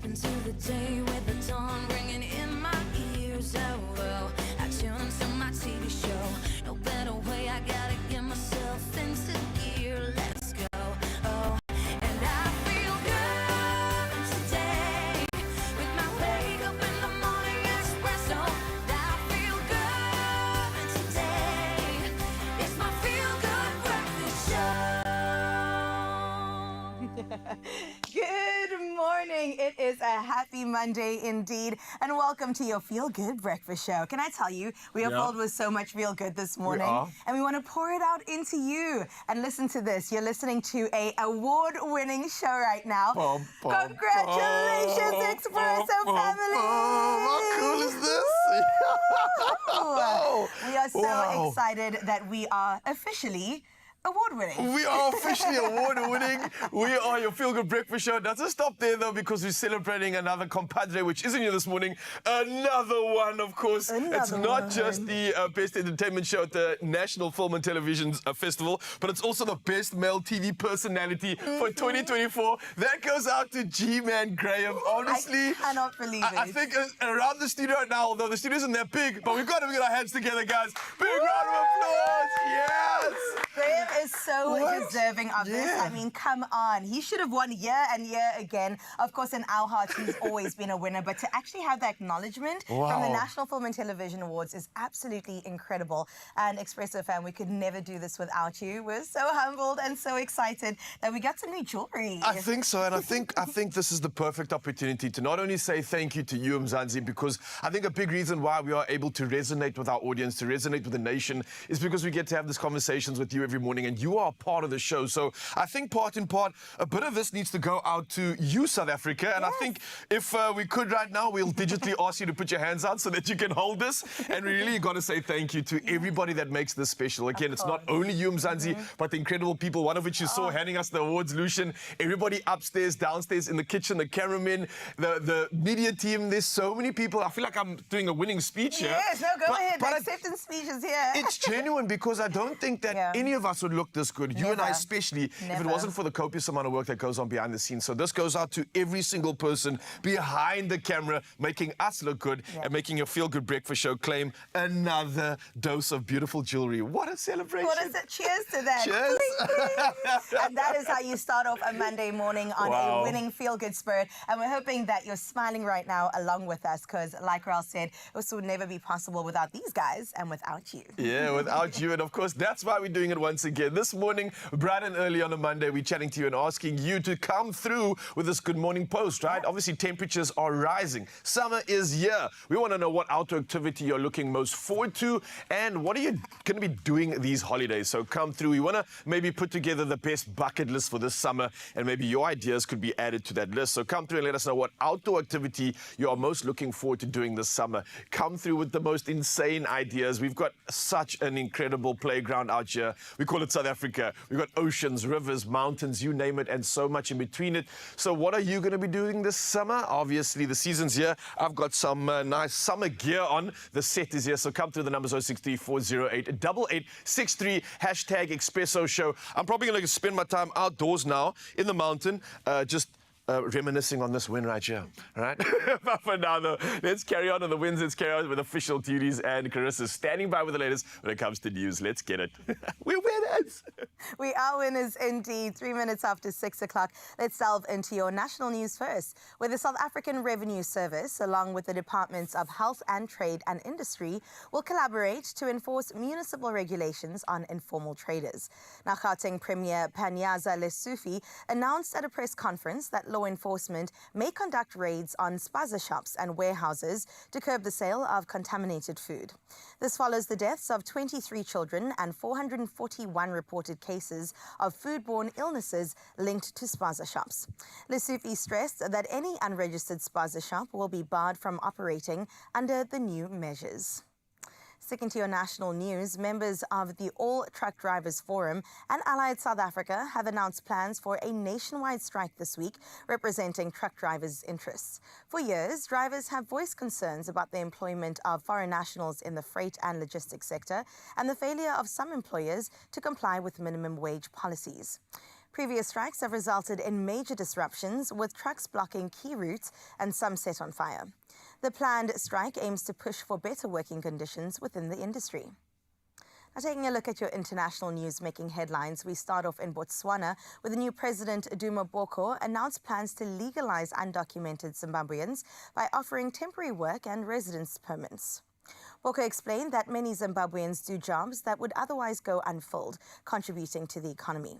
Step into the day with the dawn ringing in my ears. Oh, well, I tune to my TV show. No better way, I gotta get myself into gear. Let's go. Oh, and I feel good today with my wake up in the morning espresso. I feel good today. It's my feel good breakfast show. Good morning. It is a happy Monday indeed, and welcome to your Feel Good Breakfast Show. Can I tell you, we are filled with so much feel good this morning, and we want to pour it out into you. And listen to this. You're listening to a award-winning show right now. Congratulations, Expresso family! How cool is this? We are so excited that we are officially award-winning. We are officially award-winning. We are your feel-good breakfast show. Doesn't stop there, though, because we're celebrating another compadre, which isn't here this morning. Another one, of course. It's not just the best entertainment show at the National Film and Television Festival, but it's also the best male TV personality for 2024. That goes out to G-Man Graham. Honestly, I cannot believe it. I think around the studio right now, although the studio isn't that big, but we've got to get our hands together, guys. Big round of applause. Yes. Graham is so deserving of this. I mean, come on. He should have won year and year again. Of course, in our hearts, he's always been a winner. But to actually have that acknowledgement from the National Film and Television Awards is absolutely incredible. And Expresso fam, we could never do this without you. We're so humbled and so excited that we got some new jewelry. I think so, and I think this is the perfect opportunity to not only say thank you to you, Mzansi, because I think a big reason why we are able to resonate with our audience, to resonate with the nation, is because we get to have these conversations with you every morning, and you are a part of the show. So I think part in part, a bit of this needs to go out to you, South Africa. And I think if we could right now, we'll digitally ask you to put your hands out so that you can hold this. And we really got to say thank you to everybody that makes this special. Again, it's not only you, Mzansi, but the incredible people, one of which you saw handing us the awards, Lucian, everybody upstairs, downstairs, in the kitchen, the cameramen, the media team. There's so many people. I feel like I'm doing a winning speech here. Yes, no, go ahead. The acceptance speech is here. It's genuine because I don't think that any of us would look this good. You and I especially, if it wasn't for the copious amount of work that goes on behind the scenes. So this goes out to every single person behind the camera, making us look good and making your feel-good breakfast show claim another dose of beautiful jewelry. What a celebration. What is it? Cheers to that. Cheers. And that is how you start off a Monday morning on a winning feel-good spirit. And we're hoping that you're smiling right now along with us, because like Ralph said, this would never be possible without these guys and without you. Yeah, without you. And of course, that's why we're doing it once again. This morning, bright and early on a Monday, we're chatting to you and asking you to come through with this good morning post, right? Obviously, temperatures are rising. Summer is here. We want to know what outdoor activity you're looking most forward to and what are you going to be doing these holidays. So come through. We want to maybe put together the best bucket list for this summer, and maybe your ideas could be added to that list. So come through and let us know what outdoor activity you are most looking forward to doing this summer. Come through with the most insane ideas. We've got such an incredible playground out here. We call it South Africa. We've got oceans, rivers, mountains, you name it, and so much in between it. So what are you going to be doing this summer? Obviously, the season's here. I've got some nice summer gear on. The set is here, so come through the numbers 063-408-8863, hashtag Expresso Show. I'm probably going to spend my time outdoors now in the mountain, just reminiscing on this win right here, all right? But for now, though, let's carry on the wins. Let's carry on with official duties, and Carissa's standing by with the latest when it comes to news. Let's get it. We're winners. We are winners indeed. 3 minutes after 6 o'clock. Let's delve into your national news first, where the South African Revenue Service, along with the Departments of Health and Trade and Industry, will collaborate to enforce municipal regulations on informal traders. Now, Gauteng Premier Panyaza Lesufi announced at a press conference that law enforcement may conduct raids on spaza shops and warehouses to curb the sale of contaminated food. This follows the deaths of 23 children and 441 reported cases of foodborne illnesses linked to spaza shops. Lesufi stressed that any unregistered spaza shop will be barred from operating under the new measures. Sticking to your national news, members of the All Truck Drivers Forum and Allied South Africa have announced plans for a nationwide strike this week, representing truck drivers' interests. For years, drivers have voiced concerns about the employment of foreign nationals in the freight and logistics sector and the failure of some employers to comply with minimum wage policies. Previous strikes have resulted in major disruptions, with trucks blocking key routes and some set on fire. The planned strike aims to push for better working conditions within the industry. Now, taking a look at your international news making headlines, we start off in Botswana, where the new president, Duma Boko, announced plans to legalize undocumented Zimbabweans by offering temporary work and residence permits. Boko explained that many Zimbabweans do jobs that would otherwise go unfilled, contributing to the economy.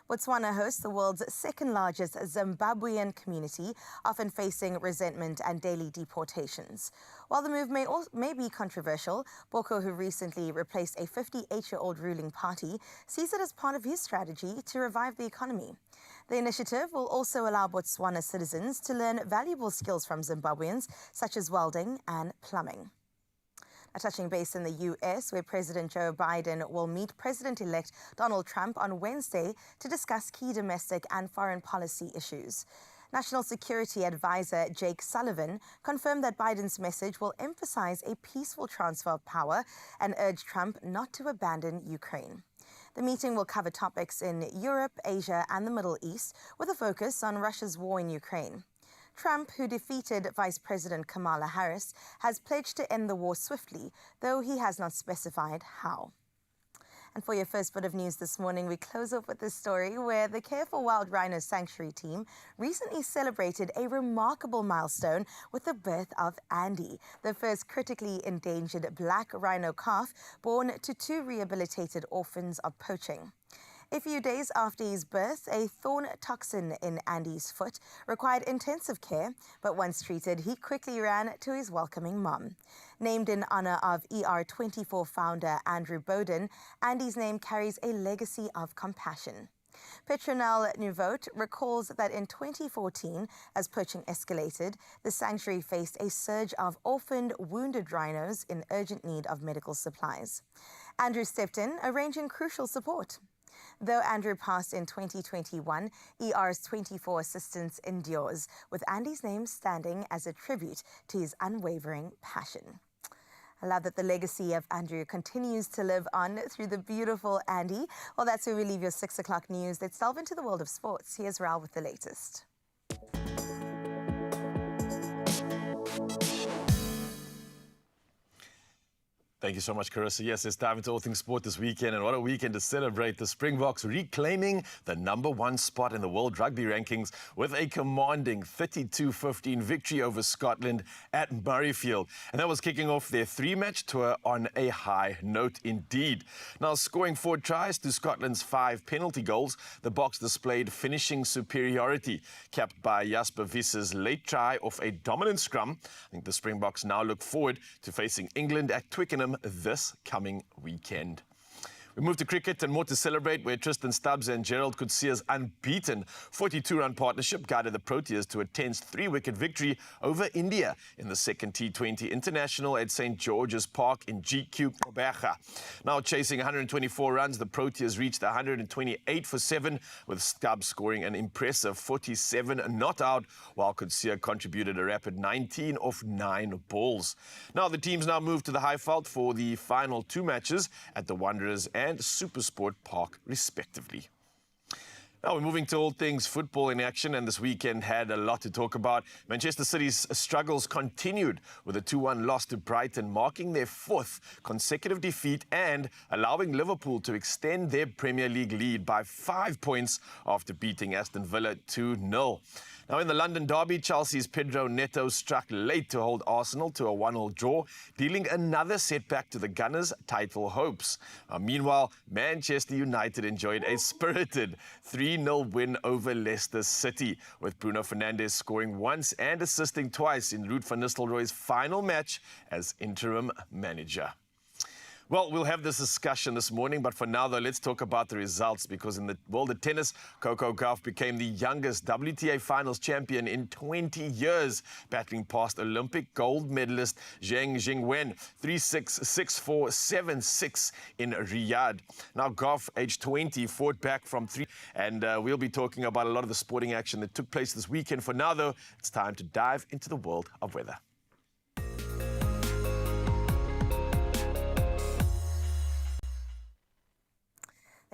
Botswana hosts the world's second-largest Zimbabwean community, often facing resentment and daily deportations. While the move may be controversial, Boko, who recently replaced a 58-year-old ruling party, sees it as part of his strategy to revive the economy. The initiative will also allow Botswana citizens to learn valuable skills from Zimbabweans, such as welding and plumbing. Touching base in the U.S., where President Joe Biden will meet President-elect Donald Trump on Wednesday to discuss key domestic and foreign policy issues. National Security Advisor Jake Sullivan confirmed that Biden's message will emphasize a peaceful transfer of power and urge Trump not to abandon Ukraine. The meeting will cover topics in Europe, Asia, and the Middle East, with a focus on Russia's war in Ukraine. Trump, who defeated Vice President Kamala Harris, has pledged to end the war swiftly, though he has not specified how. And for your first bit of news this morning, we close off with this story where the Care for Wild Rhino Sanctuary team recently celebrated a remarkable milestone with the birth of Andy, the first critically endangered black rhino calf born to two rehabilitated orphans of poaching. A few days after his birth, a thorn toxin in Andy's foot required intensive care, but once treated, he quickly ran to his welcoming mom. Named in honor of ER24 founder Andrew Bowden, Andy's name carries a legacy of compassion. Petronelle Nouveau recalls that in 2014, as poaching escalated, the sanctuary faced a surge of orphaned, wounded rhinos in urgent need of medical supplies. Andrew stepped in, arranging crucial support. Though Andrew passed in 2021, ER's 24 assistance endures, with Andy's name standing as a tribute to his unwavering passion. I love that the legacy of Andrew continues to live on through the beautiful Andy. Well, that's where we leave your 6 o'clock news. Let's delve into the world of sports. Here's Raul with the latest. Thank you so much, Carissa. Yes, it's time into all things sport this weekend, and what a weekend to celebrate the Springboks reclaiming the #1 spot in the World Rugby rankings with a commanding 32-15 victory over Scotland at Murrayfield. And that was kicking off their three-match tour on a high note indeed. Now, scoring 4 tries to Scotland's 5 penalty goals, the Boks displayed finishing superiority, capped by Jasper Visser's late try off a dominant scrum. I think the Springboks now look forward to facing England at Twickenham this coming weekend. We move to cricket and more to celebrate, where Tristan Stubbs and Gerald Coetzee's unbeaten 42-run partnership guided the Proteas to a tense 3-wicket victory over India in the second T20 International at St. George's Park in GQ Gqeberha. Now chasing 124 runs, the Proteas reached 128 for 7, with Stubbs scoring an impressive 47 not out, while Coetzee contributed a rapid 19 off 9 balls. Now the teams now move to the Highveld for the final 2 matches at the Wanderers and Supersport Park, respectively. Now we're moving to all things football in action, and this weekend had a lot to talk about. Manchester City's struggles continued with a 2-1 loss to Brighton, marking their 4th consecutive defeat and allowing Liverpool to extend their Premier League lead by 5 points after beating Aston Villa 2-0. Now, in the London derby, Chelsea's Pedro Neto struck late to hold Arsenal to a 1-1 draw, dealing another setback to the Gunners' title hopes. Meanwhile, Manchester United enjoyed a spirited 3-0 win over Leicester City, with Bruno Fernandes scoring once and assisting twice in Ruud van Nistelrooy's final match as interim manager. Well, we'll have this discussion this morning, but for now, though, let's talk about the results, because in the world of tennis, Coco Gauff became the youngest WTA Finals champion in 20 years, battling past Olympic gold medalist Zheng Jingwen 3-6, 6-4, 7-6 in Riyadh. Now, Gauff, age 20, fought back from 3, and we'll be talking about a lot of the sporting action that took place this weekend. For now, though, it's time to dive into the world of weather.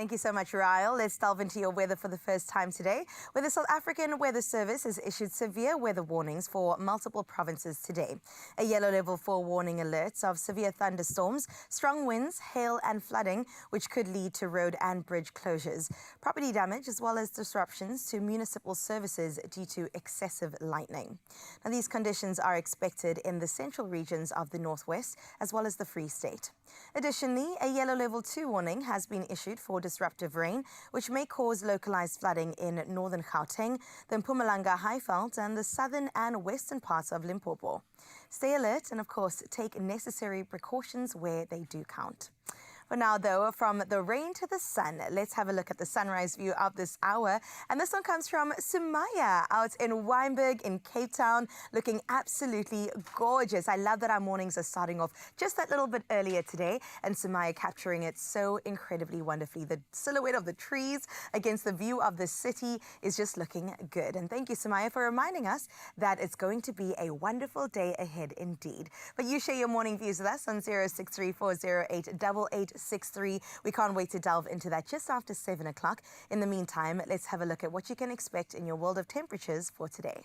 Thank you so much, Ryle. Let's delve into your weather for the first time today, where the South African Weather Service has issued severe weather warnings for multiple provinces today. A yellow level 4 warning alerts of severe thunderstorms, strong winds, hail and flooding, which could lead to road and bridge closures, property damage, as well as disruptions to municipal services due to excessive lightning. Now, these conditions are expected in the central regions of the Northwest, as well as the Free State. Additionally, a yellow level 2 warning has been issued for disruptive rain, which may cause localized flooding in northern Gauteng, the Mpumalanga Highveld, and the southern and western parts of Limpopo. Stay alert and, of course, take necessary precautions where they do count. For now, though, from the rain to the sun, let's have a look at the sunrise view of this hour. And this one comes from Sumaya out in Wynberg in Cape Town, looking absolutely gorgeous. I love that our mornings are starting off just that little bit earlier today, and Sumaya capturing it so incredibly wonderfully. The silhouette of the trees against the view of the city is just looking good. And thank you, Sumaya, for reminding us that it's going to be a wonderful day ahead indeed. But you share your morning views with us on 0634088863. We can't wait to delve into that just after 7 o'clock. In the meantime, let's have a look at what you can expect in your world of temperatures for today.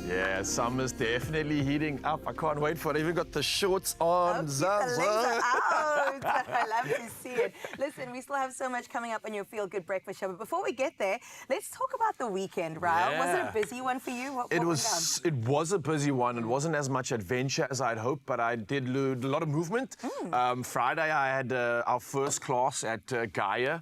Yeah, summer's definitely heating up. I can't wait for it. I even got the shorts on. Oh, keep the legs out. I love to see it. Listen, we still have so much coming up on your Feel Good Breakfast Show. But before we get there, let's talk about the weekend, Ryle. Was it a busy one for you? What It was a busy one. It wasn't as much adventure as I'd hoped, but I did do a lot of movement. Friday, I had our first class at Gaia,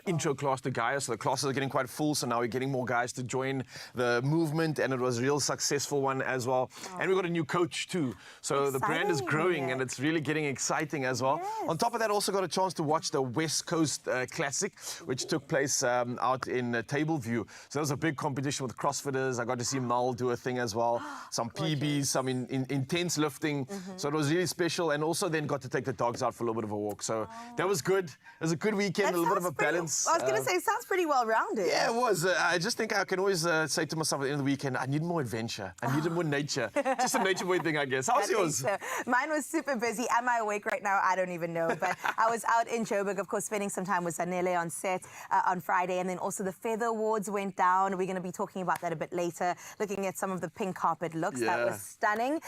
intro class to Gaia. So the classes are getting quite full, so now we're getting more guys to join the movement, and it was a real successful one as well. And we got a new coach too. So the brand is growing, and it's really getting exciting as well. Yes. On top of that, also got a chance to watch the West Coast Classic, which took place out in Tableview. So that was a big competition with CrossFitters. I got to see Mal do a thing as well. Some PBs, some intense lifting. So it was really special, and also then got to take the dogs out for a little bit of a walk. So that was good. It was a good weekend, a little bit of a balance. I was going to say, it sounds pretty well-rounded. Yeah, it was. I just think I can always say to myself at the end of the weekend, I need more adventure. I needed more nature. Just a nature boy thing, I guess. How was yours? So. Mine was super busy. Am I awake right now? I don't even know. But I was out in Joburg, of course, spending some time with Zanele on set on Friday. And then also the Feather Awards went down. We're going to be talking about that a bit later, looking at some of the pink carpet looks. Yeah. That was stunning.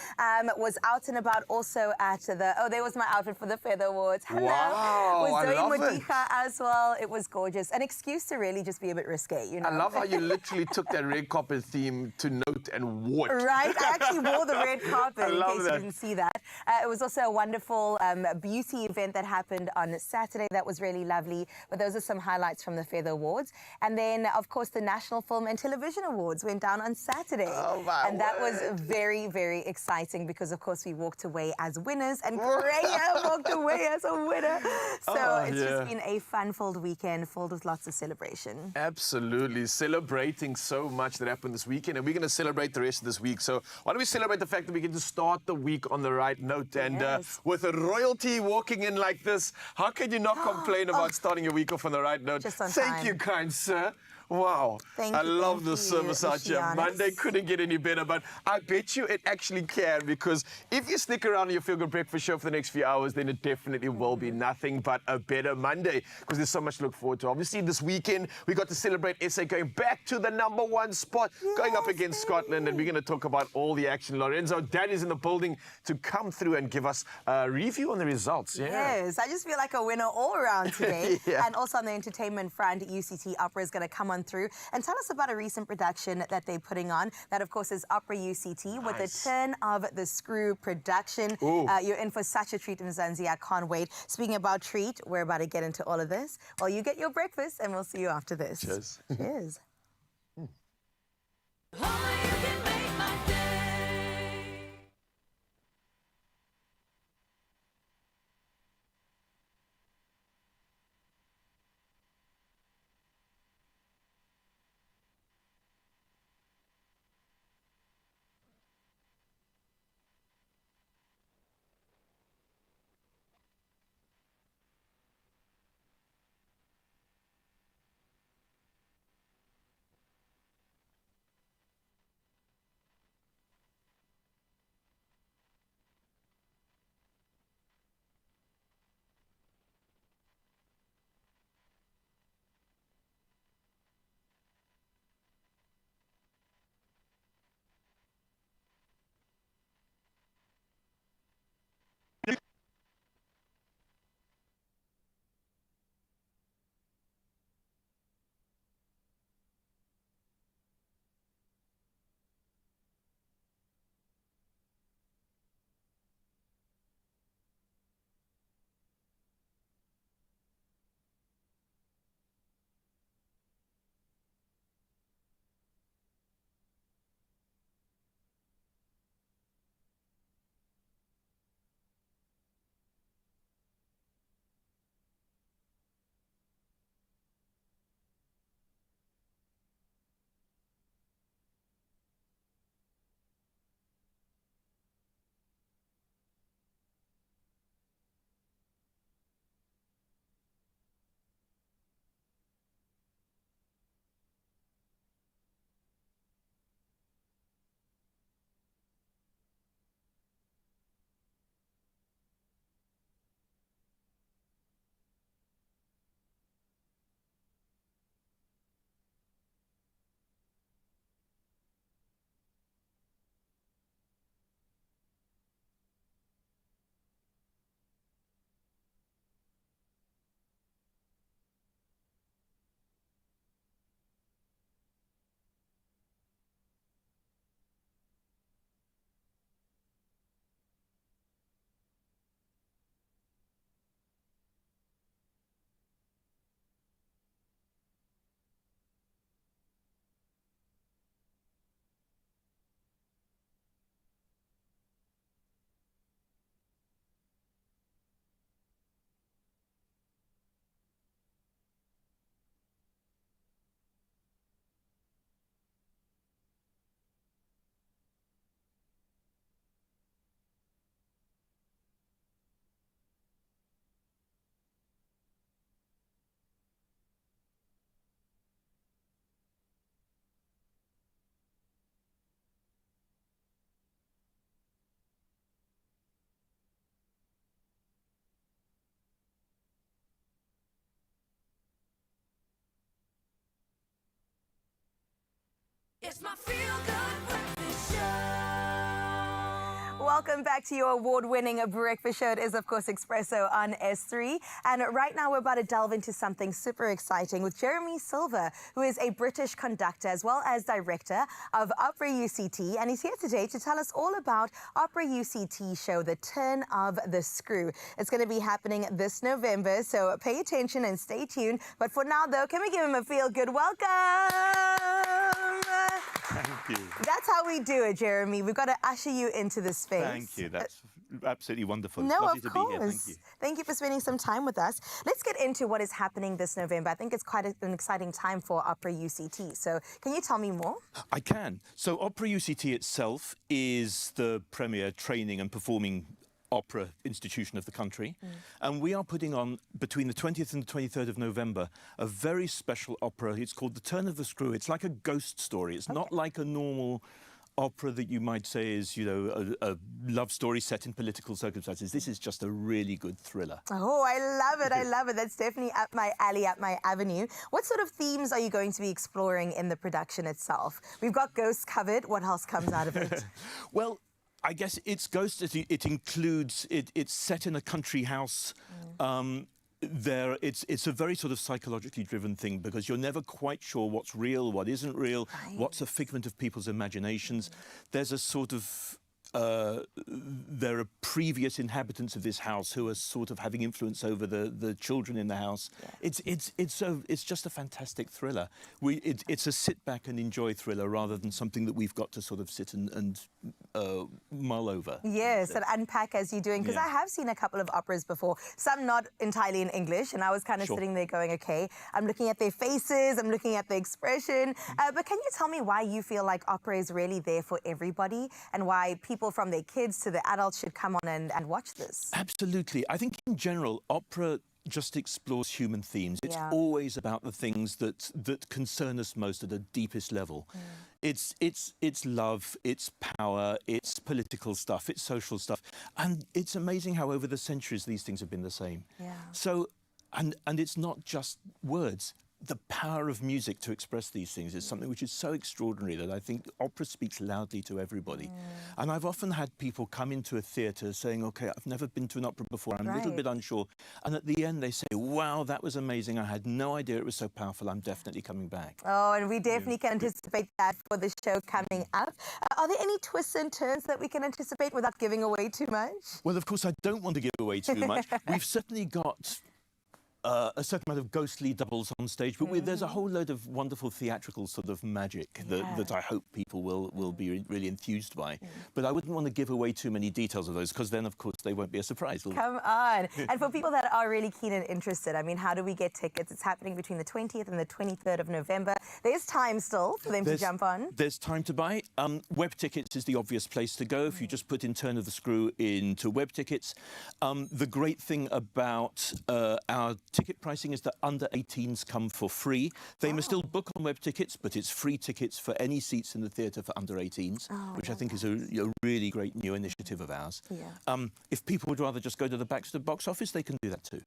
Was out and about also at the... Oh, there was my outfit for the Feather Awards. Hello. Wow, Was I doing love it. Modiga as well. It was gorgeous. An excuse to really just be a bit risque, you know? I love how you literally took that red carpet theme to note and wore it. Right, I actually wore the red carpet I in love case that. you didn't see that. It was also a wonderful beauty event that happened on Saturday. That was really lovely. But those are some highlights from the Feather Awards. And then, of course, the National Film and Television Awards went down on Saturday. Oh, my And that was word. very, very exciting because, of course, we walked away as winners and Freya walked away as a winner. So it's just been a fun-filled weekend filled with lots of celebration. Absolutely. Celebrating so much that happened this weekend, and we're going to celebrate the rest of this week. So why don't we celebrate the fact that we get to start the week on the right note? And Yes. with a royalty walking in like this, how can you not complain about starting your week off on the right note? Just on Thank time. you, kind sir. Wow. Thank I you, love thank the you, service out here. Lucianus. Monday couldn't get any better, but I bet you it actually can, because if you stick around your Feel Good Breakfast show for the next few hours, then it definitely will be nothing but a better Monday, because there's so much to look forward to. Obviously, this weekend, we got to celebrate SA going back to the #1 spot, going up against Scotland, and we're going to talk about all the action. Lorenzo, Dad is in the building to come through and give us a review on the results. Yes, I just feel like a winner all around today. Yeah. And also on the entertainment front, UCT Opera is going to come on through and tell us about a recent production that they're putting on. That, of course, is Opera UCT with the Turn of the Screw production. You're in for such a treat in Mzansi. I can't wait. Speaking about treat, we're about to get into all of this. Well, you get your breakfast, and we'll see you after this. Cheers. Cheers. Only you can make my day. It's my feel-good breakfast show. Welcome back to your award-winning breakfast show. It is, of course, Expresso on S3. And right now we're about to delve into something super exciting with Jeremy Silver, who is a British conductor as well as director of Opera UCT. And he's here today to tell us all about Opera UCT show, The Turn of the Screw. It's going to be happening this November, so pay attention and stay tuned. But for now, though, can we give him a feel-good welcome? Thank you. That's how we do it, Jeremy. We've got to usher you into this space. Thank you. That's absolutely wonderful. It's No, lovely of to course. be here. Thank you. Thank you for spending some time with us. Let's get into what is happening this November. I think it's quite an exciting time for Opera UCT. So can you tell me more? I can. So Opera UCT itself is the premier training and performing opera institution of the country. And we are putting on, between the 20th and the 23rd of November, a very special opera. It's called The Turn of the Screw. It's like a ghost story. It's not like a normal opera that you might say is, you know, a love story set in political circumstances. This is just a really good thriller. Oh, I love it. I love it. That's definitely up my alley, up my avenue. What sort of themes are you going to be exploring in the production itself? We've got ghosts covered. What else comes out of it? Well, I guess it's ghosts. It includes, it's set in a country house. It's a very sort of psychologically driven thing, because you're never quite sure what's real, what isn't real, what's a figment of people's imaginations. There's a sort of there are previous inhabitants of this house who are sort of having influence over the children in the house. It's just a fantastic thriller. It's a sit back and enjoy thriller rather than something that we've got to sort of sit and mull over. Yes, and unpack as you're doing, because I have seen a couple of operas before, some not entirely in English, and I was kind of sitting there going, okay, I'm looking at their faces, I'm looking at the expression, but can you tell me why you feel like opera is really there for everybody, and why people from their kids to the adults should come on and watch this? Absolutely. I think in general, opera just explores human themes. It's always about the things that concern us most at a deepest level. It's love, it's power, it's political stuff, it's social stuff. And it's amazing how over the centuries these things have been the same. So, and it's not just words. The power of music to express these things is something which is so extraordinary that I think opera speaks loudly to everybody. And I've often had people come into a theatre saying, OK, I've never been to an opera before, I'm a little bit unsure. And at the end they say, wow, that was amazing, I had no idea it was so powerful, I'm definitely coming back. Oh, and we definitely can anticipate that for the show coming up. Are there any twists and turns that we can anticipate without giving away too much? Well, of course, I don't want to give away too much. We've certainly got a certain amount of ghostly doubles on stage, but there's a whole load of wonderful theatrical sort of magic that I hope people will be really enthused by. But I wouldn't want to give away too many details of those, because then, of course, they won't be a surprise. Come on. And for people that are really keen and interested, I mean, how do we get tickets? It's happening between the 20th and the 23rd of November. There's time still for them to jump on. There's time to buy. Web tickets is the obvious place to go. If you just put in Turn of the Screw into web tickets. The great thing about our ticket pricing is that under 18s come for free. They must still book on web tickets, but it's free tickets for any seats in the theatre for under 18s, which I think is a really great new initiative of ours. If people would rather just go to the Baxter box office, they can do that too.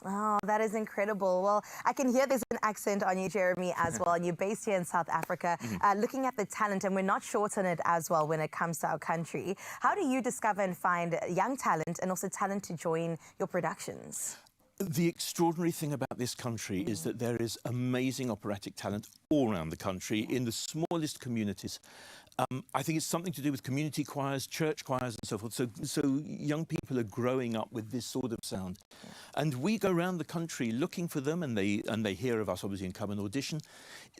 Oh, that is incredible. Well, I can hear there's an accent on you, Jeremy, as well, and you're based here in South Africa. Looking at the talent, and we're not short on it as well when it comes to our country. How do you discover and find young talent and also talent to join your productions? The extraordinary thing about this country is that there is amazing operatic talent all around the country in the smallest communities. I think it's something to do with community choirs, church choirs and so forth. So young people are growing up with this sort of sound. And we go around the country looking for them, and they hear of us, obviously, and come and audition.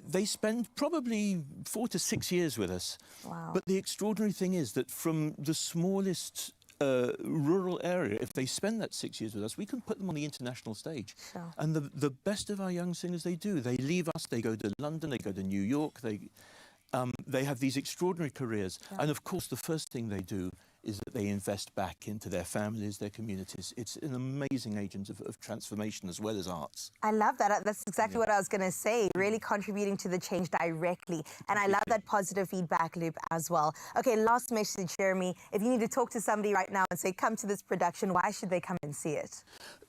They spend probably 4 to 6 years with us. But the extraordinary thing is that from the smallest rural area, if they spend that 6 years with us, we can put them on the international stage. And the best of our young singers, they do. They leave us, they go to London, they go to New York, they have these extraordinary careers. And of course, the first thing they do is that they invest back into their families, their communities. It's an amazing agent of transformation as well as arts. I love that. That's exactly what I was going to say, really contributing to the change directly. And I love that positive feedback loop as well. Okay, last message, Jeremy. If you need to talk to somebody right now and say, come to this production, why should they come and see it?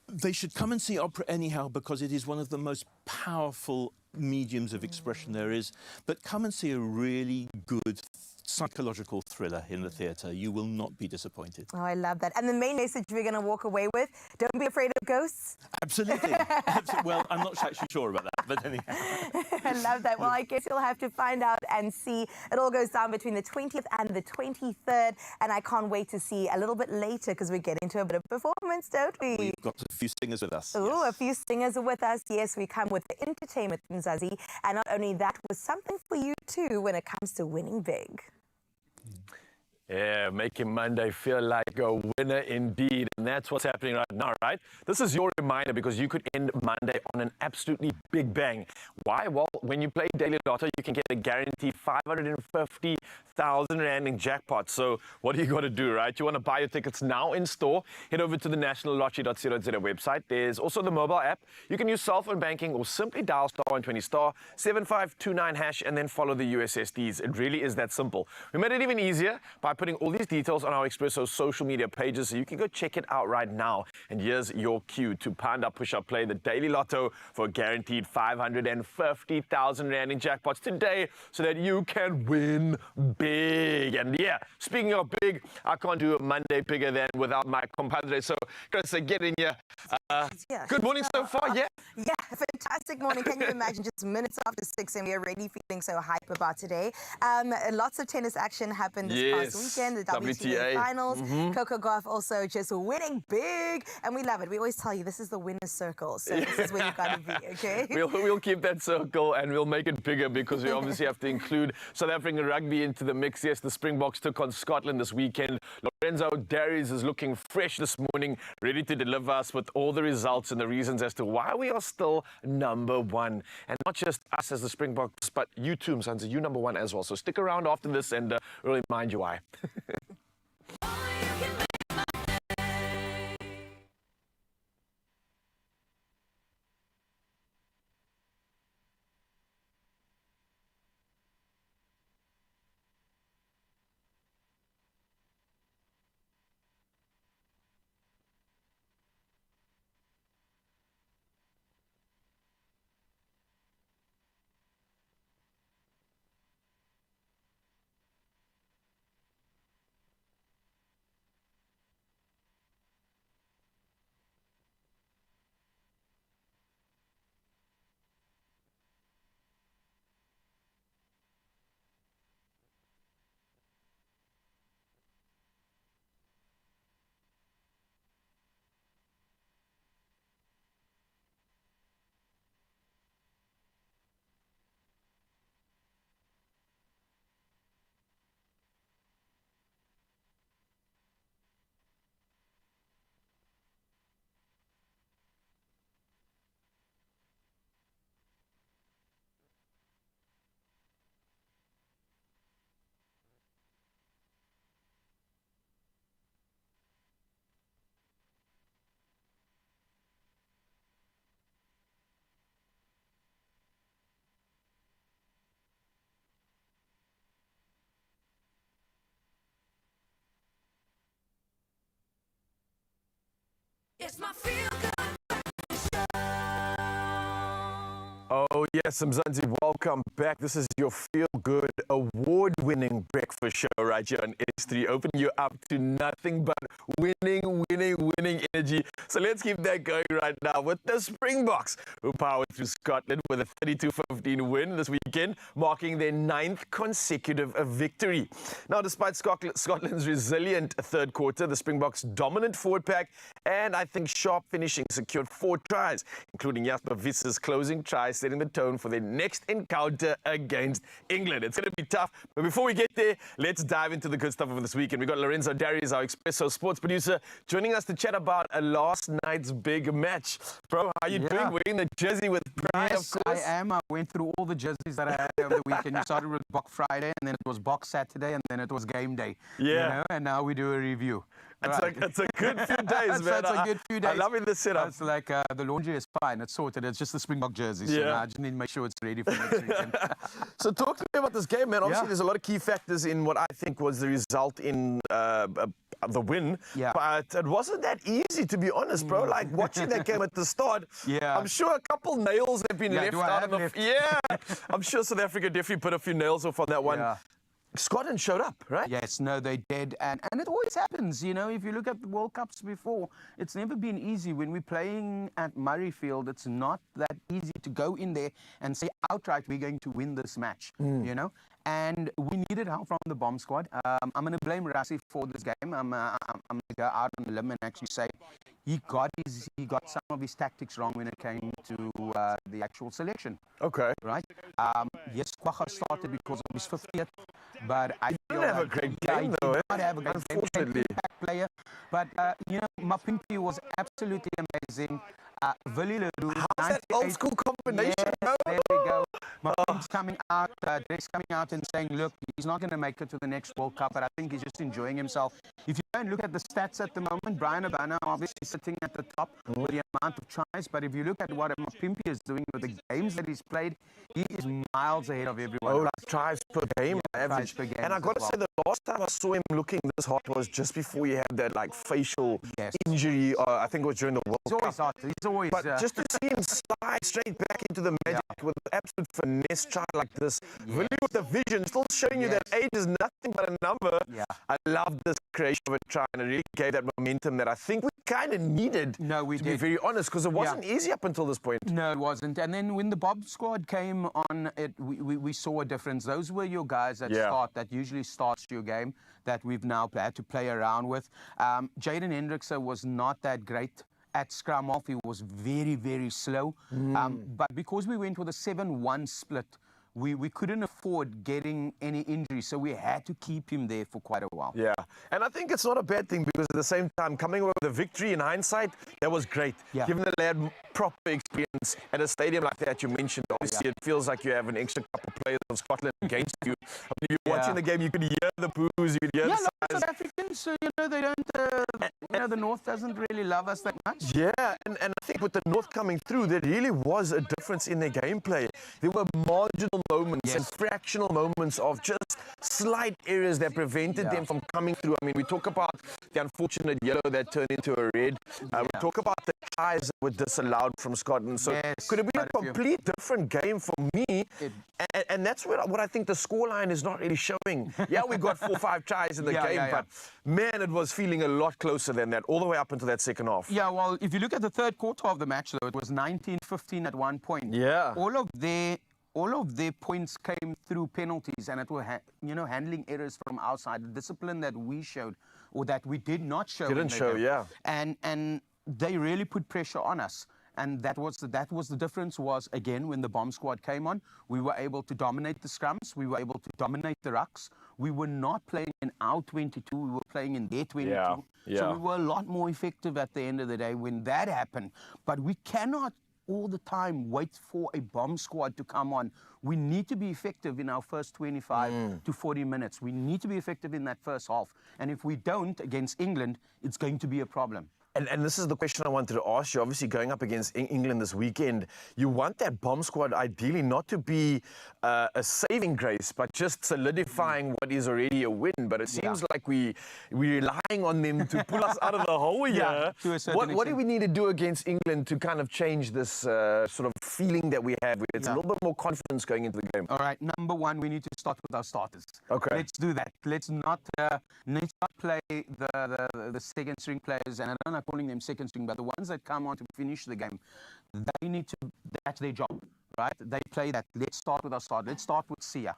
They should come and see opera anyhow, because it is one of the most powerful mediums of expression there is. But come and see a really good psychological thriller in the theatre. You will not be disappointed. Oh, I love that. And the main message we're going to walk away with, don't be afraid of ghosts. Absolutely. Well, I'm not actually sure about that, but anyhow. I love that. Well, I guess you'll have to find out and see. It all goes down between the 20th and the 23rd, and I can't wait to see a little bit later, because we're getting to a bit of performance, don't we? We've got a few singers with us. Oh, a few singers are with us. Yes, we come with the entertainment, Mzazi, and not only that, with something for you too when it comes to winning big. Yeah, making Monday feel like a winner indeed. And that's what's happening right now, right? This is your reminder because you could end Monday on an absolutely big bang. Why? Well, when you play Daily Lotto, you can get a guaranteed 550,000 Rand in jackpot. So what do you got to do, right? You want to buy your tickets now in store. Head over to the nationallottery.co.za website. There's also the mobile app. You can use cell phone banking or simply dial *120 *7529# and then follow the USSDs. It really is that simple. We made it even easier by putting all these details on our Expresso social media pages, so you can go check it out right now. And here's your cue to pound up, push up, play the Daily Lotto for a guaranteed 550,000 Rand in jackpots today so that you can win big. And yeah, speaking of big, I can't do a Monday bigger than without my compadre. So, Chris, get in here. Good morning so far, yeah? Yeah, fantastic morning. Can you imagine just minutes after 6 and we're already feeling so hype about today? Lots of tennis action happened this past weekend, the WTA finals. Coco Gauff also just winning big, and we love it. We always tell you this is the winner's circle, so this is where you've got to be, okay? We'll keep that circle and we'll make it bigger because we obviously have to include South African rugby into the mix. Yes, the Springboks took on Scotland this weekend. Lorenzo Darius is looking fresh this morning, ready to deliver us with all the results and the reasons as to why we are still #1. And not just us as the Springboks, but you too, Mzansi, you #1 as well. So stick around after this and we'll remind you why. It's my feel good. Oh, yes, Mzansi, welcome back. This is your feel-good, award-winning breakfast show right here on S3, opening you up to nothing but winning energy. So let's keep that going right now with the Springboks, who powered through Scotland with a 32-15 win this weekend, marking their 9th consecutive victory. Now, despite Scotland's resilient third quarter, the Springboks' dominant forward pack and, I think, sharp finishing secured 4 tries, including Jasper Visser's closing try, setting the tone for their next encounter against England. It's going to be tough, but before we get there, let's dive into the good stuff of this weekend. We've got Lorenzo Darius, our Expresso sports producer, joining us to chat about last night's big match. Bro, how are you doing? Wearing the jersey with pride, Yes, of course. I am. I went through all the jerseys that I had over the weekend. You started with Box Friday, and then it was Box Saturday, and then it was Game Day. Yeah. You know? And now we do a review. It's a good few days, man. It's a good few days. I love the setup. It's like the laundry is fine. It's sorted. It's just the Springbok jersey. So Yeah. now I just need to make sure it's ready for next weekend. So talk to me about this game, man. Obviously, Yeah. there's a lot of key factors in what I think was the result in the win. Yeah. But it wasn't that easy, to be honest, bro. Like, watching that game at the start, Yeah. I'm sure a couple nails have been left do I out have of the... left? Yeah. I'm sure South Africa definitely put a few nails off on that one. Yeah. Scotland showed up, right? Yes, no, they did. And it always happens, you know, if you look at the World Cups before, it's never been easy. When we're playing at Murrayfield, it's not that easy to go in there and say outright, we're going to win this match, you know. And we needed help from the bomb squad. I'm going to blame Rassie for this game. I'm going to go out on a limb and actually say he got some of his tactics wrong when it came to the actual selection. Okay. Right? Yes, Kwagga started because of his 50th, but I Didn't feel have a great Yeah, game, he though. did not have a great game. Unfortunately. Impact player. But, Mapimpi was absolutely amazing. Willie Leroux. How's that old school combination? Yes, No? there we go. Mapimpi's coming out, Drake's coming out and saying, look, he's not going to make it to the next World Cup, but I think he's just enjoying himself. If you don't look at the stats at the moment, Brian Abana obviously sitting at the top with the amount of tries, but if you look at what Mapimpi is doing with the games that he's played, he is miles ahead of everyone. Oh, else. like tries per game average. tries per game And I as got to well. say, the last time I saw him looking this hot was just before he had that like facial Yes. injury. I think it was during the World He's always Cup. hot. He's always... But just to see him slide straight back into the magic with absolute finesse try like this, really with the vision, still showing you that age is nothing but a number. Yeah. I love this creation of a try, and it really gave that momentum that I think we kind of needed. No, we to did. be very honest, because it wasn't easy up until this point. No, it wasn't. And then when the Bob squad came on, we saw a difference. Those were your guys that that usually starts your game, that we've now had to play around with. Jaden Hendrickse was not that great at scrum off. He was very, very slow. But because we went with a 7-1 split, we couldn't afford getting any injuries, so we had to keep him there for quite a while. Yeah, and I think it's not a bad thing, because at the same time, coming away with a victory in hindsight, that was great. Yeah. Given that they had proper experience at a stadium like that you mentioned, obviously it feels like you have an extra couple players of Scotland against you. I mean, if you're watching the game, you could hear the boos, you could hear Yeah, the lots of sighs. South Africans, they don't, the North doesn't really love us that much. Yeah, and I think with the North coming through, there really was a difference in their gameplay. There were marginal moments and fractional moments of just slight errors that prevented them from coming through. I mean, we talk about the unfortunate yellow that turned into a red. We talk about the tries that were disallowed from Scotland. So could it be a complete different game for me? And that's what I think the scoreline is not really showing. Yeah, we got 4 or 5 tries in the game, but man, it was feeling a lot closer than that, all the way up into that second half. Yeah, well, if you look at the third quarter of the match, though, it was 19-15 at one point. Yeah. All of their points came through penalties, and it were handling errors from outside. The discipline that we showed, or that we did not show. Didn't show, yeah. And they really put pressure on us. And that was the difference. Was again when the bomb squad came on, we were able to dominate the scrums, we were able to dominate the rucks. We were not playing in our 22, we were playing in their 22. So we were a lot more effective at the end of the day when that happened. But we cannot all the time wait for a bomb squad to come on. We need to be effective in our first 25 to 40 minutes. We need to be effective in that first half. And if we don't against England, it's going to be a problem. And this is the question I wanted to ask you. Obviously, going up against England this weekend, you want that bomb squad ideally not to be a saving grace, but just solidifying what is already a win. But it seems like we're relying on them to pull us out of the hole here. To a certain What do we need to do against England to kind of change this sort of feeling that we have? Where it's a little bit more confidence going into the game. All right, number one, we need to start with our starters. Okay. Let's do that. Let's not play the second string players, and I don't know calling them second string, but the ones that come on to finish the game, they need to, that's their job, right? They play that. Let's start with our start. Let's start with Sia.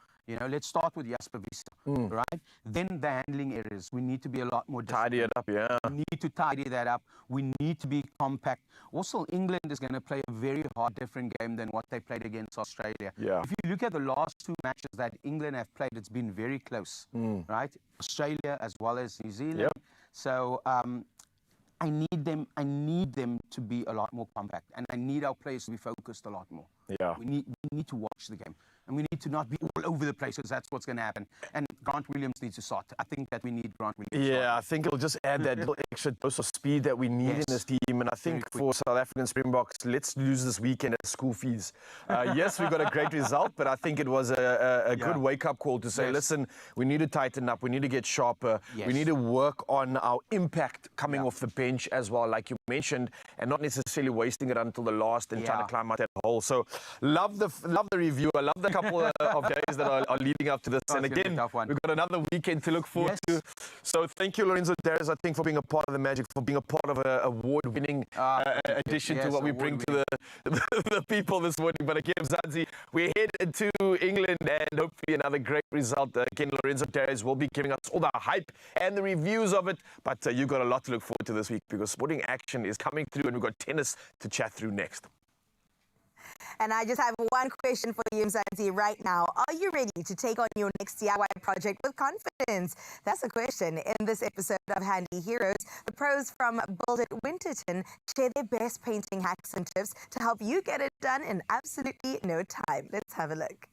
Let's start with Jasper Vista, right? Then the handling errors. We need to be a lot more Tidy it up, yeah. We need to tidy that up. We need to be compact. Also, England is going to play a very hard, different game than what they played against Australia. Yeah. If you look at the last 2 matches that England have played, it's been very close, right? Australia as well as New Zealand. Yep. So I need them to be a lot more compact, and I need our players to be focused a lot more. Yeah. We need to watch the game, and we need to not be all over the place, because that's what's going to happen. And Grant Williams needs to start. I think that we need Grant Williams. Yeah, I think it'll just add that little extra dose of speed that we need in this team. And I think for South African Springboks, let's lose this weekend at school fees. Yes, we got a great result, but I think it was a good wake-up call to say, listen, we need to tighten up. We need to get sharper. We need to work on our impact coming off the bench as well, like you mentioned, and not necessarily wasting it until the last and trying to climb out that hole. So love the review. I love the couple of days that are leading up to this. And again, we've got another weekend to look forward to. So thank you, Lorenzo Darius, I think, for being a part of the magic, for being a part of an award-winning addition to what we bring to the people this morning. But again, Mzansi, we're headed to England, and hopefully another great result. Again, Lorenzo Darius will be giving us all the hype and the reviews of it. But you've got a lot to look forward to this week, because sporting action is coming through, and we've got tennis to chat through next. And I just have one question for you, Mzansi, right now. Are you ready to take on your next DIY project with confidence? That's the question. In this episode of Handy Heroes, the pros from Build It Winterton share their best painting hacks and tips to help you get it done in absolutely no time. Let's have a look.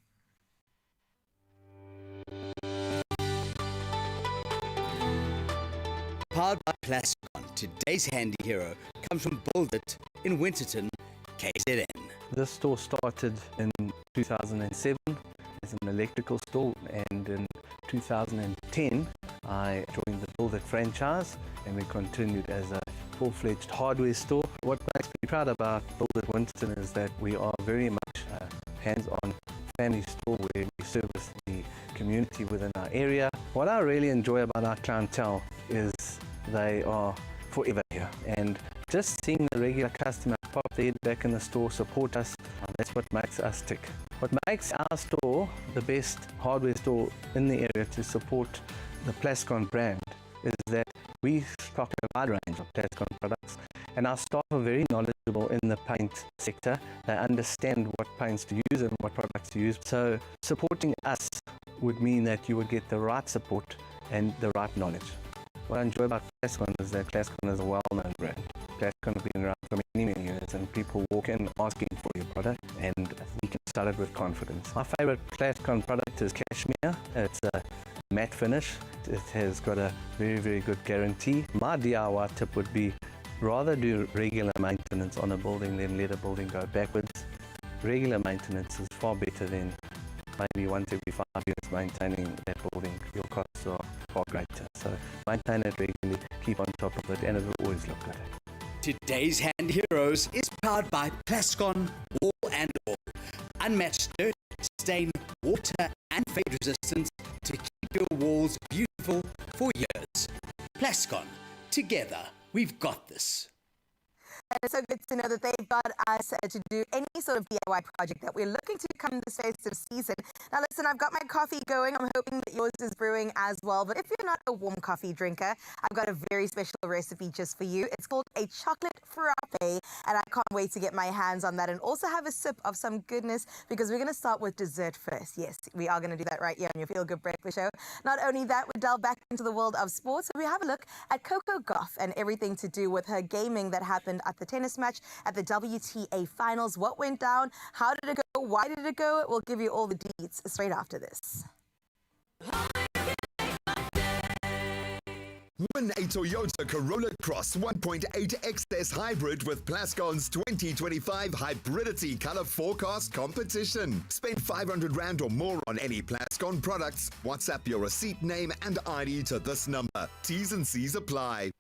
Powered by Plascon, today's handy hero comes from Build It in Winterton, KZN. This store started in 2007 as an electrical store, and in 2010 I joined the Build It franchise, and we continued as a full-fledged hardware store. What makes me proud about Build It Winterton is that we are very much a hands-on family store where we service the community within our area. What I really enjoy about our clientele is they are forever here, and just seeing the regular customer pop their head back in the store, support us, that's what makes us tick. What makes our store the best hardware store in the area to support the Plascon brand is that we stock a wide range of Plascon products, and our staff are very knowledgeable in the paint sector. They understand what paints to use and what products to use. So supporting us would mean that you would get the right support and the right knowledge. What I enjoy about Plascon is that Plascon is a well-known brand. Plascon has been around for many, many years, and people walk in asking for your product, and you can sell it with confidence. My favorite Plascon product is Cashmere. It's a matte finish. It has got a very, very good guarantee. My DIY tip would be rather do regular maintenance on a building than let a building go backwards. Regular maintenance is far better than maybe once every 5 years maintaining that building. Your costs are far greater. So maintain it regularly, keep on top of it, and it will always look good. Today's Hand Heroes is powered by Plascon Wall and All. Unmatched dirt, stain, water and fade resistance to keep your walls beautiful for years. Plascon, together we've got this. And it's so good to know that they've got us to do any sort of DIY project that we're looking to come this festive season. Now listen, I've got my coffee going. I'm hoping that yours is brewing as well. But if you're not a warm coffee drinker, I've got a very special recipe just for you. It's called a chocolate frappe, and I can't wait to get my hands on that and also have a sip of some goodness, because we're going to start with dessert first. Yes, we are going to do that right here on your Feel Good Breakfast Show. Not only that, we delve back into the world of sports. We have a look at Coco Gauff and everything to do with her gaming that happened at the tennis match at the WTA Finals. What went down? How did it go? Why did it go? We'll give you all the deets straight after this. Win a Toyota Corolla Cross 1.8 XS Hybrid with Plascon's 2025 Hybridity Color Forecast Competition. Spend 500 Rand or more on any Plascon products. WhatsApp your receipt, name and ID to this number. T's and C's apply.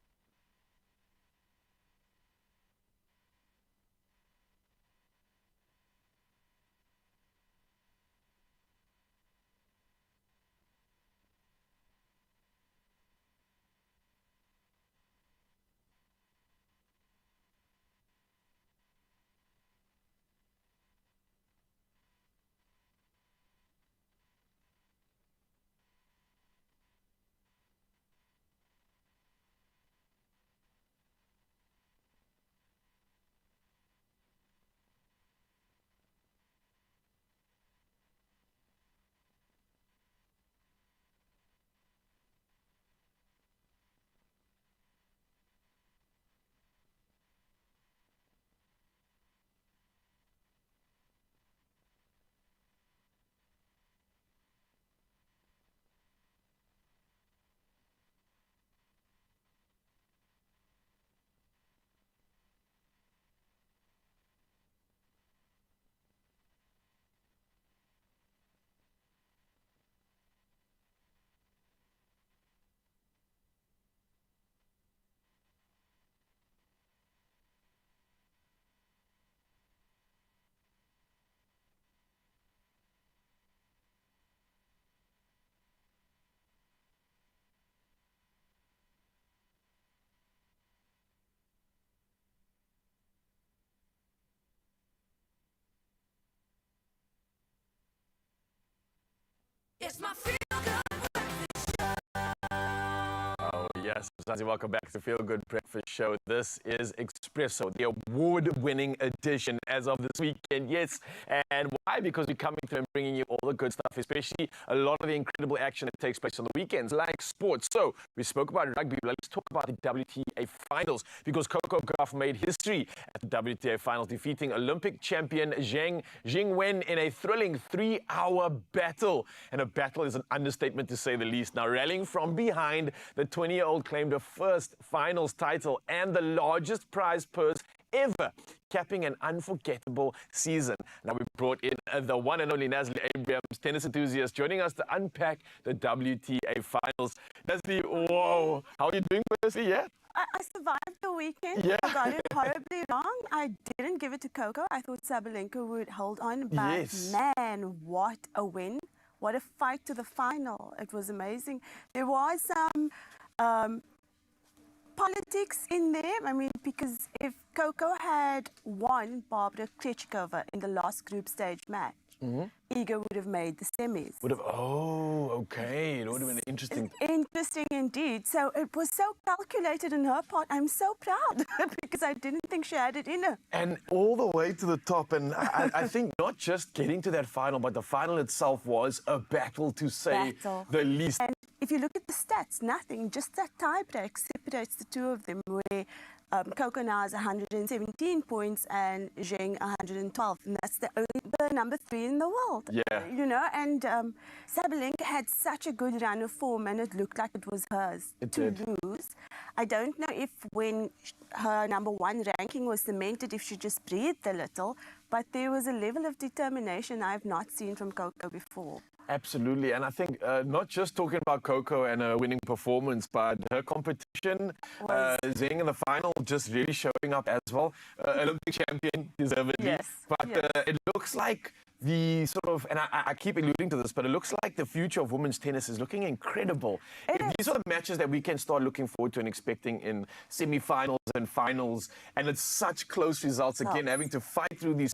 Yes, Zazie, welcome back. It's a feel-good breakfast show. This is Expresso, the award-winning edition as of this weekend. Yes, and why? Because we're coming through and bringing you all the good stuff, especially a lot of the incredible action that takes place on the weekends, like sports. So we spoke about rugby, but let's talk about the WTA Finals, because Coco Gauff made history at the WTA Finals, defeating Olympic champion Zheng Jingwen in a thrilling 3-hour battle. And a battle is an understatement to say the least. Now, rallying from behind, the 20-year-old claimed her first finals title and the largest prize purse ever, capping an unforgettable season. Now we brought in the one and only Nasli Abrams, tennis enthusiast, joining us to unpack the WTA Finals. Nasli, whoa, how are you doing firstly? Yeah? I survived the weekend. Yeah. I got it horribly wrong. I didn't give it to Coco. I thought Sabalenka would hold on, but Yes. man, what a win. What a fight to the final. It was amazing. There was some politics in there. I mean, because if Coco had won Barbara Krejcikova in the last group stage match, Iga would have made the semis. Oh, okay. It would have been interesting. Interesting indeed. So it was so calculated on her part. I'm so proud because I didn't think she had it in her. And all the way to the top. And I think not just getting to that final, but the final itself was a battle, to say the least. And if you look at the stats, nothing. Just that tiebreak separates the two of them, where Coco now has 117 points and Zheng 112, and that's the number 3 in the world. Yeah. You know, and Sabalenka had such a good run of form, and it looked like it was hers to lose. I don't know if when her number 1 ranking was cemented, if she just breathed a little, but there was a level of determination I've not seen from Coco before. Absolutely, and I think not just talking about Coco and her winning performance, but her competition, Zheng in the final, just really showing up as well. Olympic champion, deservedly. Yes. But it looks like the sort of, and I keep alluding to this, but it looks like the future of women's tennis is looking incredible. These are the matches that we can start looking forward to and expecting in semi-finals and finals, and it's such close results. Again, having to fight through these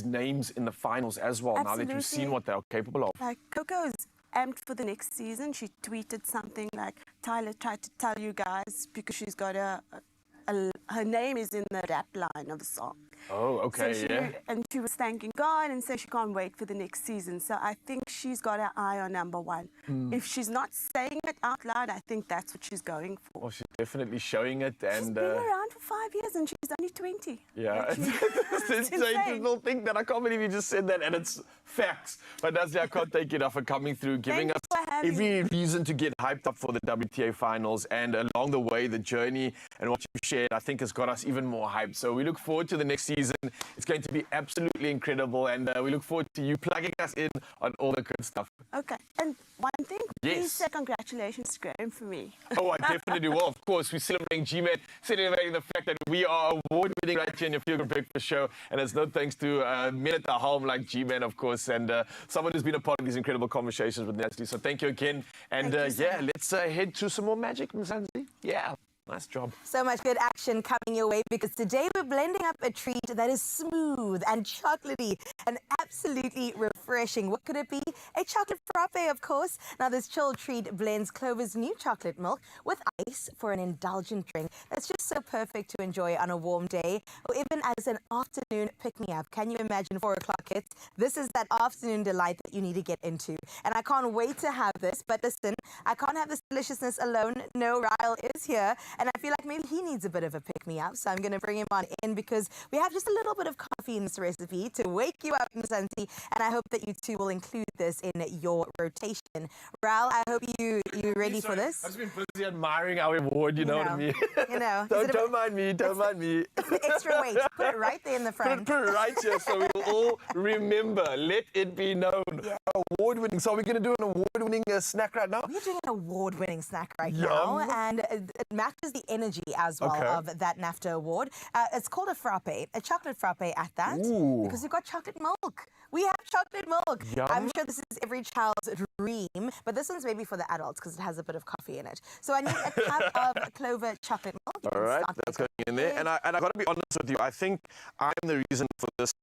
names in the finals as well. Absolutely. Now that you've seen what they're capable of. Like, Coco's amped for the next season. She tweeted something like, Tyler tried to tell you guys, because she's got her name is in the rap line of the song. Oh, okay, So and she was thanking God and said she can't wait for the next season. So I think she's got her eye on number 1. If she's not saying it out loud, I think that's what she's going for. Well, she's definitely showing it. She's And been around for 5 years and she's only 20. yeah, It's insane. people think that. I can't believe you just said that, and it's facts. But Nasli, I can't thank you enough for coming through, giving Thank you us for having every reason to get hyped up for the WTA Finals, and along the way, the journey and what you've shared, I think, has got us even more hyped. So we look forward to the next season. It's going to be absolutely incredible, and we look forward to you plugging us in on all the good stuff. Okay. And one thing, Yes. please say congratulations to Graham for me. Oh, I definitely will. Of course, we're celebrating G-Man, celebrating the fact that we are award-winning right here in your Feel Good Breakfast show. And it's no thanks to men at the helm like G-Man, of course, and someone who's been a part of these incredible conversations with Nasli. So thank you again. And Thank you so much. let's head to some more magic, Ms. Nasli. Yeah, nice job. So much good action coming your way, because today we're blending up a treat that is smooth and chocolatey and absolutely refreshing. What could it be? A chocolate frappe, of course. Now, this chilled treat blends Clover's new chocolate milk with ice for an indulgent drink that's just so perfect to enjoy on a warm day, or even as an afternoon pick-me-up. Can you imagine 4 o'clock hits? This is that afternoon delight that you need to get into. And I can't wait to have this. But listen, I can't have this deliciousness alone. No, Ryle is here. And I feel like maybe he needs a bit of a pick-me-up. So I'm going to bring him on in, because we have just a little bit of coffee in this recipe to wake you up, Ms. Anti. And I hope that you too will include this in your rotation. Ryle, I hope you're ready for this. I've just been busy admiring our award, you know what I mean? You know. Don't mind me, don't mind me. It's the extra weight. Put it right there in the front. Put it right here so we will all remember. Let it be known. Yeah. Award-winning. So are we going to do an award-winning snack right now? We're doing an award-winning snack right now, and it matches the energy as well of that NAFTA award. It's called a frappe, a chocolate frappe at that, because we've got chocolate milk. We have chocolate milk. Yum. I'm sure this is every child's dream, but this one's maybe for the adults because it has a bit of coffee in it. So I need a cup of Clover chocolate milk. You All can right, start that's with going in there. And I got to be honest with you, I think I'm the reason for this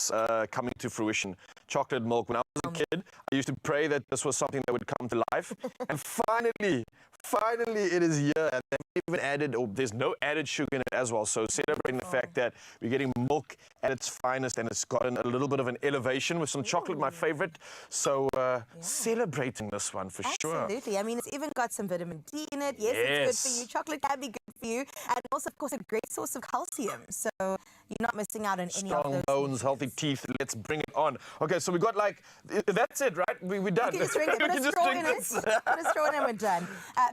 coming to fruition. Chocolate milk. When I was a kid, I used to pray that this was something that would come to life. And Finally, it is here, and they've even added, there's no added sugar in it as well. So celebrating the fact that we're getting milk at its finest, and it's gotten a little bit of an elevation with some chocolate, my favorite. So celebrating this one for sure. Absolutely. I mean, it's even got some vitamin D in it. Yes, it's good for you. Chocolate can be good for you. And also, of course, a great source of calcium. So you're not missing out on any of Strong those. bones, healthy teeth. Let's bring it on. Okay, so we got like, that's it, right? We're done. You can just drink it. Put a straw in it. Put a straw in it and we're done.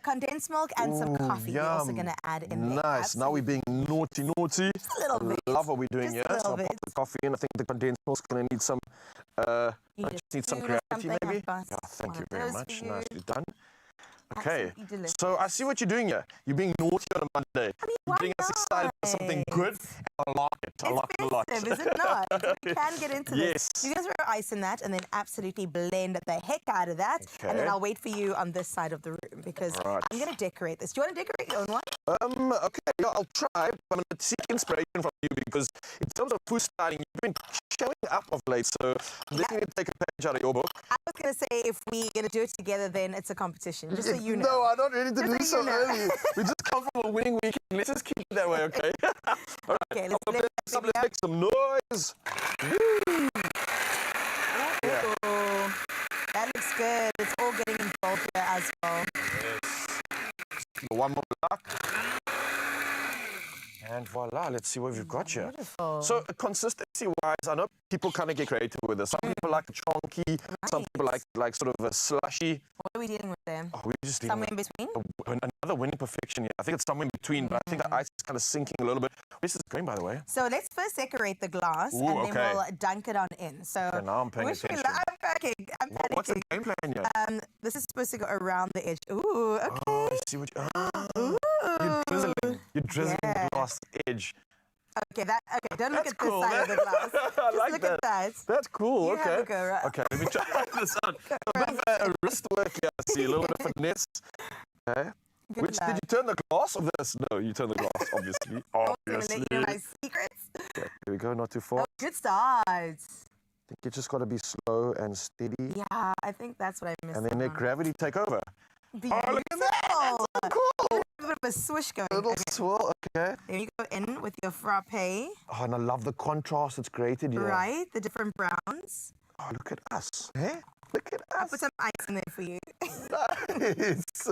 Condensed milk and some coffee. We're also going to add in there. Nice. Now we're being naughty. Just a little bit. Love what we're doing here. Just a So I'll little pop bit. the coffee in. I think the condensed milk's going to need some, I just need some spoon or gravity something. maybe. I've got Yeah, thank one you of very those much. for you. Nicely done. Okay, Absolutely delicious. so I see what you're doing here. You're being naughty on a Monday. I mean, You're why getting us excited for something not? good. I like it. I like it a lot. Festive, is it not? We can get into Yes. this. You guys throw ice in that and then absolutely blend the heck out of that. And then Okay. I'll wait for you on this side of the room because Right. I'm going to decorate this. Do you want to decorate your own one? Okay, yeah, I'll try, but I'm going to seek inspiration from you because in terms of food styling, you've been showing up of late, so I'm definitely going to take a page out of your book. I was going to say if we're going to do it together, then it's a competition, just so you know. No, I'm not ready to Just do so so you know. early. We just come from a winning weekend. Let's just keep it that way, okay? All right. Okay, let's Let's let that make some noise. Yeah. Ooh, that looks good. It's all getting involved here as well. One more luck. And voila, let's see what we've got here. Beautiful. So consistency-wise, I know people kind of get creative with this. Some people like a chunky, some people like sort of a slushy. What are we dealing with there? Oh, we're just dealing Somewhere in between? with another winning perfection here. I think it's somewhere in between, but I think the ice is kind of sinking a little bit. Where's this going, by the way? So let's first decorate the glass Ooh, and then okay. we'll dunk it on in. So Okay, now I'm paying wish me attention. luck. I'm packing. I'm panicking. What's the game plan here? This is supposed to go around the edge. Ooh, okay. Oh, I see what you're drizzling. You're drizzling Yeah. the glass edge. Okay, don't look That's at cool. this side of the glass. I Just like look that. at that. That's cool. You okay. have a go, right? Okay, let me try this out. A bit of a wrist work here. I see a little bit of finesse. Okay. Good Which did luck. you turn the glass of this? No, you turned the glass, obviously. I'm gonna let Obviously. you know my secrets. Okay, here we go, not too far. Oh, good start. I think you just got to be slow and steady. Yeah, I think that's what I missed. And then let gravity take over. Beautiful. Oh, look at that. That's so cool. A bit of a swish going. A little Okay. swirl, okay. There you go in with your frappe. Oh, and I love the contrast it's created here. Right, the different browns. Oh, look at us. Eh? Look at I'll us. put some ice in there for you. Nice.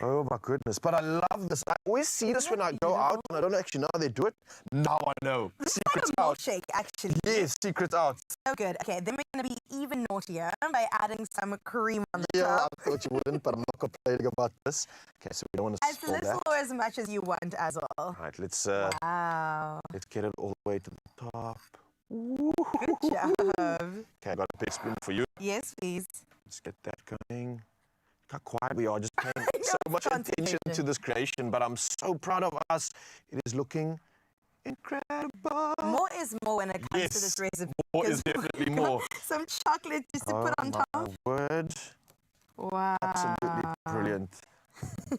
Oh my goodness. But I love this. I always see this when I go out and I don't actually know how they do it. Now I know. Secrets out. Milkshake, actually. Yes, secrets out. So good. Okay, then we're going to be even naughtier by adding some cream on the Yeah, top. I thought you wouldn't, but I'm not complaining about this. Okay, so we don't want to As spoil little that. or as much as you want as well. All right, let's Wow. get it all the way to the top. Good job. Okay, I got a big spoon for you. Yes, please. Let's get that going. Look how quiet we are, just paying so much attention concentration. to this creation, but I'm so proud of us. It is looking incredible. More is more when it comes Yes, to this recipe. more is because definitely we've got more. Some chocolate just to put on my top. word. Wow. Absolutely brilliant.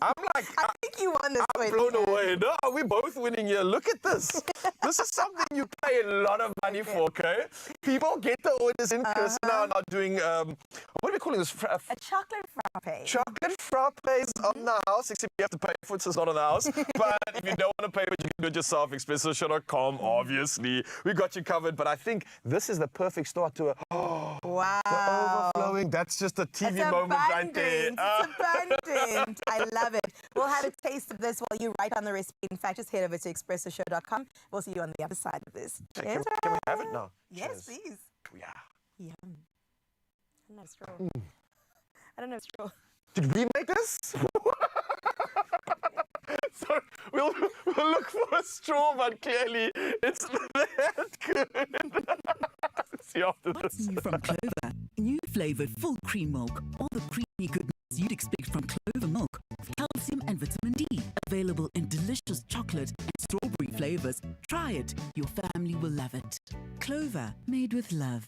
I'm like, I think you won this I'm one. blown Ian. away. No, we're both winning here. Look at this. This is something you pay a lot of money for, okay? People get the orders in person now and are doing, what are we calling this? A chocolate frappe. Chocolate frappes on the house, except you have to pay for it, so it's not on the house. But if you don't want to pay for it, you can do it yourself. Expresso.com, obviously. We got you covered. But I think this is the perfect start to a, Wow. the overflowing. That's just a TV It's moment right there. abundant. It's abundant. I love it. We'll have a taste of this while you write down the recipe. In fact, just head over to expressoshow.com. We'll see you on the other side of this. Okay, Cheers. can we have it now? Yes, Cheers. please. Yeah. Yum. I don't have a straw. I don't have a straw. Did we make this? So we'll look for a straw, but clearly it's that good. See after What's this. new from Clover? New flavored full cream milk. All the creamy goodness you'd expect from Clover milk. Calcium and vitamin D. Available in delicious chocolate and strawberry flavors. Try it. Your family will love it. Clover, made with love.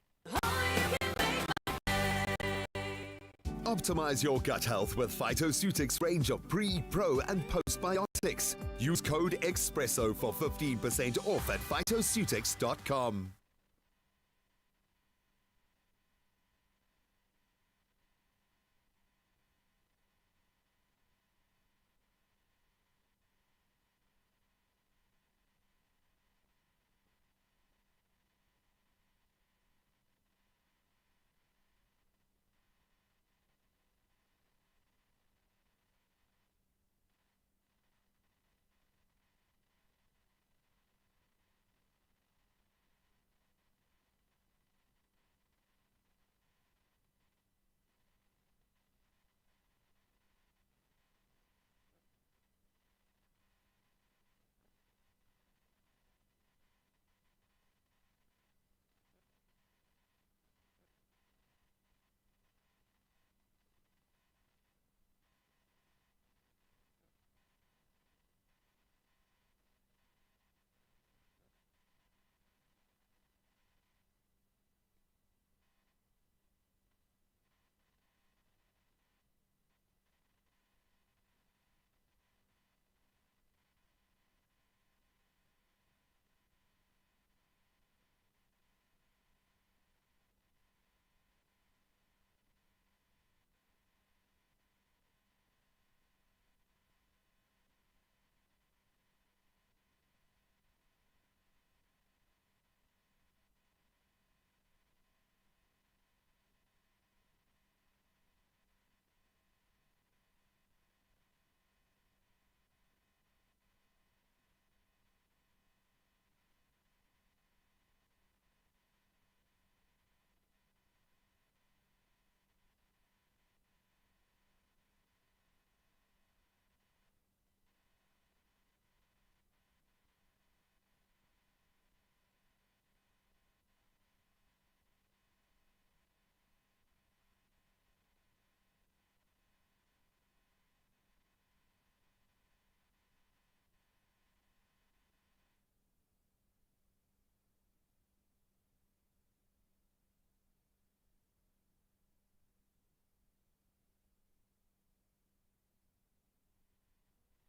Optimize your gut health with Phytoceutics range of pre, pro, and postbiotics. Use code EXPRESSO for 15% off at phytoceutics.com.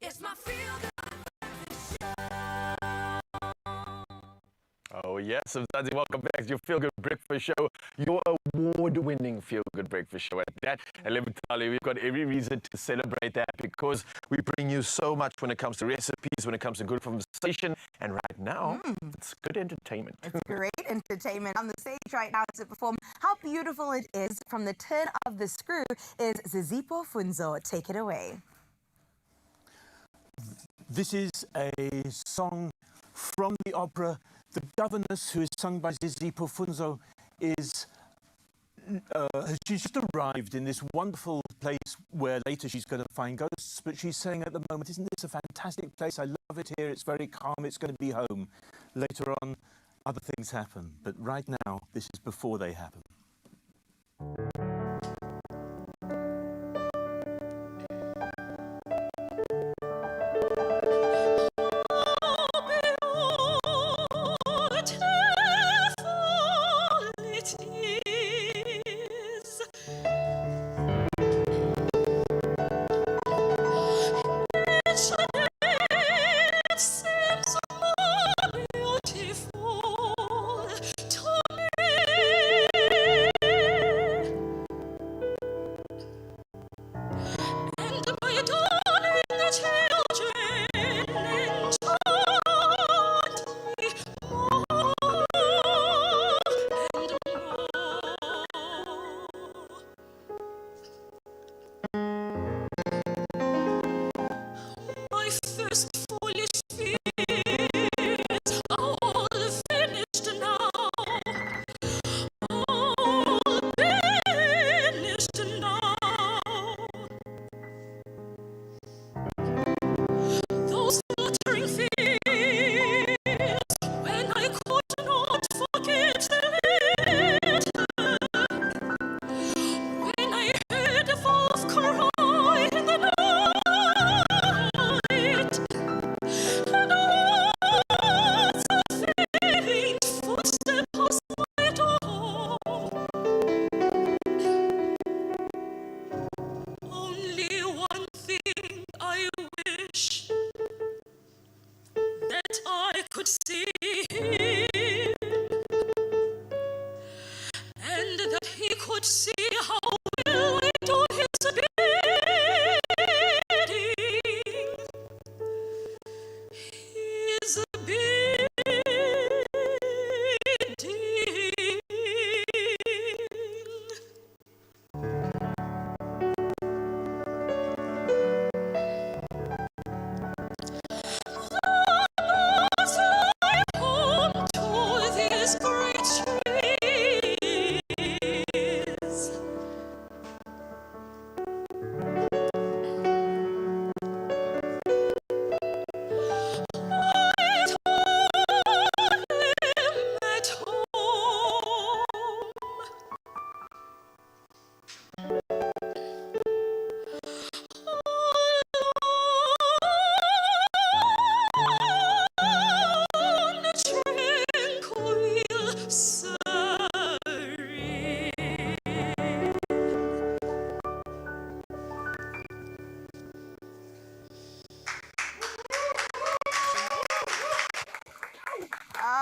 It's my feel good. Oh, yes, Mzansi, welcome back to your Feel Good Breakfast Show, your award-winning Feel Good Breakfast Show at that. And let me tell you, we've got every reason to celebrate that because we bring you so much when it comes to recipes, when it comes to good conversation, and right now, it's good entertainment. It's great entertainment. On the stage right now to perform How Beautiful It Is from the Turn of the Screw is Zizipho Funzo. Take it away. This is a song from the opera The Governess, who is sung by Zizipho Funzo, she's just arrived in this wonderful place where later she's going to find ghosts, but she's saying at the moment, isn't this a fantastic place? I love it here, it's very calm, it's going to be home. Later on, other things happen, but right now, this is before they happen.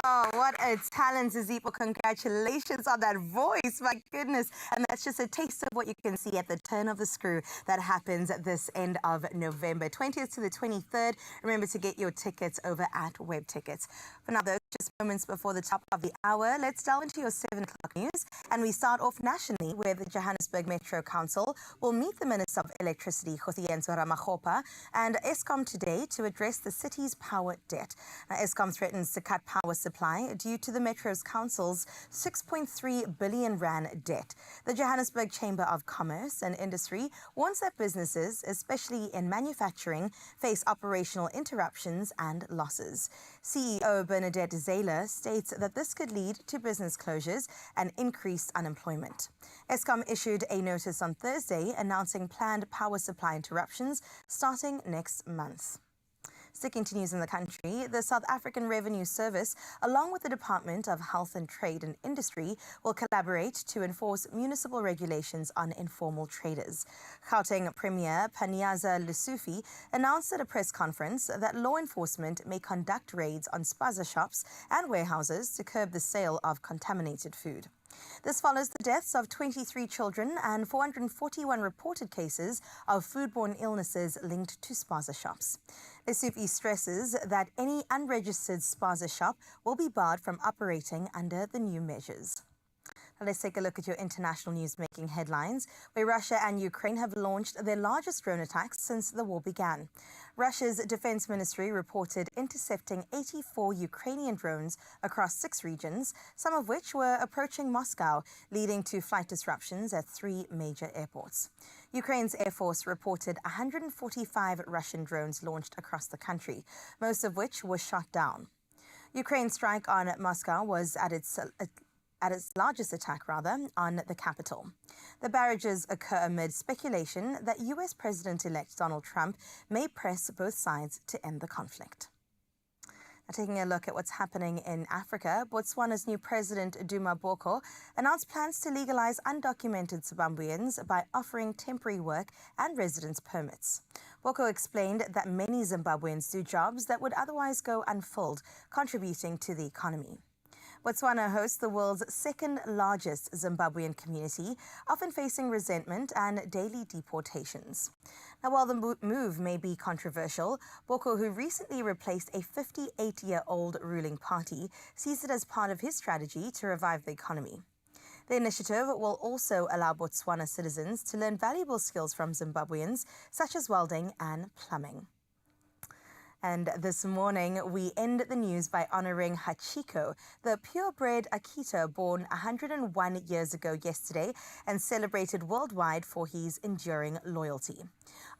Oh, what a talent, Zizipho. Congratulations on that voice. My goodness. And that's just a taste of what you can see at the Turn of the Screw that happens at this end of November, 20th to the 23rd. Remember to get your tickets over at Web Tickets. For now, those just moments before the top of the hour, let's delve into your 7 o'clock news. And we start off nationally, where the Johannesburg Metro Council will meet the Minister of Electricity, Kgosientsho Ramokgopa, and Eskom today to address the city's power debt. Now, Eskom threatens to cut power supply due to the Metro's Council's 6.3 billion rand debt. The Johannesburg Chamber of Commerce and Industry warns that businesses, especially in manufacturing, face operational interruptions and losses. CEO Bernadette Zayler states that this could lead to business closures and increased unemployment. Eskom issued a notice on Thursday announcing planned power supply interruptions starting next month. Sticking to news in the country, the South African Revenue Service, along with the Department of Health and Trade and Industry, will collaborate to enforce municipal regulations on informal traders. Gauteng Premier Panyaza Lesufi announced at a press conference that law enforcement may conduct raids on spaza shops and warehouses to curb the sale of contaminated food. This follows the deaths of 23 children and 441 reported cases of foodborne illnesses linked to spaza shops. Lesufi stresses that any unregistered spaza shop will be barred from operating under the new measures. Now let's take a look at your international news-making headlines, where Russia and Ukraine have launched their largest drone attacks since the war began. Russia's defense ministry reported intercepting 84 Ukrainian drones across 6 regions, some of which were approaching Moscow, leading to flight disruptions at 3 major airports. Ukraine's Air Force reported 145 Russian drones launched across the country, most of which were shot down. Ukraine's strike on Moscow was at its largest attack, on the capital. The barrages occur amid speculation that U.S. President-elect Donald Trump may press both sides to end the conflict. Now, taking a look at what's happening in Africa, Botswana's new president, Duma Boko, announced plans to legalize undocumented Zimbabweans by offering temporary work and residence permits. Boko explained that many Zimbabweans do jobs that would otherwise go unfilled, contributing to the economy. Botswana hosts the world's second largest Zimbabwean community, often facing resentment and daily deportations. Now, while the move may be controversial, Boko, who recently replaced a 58-year-old ruling party, sees it as part of his strategy to revive the economy. The initiative will also allow Botswana citizens to learn valuable skills from Zimbabweans, such as welding and plumbing. And this morning, we end the news by honoring Hachiko, the purebred Akita born 101 years ago yesterday and celebrated worldwide for his enduring loyalty.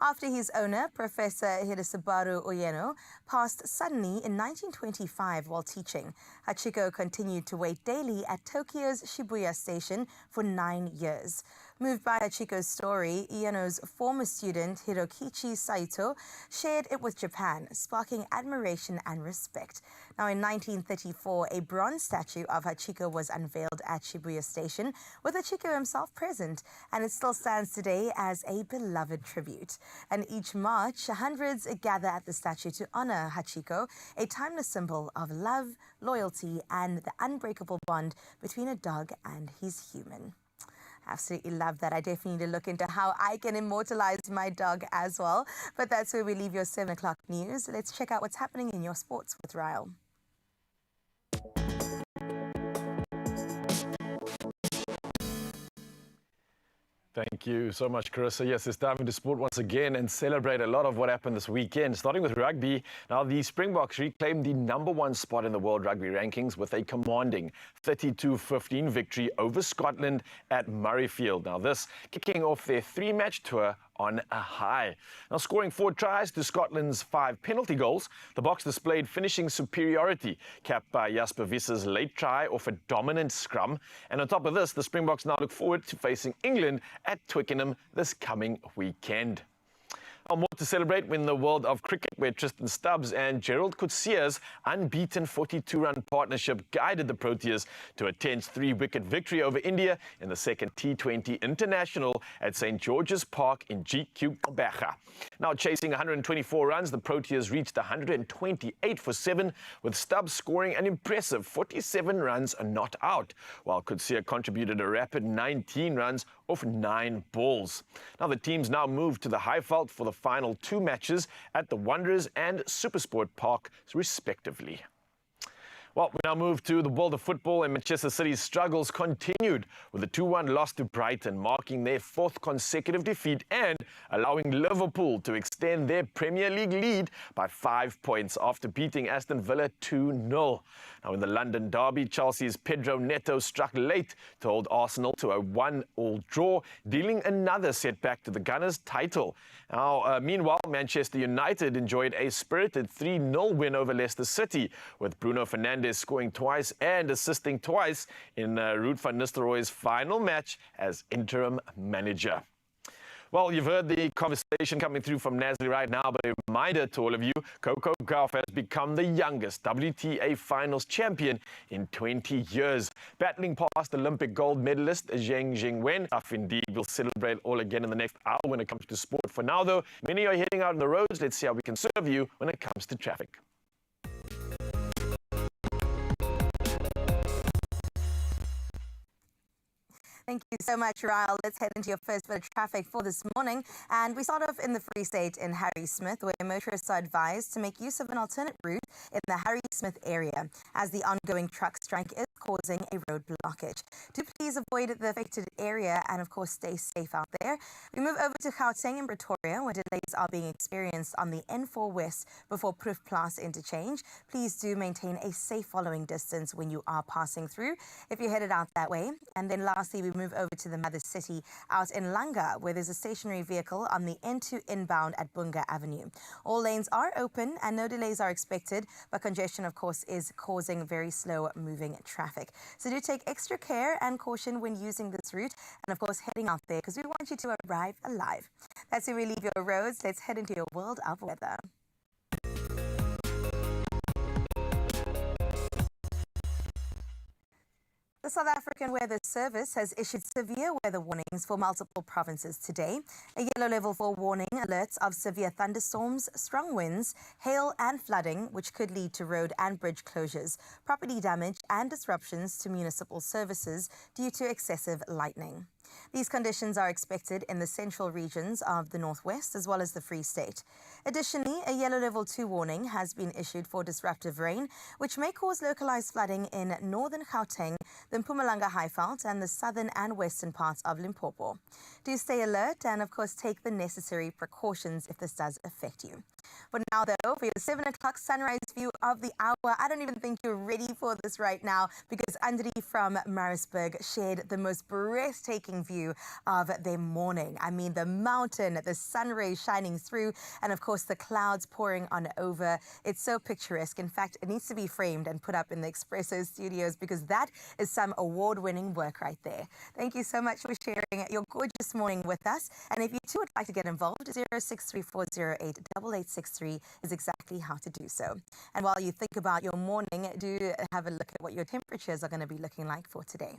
After his owner, Professor Hidesabaru Oyeno, passed suddenly in 1925 while teaching, Hachiko continued to wait daily at Tokyo's Shibuya station for 9 years. Moved by Hachiko's story, Ieno's former student Hirokichi Saito shared it with Japan, sparking admiration and respect. Now, in 1934, a bronze statue of Hachiko was unveiled at Shibuya Station, with Hachiko himself present, and it still stands today as a beloved tribute. And each March, hundreds gather at the statue to honor Hachiko, a timeless symbol of love, loyalty, and the unbreakable bond between a dog and his human. Absolutely love that. I definitely need to look into how I can immortalize my dog as well. But that's where we leave your 7 o'clock news. Let's check out what's happening in your sports with Ryle. Thank you so much, Carissa. Yes, it's time to sport once again and celebrate a lot of what happened this weekend. Starting with rugby, now the Springboks reclaimed the #1 spot in the World Rugby Rankings with a commanding 32-15 victory over Scotland at Murrayfield. Now this kicking off their 3-match tour on a high. Now, scoring 4 tries to Scotland's 5 penalty goals, the Boks displayed finishing superiority, capped by Jasper Visser's late try off a dominant scrum. And on top of this, the Springboks now look forward to facing England at Twickenham this coming weekend. More to celebrate in the world of cricket, where Tristan Stubbs and Gerald Coetzee's unbeaten 42-run partnership guided the Proteas to a tense 3-wicket victory over India in the second T20 International at St. George's Park in GQ Gqeberha. Now chasing 124 runs, the Proteas reached 128 for 7, with Stubbs scoring an impressive 47 runs not out, while Coetzee contributed a rapid 19 runs off 9 balls. Now the teams now move to the Highveld for the final 2 matches at the Wanderers and Supersport Park, respectively. Well, we now move to the world of football, and Manchester City's struggles continued with a 2-1 loss to Brighton, marking their 4th consecutive defeat and allowing Liverpool to extend their Premier League lead by 5 points after beating Aston Villa 2-0. Now, in the London derby, Chelsea's Pedro Neto struck late to hold Arsenal to a 1-1 draw, dealing another setback to the Gunners' title. Now, meanwhile, Manchester United enjoyed a spirited 3-0 win over Leicester City, with Bruno Fernandes scoring twice and assisting twice in Ruud van Nistelrooy's final match as interim manager. Well, you've heard the conversation coming through from Nasli right now, but a reminder to all of you, Coco Gauff has become the youngest WTA Finals champion in 20 years. Battling past Olympic gold medalist Zheng Jingwen, tough indeed. We'll celebrate all again in the next hour when it comes to sport. For now, though, many are heading out on the roads. Let's see how we can serve you when it comes to traffic. Thank you so much, Ryle. Let's head into your first bit of traffic for this morning. And we start off in the Free State in Harry Smith, where motorists are advised to make use of an alternate route in the Harry Smith area, as the ongoing truck strike is causing a road blockage. Do please avoid the affected area and, of course, stay safe out there. We move over to Gauteng in Pretoria, where delays are being experienced on the N4 West before Proefplaas interchange. Please do maintain a safe following distance when you are passing through if you're headed out that way. And then lastly, we move over to the Mother City out in Langa, where there's a stationary vehicle on the N2 inbound at Bunga Avenue. All lanes are open and no delays are expected, but congestion, of course, is causing very slow moving traffic. So do take extra care and caution when using this route and, of course, heading out there because we want you to arrive alive. That's where we leave your roads. Let's head into your world of weather. The South African Weather Service has issued severe weather warnings for multiple provinces today. A yellow level 4 warning alerts of severe thunderstorms, strong winds, hail and flooding, which could lead to road and bridge closures, property damage and disruptions to municipal services due to excessive lightning. These conditions are expected in the central regions of the Northwest as well as the Free State. Additionally, a yellow level 2 warning has been issued for disruptive rain, which may cause localized flooding in northern Gauteng, the Mpumalanga Highveld and the southern and western parts of Limpopo. Do stay alert and, of course, take the necessary precautions if this does affect you. For now, though, for your 7 o'clock sunrise view of the hour, I don't even think you're ready for this right now because Andri from Maritzburg shared the most breathtaking view of their morning. I mean, the mountain, the sun rays shining through, and of course, the clouds pouring on over. It's so picturesque. In fact, it needs to be framed and put up in the Expresso studios because that is some award-winning work right there. Thank you so much for sharing your gorgeous morning with us. And if you too would like to get involved, 0634088863 is exactly how to do so. And while you think about your morning, do have a look at what your temperatures are going to be looking like for today.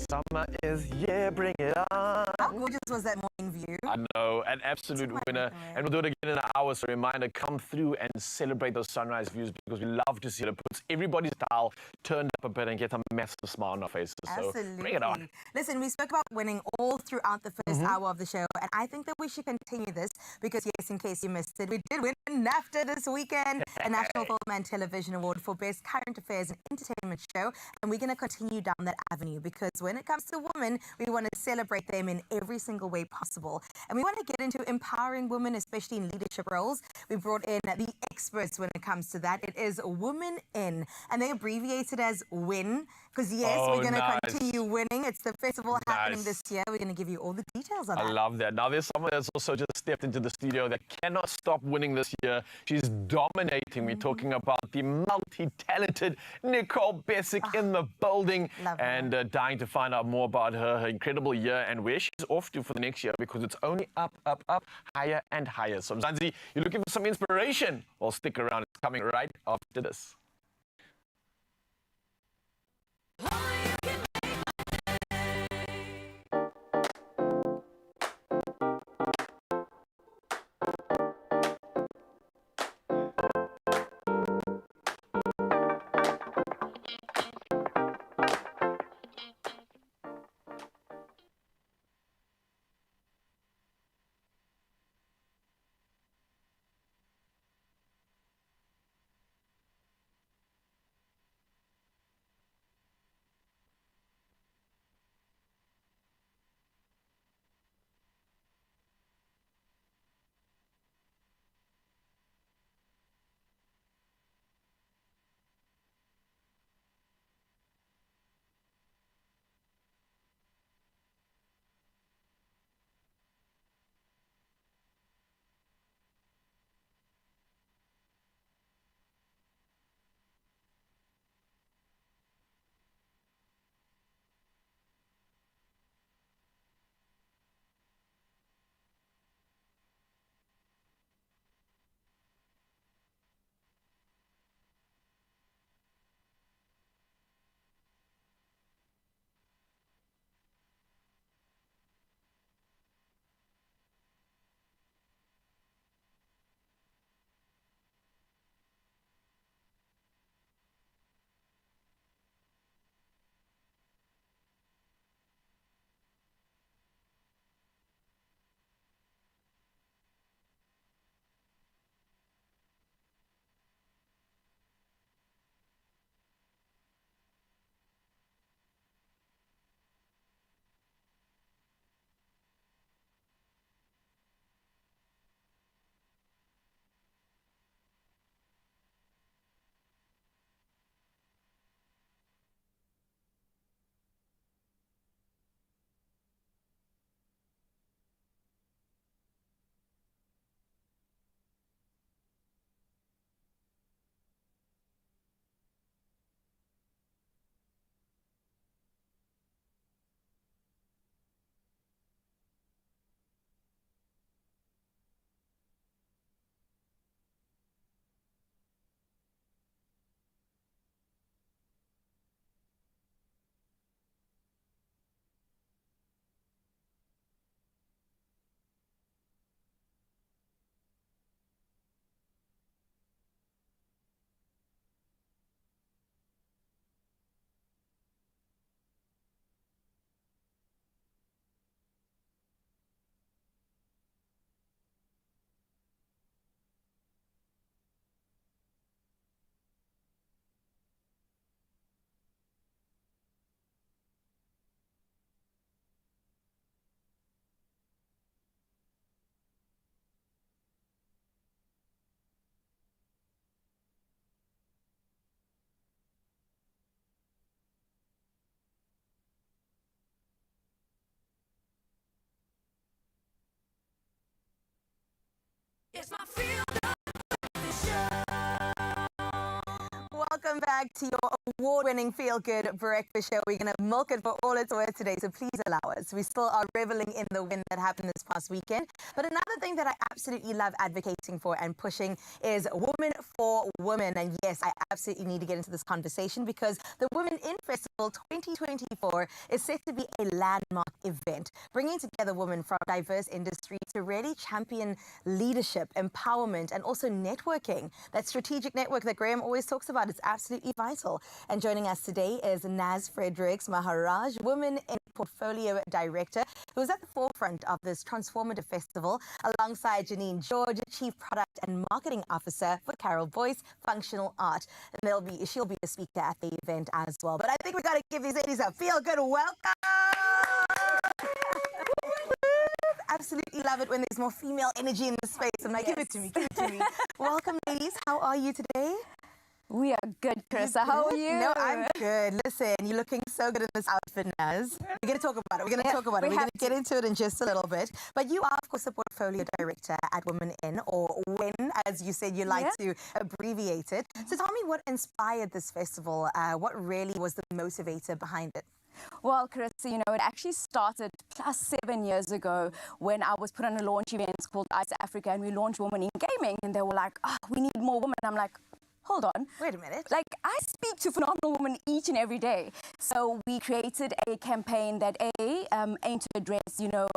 Summer is, yeah, bring it on. How gorgeous was that morning view? I know, an absolute winner. And we'll do it again in an hour. So reminder, come through and celebrate those sunrise views because we love to see it. It puts everybody's dial turned up a bit and get a massive smile on our faces. Absolutely. So bring it on. Listen, we spoke about winning all throughout the first hour of the show, and I think that we should continue this because, yes, in case you missed it, we did win NAFTA this weekend, a National Film and Television Award for Best Current Affairs and Entertainment Show, and we're going to continue down that avenue because when it comes to women, we want to celebrate them in every single way possible. And we want to get into empowering women, especially in leadership roles. We brought in the experts when it comes to that. It is Women In, and they abbreviate it as WIN because, yes, we're going to continue winning. It's the festival happening this year. We're going to give you all the details on that. I love that. Now, there's someone that's also just stepped into the studio that cannot stop winning this year. She's dominating. We're talking about the multi-talented Nicole Bessick in the building and dying to find out more about her incredible year and where she's off to for the next year because it's only up, up, up, higher and higher. So, Mzansi, you're looking for some inspiration? Well, stick around. It's coming right after this. It's my feel good breakfast show. Welcome back to your award-winning feel-good breakfast show. We're going to milk it for all it's worth today, so please allow us. We still are reveling in the win that happened this past weekend. But another thing that I absolutely love advocating for and pushing is Women for Women. And yes, I absolutely need to get into this conversation because the Women in Festival 2024 is set to be a landmark event, bringing together women from diverse industries to really champion leadership, empowerment, and also networking. That strategic network that Graham always talks about is absolutely vital. And joining us today is Naz Fredericks Maharaj, Women in Portfolio Director, who is at the forefront of this transformative festival, alongside Janine George, Chief Product and Marketing Officer for Carol Boyce Functional Art. And she'll be the speaker at the event as well. But I think we got to give these ladies a feel-good welcome. Absolutely love it when there's more female energy in the space. I'm like, give it to me, give it to me. Welcome, ladies. How are you today? We are good, Carissa. How are you? No, I'm good. Listen, you're looking so good in this outfit, Naz. We're going to talk about it. We're going to talk about it. We're going to get into it in just a little bit. But you are, of course, a portfolio director at Women In, or WIN, as you said, you like to abbreviate it. So tell me what inspired this festival. What really was the motivator behind it? Well, Carissa, you know, it actually started plus 7 years ago when I was put on a launch event called Ice Africa, and we launched Women in Gaming, and they were like, oh, we need more women. I'm like, hold on. Wait a minute. Like, I speak to phenomenal women each and every day. So we created a campaign that aimed to address, you know,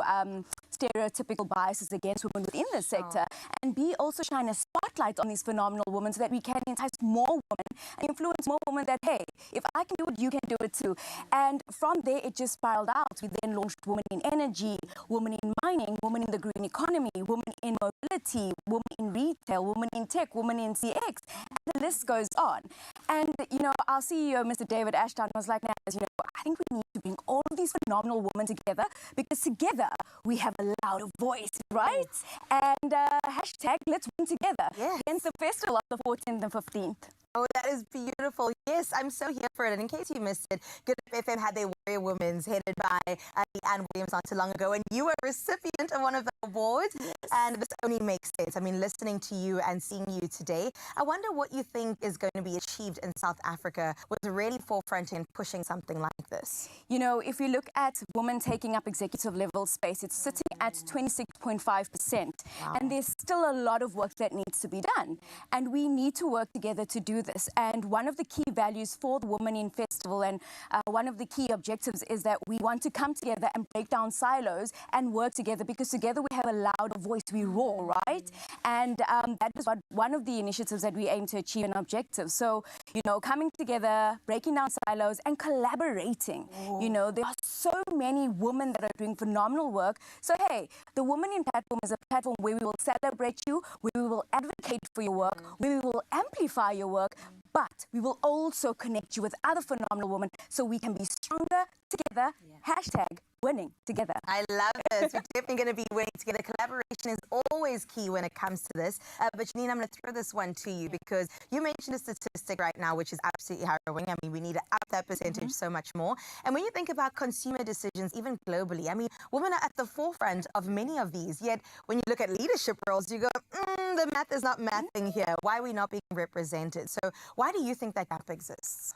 stereotypical biases against women within the sector, and B, also shine a spotlight on these phenomenal women so that we can entice more women and influence more women that, hey, if I can do it, you can do it too. And from there, it just spiraled out. We then launched Women in Energy, Women in Mining, Women in the Green Economy, Women in Mobility, Women in Retail, Women in Tech, Women in CX, and the list goes on. And, you know, our CEO, Mr. David Ashton, was like, Naz, you know, I think we need to bring all of these phenomenal women together, because together we have a louder voice, right? And hashtag let's win together. Hence the festival of the 14th and 15th. Oh, that is beautiful. Yes, I'm so here for it. And in case you missed it, Good FM had their Warrior Women's headed by Anne Williams not too long ago, and you were a recipient of one of the awards. And this only makes sense. I mean, listening to you and seeing you today, I wonder what you think is going to be achieved in South Africa with really forefront in pushing something like this. You know, if you look at women taking up executive level space, it's sitting at 26.5%. And there's still a lot of work that needs to be done. And we need to work together to do this. And one of the key values for the Women in Festival, and one of the key objectives, is that we want to come together and break down silos and work together, because together we have a louder voice, we roar, right? And that is one of the initiatives that we aim to achieve and objectives. So, you know, coming together, breaking down silos and collaborating. You know, there are so many women that are doing phenomenal work. So, hey, the Women in Platform is a platform where we will celebrate you, where we will advocate for your work, where we will amplify your work, but we will also connect you with other phenomenal women so we can be stronger together. Hashtag winning together. I love this. We're definitely going to be winning together. Collaboration is always key when it comes to this. But Janine, I'm going to throw this one to you, because you mentioned a statistic right now, which is absolutely harrowing. I mean, we need to up that percentage so much more. And when you think about consumer decisions, even globally, I mean, women are at the forefront of many of these. Yet when you look at leadership roles, you go, the math is not mathing here. Why are we not being represented? So why do you think that gap exists?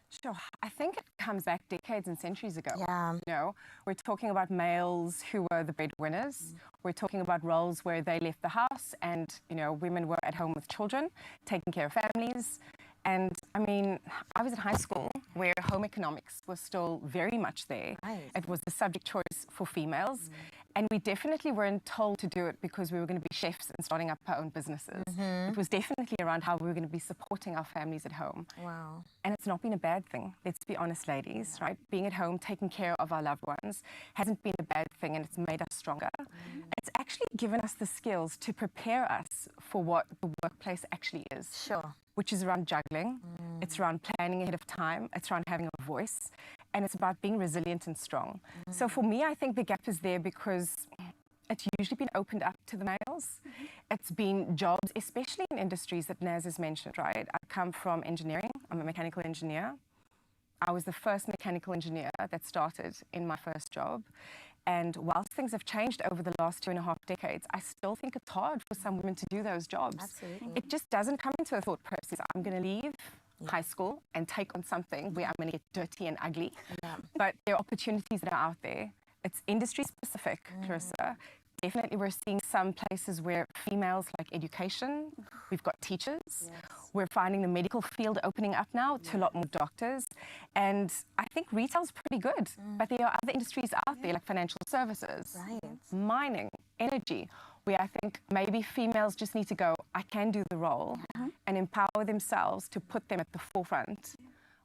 Sure. I think it comes back decades and centuries ago. Yeah. You know, we're talking about males who were the breadwinners. We're talking about roles where they left the house and, you know, women were at home with children, taking care of families. And I mean, I was at high school where home economics was still very much there. Right. It was the subject choice for females. And we definitely weren't told to do it because we were going to be chefs and starting up our own businesses. It was definitely around how we were going to be supporting our families at home. Wow. And it's not been a bad thing. Let's be honest, ladies, right? Being at home, taking care of our loved ones hasn't been a bad thing, and it's made us stronger. It's actually given us the skills to prepare us for what the workplace actually is. Sure. Which is around juggling. It's around planning ahead of time. It's around having a voice. And it's about being resilient and strong. So for me, I think the gap is there because it's usually been opened up to the males. It's been jobs, especially in industries that Naz has mentioned, right? I come from engineering. I'm a mechanical engineer. I was the first mechanical engineer that started in my first job. And whilst things have changed over the last 2.5 decades, I still think it's hard for some women to do those jobs. Absolutely. It just doesn't come into a thought process. I'm going to leave high school and take on something where I'm going to get dirty and ugly. But there are opportunities that are out there. It's industry specific, Clarissa. Definitely we're seeing some places where females like education, we've got teachers, we're finding the medical field opening up now to a lot more doctors, and I think retail's pretty good, but there are other industries out there like financial services, mining, energy, where I think maybe females just need to go, I can do the role, and empower themselves to put them at the forefront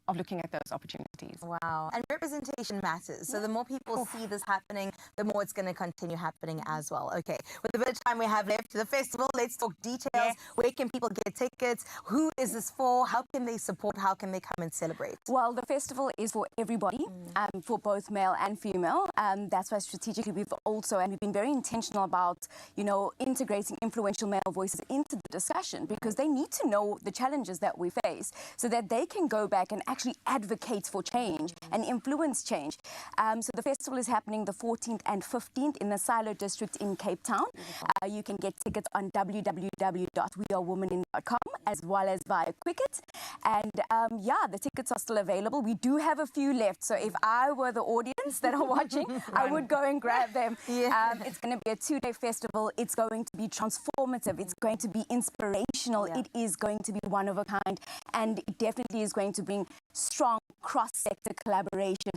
of looking at those opportunities. Wow. And representation matters. So the more people see this happening, the more it's going to continue happening as well. Okay. With the bit of time we have left to the festival, let's talk details. Where can people get tickets? Who is this for? How can they support? How can they come and celebrate? Well, the festival is for everybody, for both male and female. That's why strategically we've been very intentional about, integrating influential male voices into the discussion, because they need to know the challenges that we face so that they can go back and actually advocate for change and influence change. So the festival is happening the 14th and 15th in the Silo District in Cape Town. You can get tickets on www.wearewomenin.com as well as via Quicket. And the tickets are still available. We do have a few left. So if I were the audience that are watching, I would go and grab them. It's going to be a 2-day festival. It's going to be transformative. It's going to be inspirational. It is going to be one of a kind. And it definitely is going to bring strong cross-sector collaboration.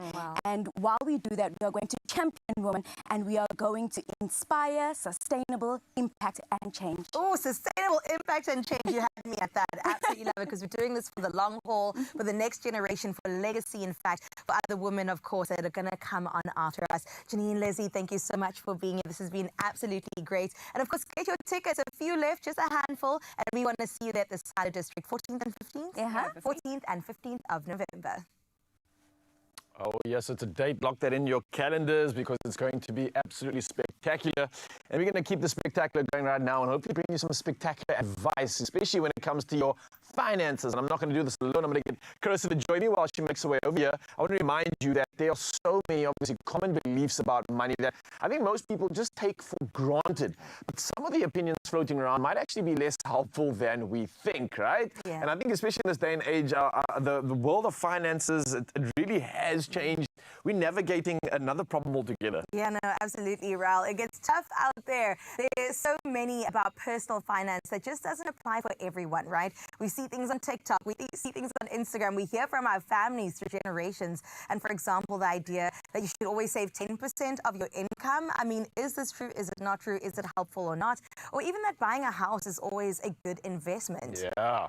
And while we do that, we are going to champion women and we are going to inspire sustainable impact and change. Oh, sustainable impact and change. You had me at that. Absolutely love it, because we're doing this for the long haul, for the next generation, for legacy, in fact, for other women, of course, that are going to come on after us. Janine, Leslie, thank you so much for being here. This has been absolutely great. And of course, get your tickets. A few left, just a handful. And we want to see you there at the Silo District, 14th and 15th? 14th and 15th of November. Oh, yes, it's a date. Block that in your calendars because it's going to be absolutely spectacular. And we're going to keep the spectacular going right now and hopefully bring you some spectacular advice, especially when it comes to your finances. And I'm not going to do this alone. I'm going to get Carissa to join me while she makes her way over here. I want to remind you that there are so many, obviously, common beliefs about money that I think most people just take for granted. But some of the opinions floating around might actually be less helpful than we think, right? And I think especially in this day and age, the world of finances, it really has changed. We're navigating another problem altogether. Yeah, no, absolutely, Raul. It gets tough out there. There's so many about personal finance that just doesn't apply for everyone, right? We see things on TikTok, we see things on Instagram, we hear from our families through generations. And for example, the idea that you should always save 10% of your income. I mean, is this true? Is it not true? Is it helpful or not? Or even that buying a house is always a good investment. Yeah.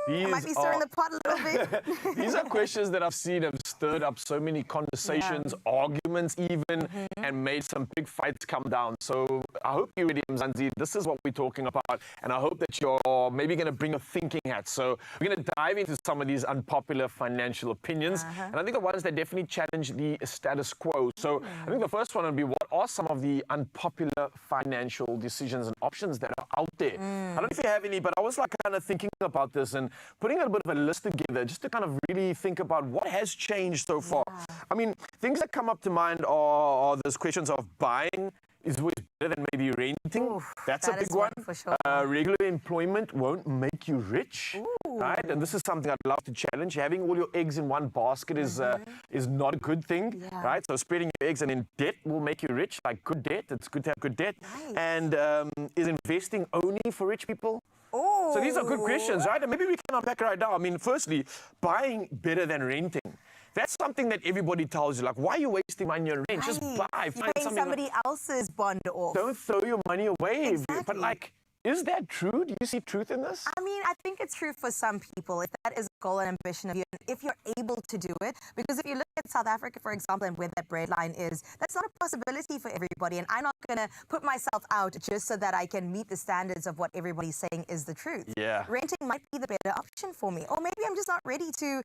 I might be stirring the pot a little bit. These are questions that I've seen have stirred up so many conversations, arguments even, and made some big fights come down. So I hope you're ready, Mzansi. This is what we're talking about. And I hope that you're maybe going to bring a thinking hat. So we're going to dive into some of these unpopular financial opinions. And I think the ones that definitely challenge the status quo. So I think the first one would be, what are some of the unpopular financial decisions and options that are out there? I don't know if you have any, but I was like kind of thinking about this and putting a bit of a list together just to kind of really think about what has changed so far. I mean, things that come up to mind are those questions of buying is always better than maybe renting. That's a big one. For sure. Regular employment won't make you rich, right? And this is something I'd love to challenge. Having all your eggs in one basket is not a good thing, right? So spreading your eggs and in debt will make you rich, like good debt. It's good to have good debt. And is investing only for rich people? So these are good questions, right? And maybe we can unpack right now. I mean, firstly, buying better than renting. That's something that everybody tells you, like, why are you wasting money on rent? Just buy. You're paying somebody else's bond off. Don't throw your money away. But like, is that true? Do you see truth in this? I mean, I think it's true for some people, if that is a goal and ambition of you, if you're able to do it. Because if you look at South Africa, for example, and where that bread line is, that's not a possibility for everybody. And I'm not going to put myself out just so that I can meet the standards of what everybody's saying is the truth. Yeah. Renting might be the better option for me. Or maybe I'm just not ready to,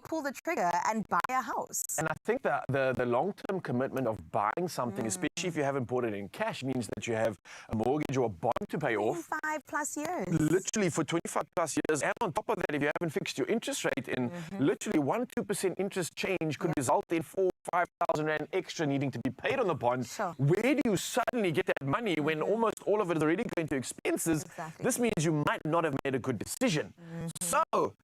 pull the trigger and buy a house. And I think that the long-term commitment of buying something, especially if you haven't bought it in cash, means that you have a mortgage or a bond to pay off. 25+ years. Literally for 25+ years. And on top of that, if you haven't fixed your interest rate in, literally 1-2% interest change could result in 4,000-5,000 rand extra needing to be paid on the bond. Sure. Where do you suddenly get that money when almost all of it is already going to expenses? Exactly. This means you might not have made a good decision. So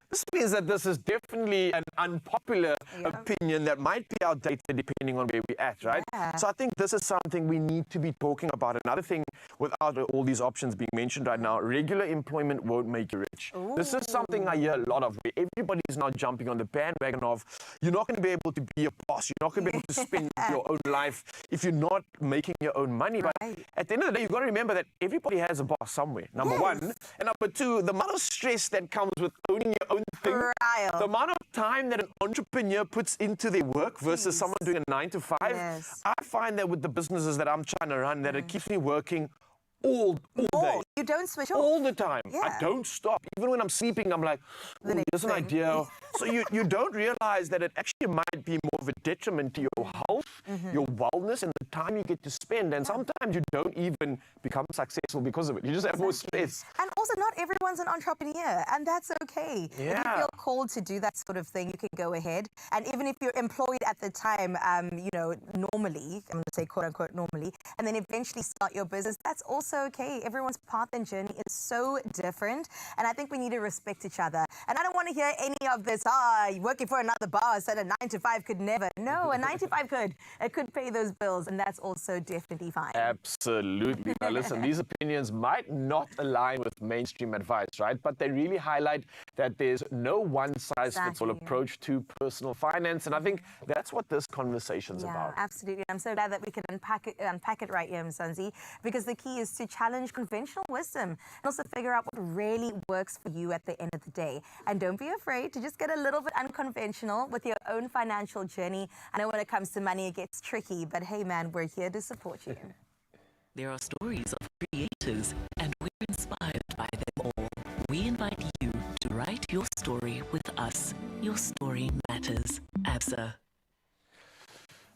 this means that this is definitely an unpopular opinion that might be outdated depending on where we're at, right? Yeah. So I think this is something we need to be talking about. Another thing, without all these options being mentioned right now, regular employment won't make you rich. This is something I hear a lot of, where everybody is now jumping on the bandwagon of, you're not going to be able to be a boss, you're not going to be able to spend your own life if you're not making your own money. But at the end of the day, you've got to remember that everybody has a boss somewhere, number one. And number two, the amount of stress that comes with owning your own thing, the amount of time that an entrepreneur puts into their work versus someone doing a 9 to 5, I find that with the businesses that I'm trying to run, that it keeps me working all day. You don't switch off. All the time. Yeah. I don't stop. Even when I'm sleeping, I'm like, "Ooh, there's an idea." So you don't realize that it actually might be more of a detriment to your health, your wellness, and the time you get to spend. And sometimes you don't even become successful because of it. You just have more stress. And also, not everyone's an entrepreneur, and that's okay. If you feel called to do that sort of thing, you can go ahead. And even if you're employed at the time, normally, I'm going to say quote unquote normally, and then eventually start your business, that's also okay. Everyone's path and journey is so different, and I think we need to respect each other. And I don't want to hear any of this, working for another boss and a 9 to 5 could never. No, a 9 to 5 could. It could pay those bills, and that's also definitely fine. Absolutely. Now listen, these opinions might not align with mainstream advice, right? But they really highlight that there's no one-size-fits-all approach to personal finance, and I think that's what this conversation's about. Absolutely. I'm so glad that we can unpack it right here, Mzansi, because the key is to challenge conventional wisdom and also figure out what really works for you at the end of the day. And don't be afraid to just get a little bit unconventional with your own financial journey. I know when it comes to money, it gets tricky, but hey, man, we're here to support you. There are stories of creators, and we're inspired by them all. We invite you to write your story with us. Your story matters. ABSA.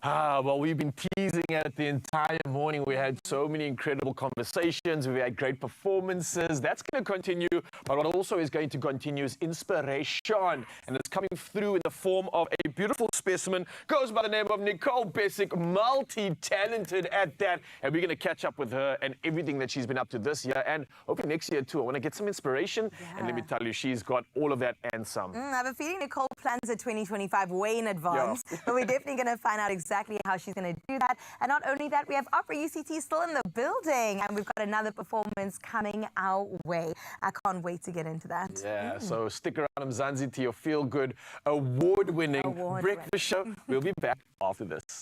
Well, we've been teasing it the entire morning. We had so many incredible conversations. We had great performances. That's going to continue. But what also is going to continue is inspiration. And it's coming through in the form of a beautiful specimen. Goes by the name of Nicole Bessick, multi-talented at that. And we're going to catch up with her and everything that she's been up to this year. And hopefully next year too. I want to get some inspiration. And let me tell you, she's got all of that and some. I have a feeling Nicole plans her 2025 way in advance. But we're definitely going to find out exactly how she's going to do that. And not only that, we have Opera UCT still in the building, and we've got another performance coming our way. I can't wait to get into that. Yeah, so stick around, Mzansi, to your feel-good, award-winning breakfast show. We'll be back after this.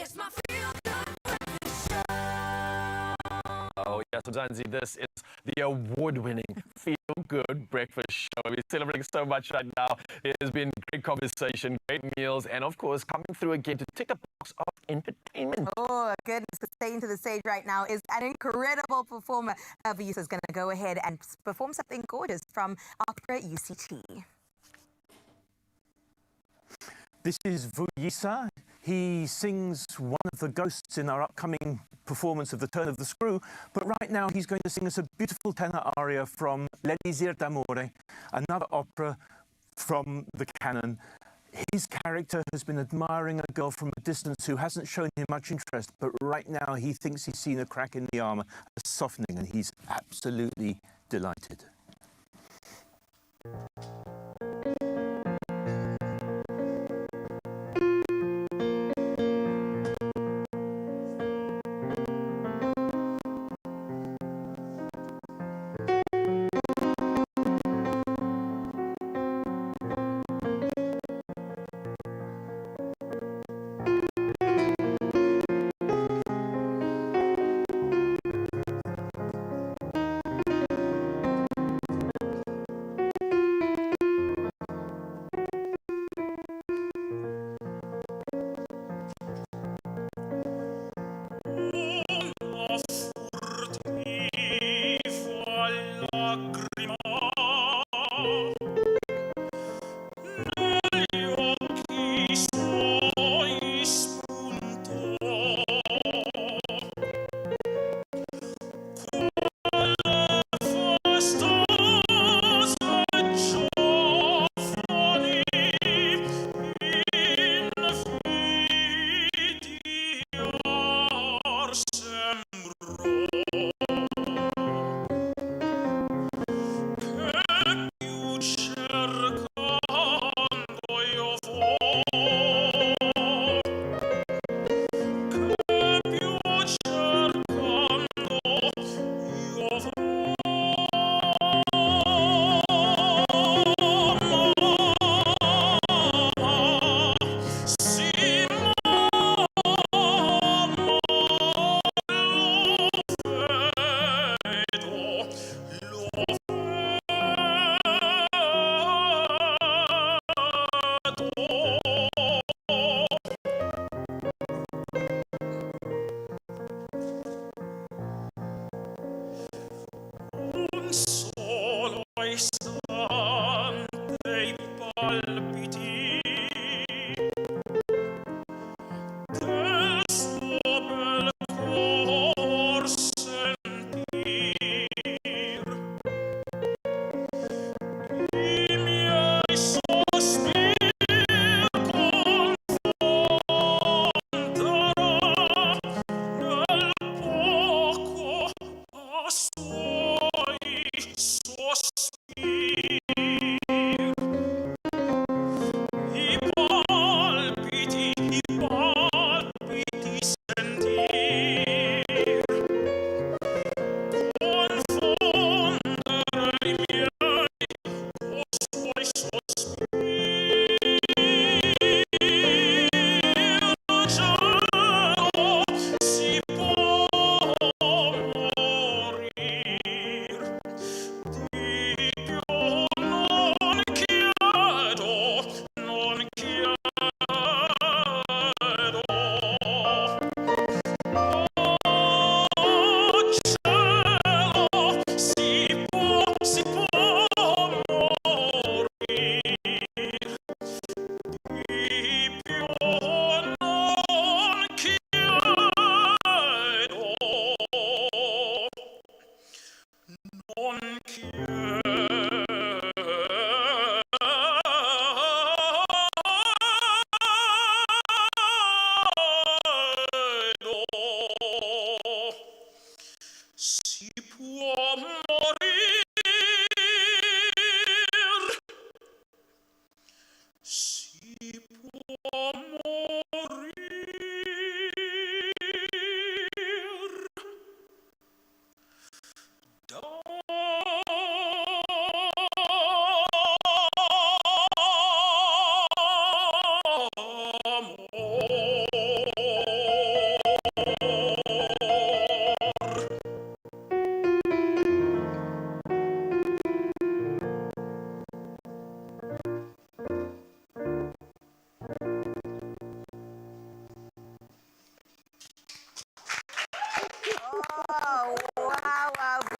It's my feel-good breakfast show. Oh, yes, Mzansi, this is the award-winning Feel Good Breakfast Show. We're celebrating so much right now. It has been great conversation, great meals, and of course, coming through again to tick a box of entertainment. Oh, goodness. Staying to the stage right now is an incredible performer. Vuyisa is going to go ahead and perform something gorgeous from Opera UCT. This is Vuyisa. He sings one of the ghosts in our upcoming performance of The Turn of the Screw, but right now he's going to sing us a beautiful tenor aria from L'Elisir d'Amore, another opera from the canon. His character has been admiring a girl from a distance who hasn't shown him much interest, but right now he thinks he's seen a crack in the armour, a softening, and he's absolutely delighted.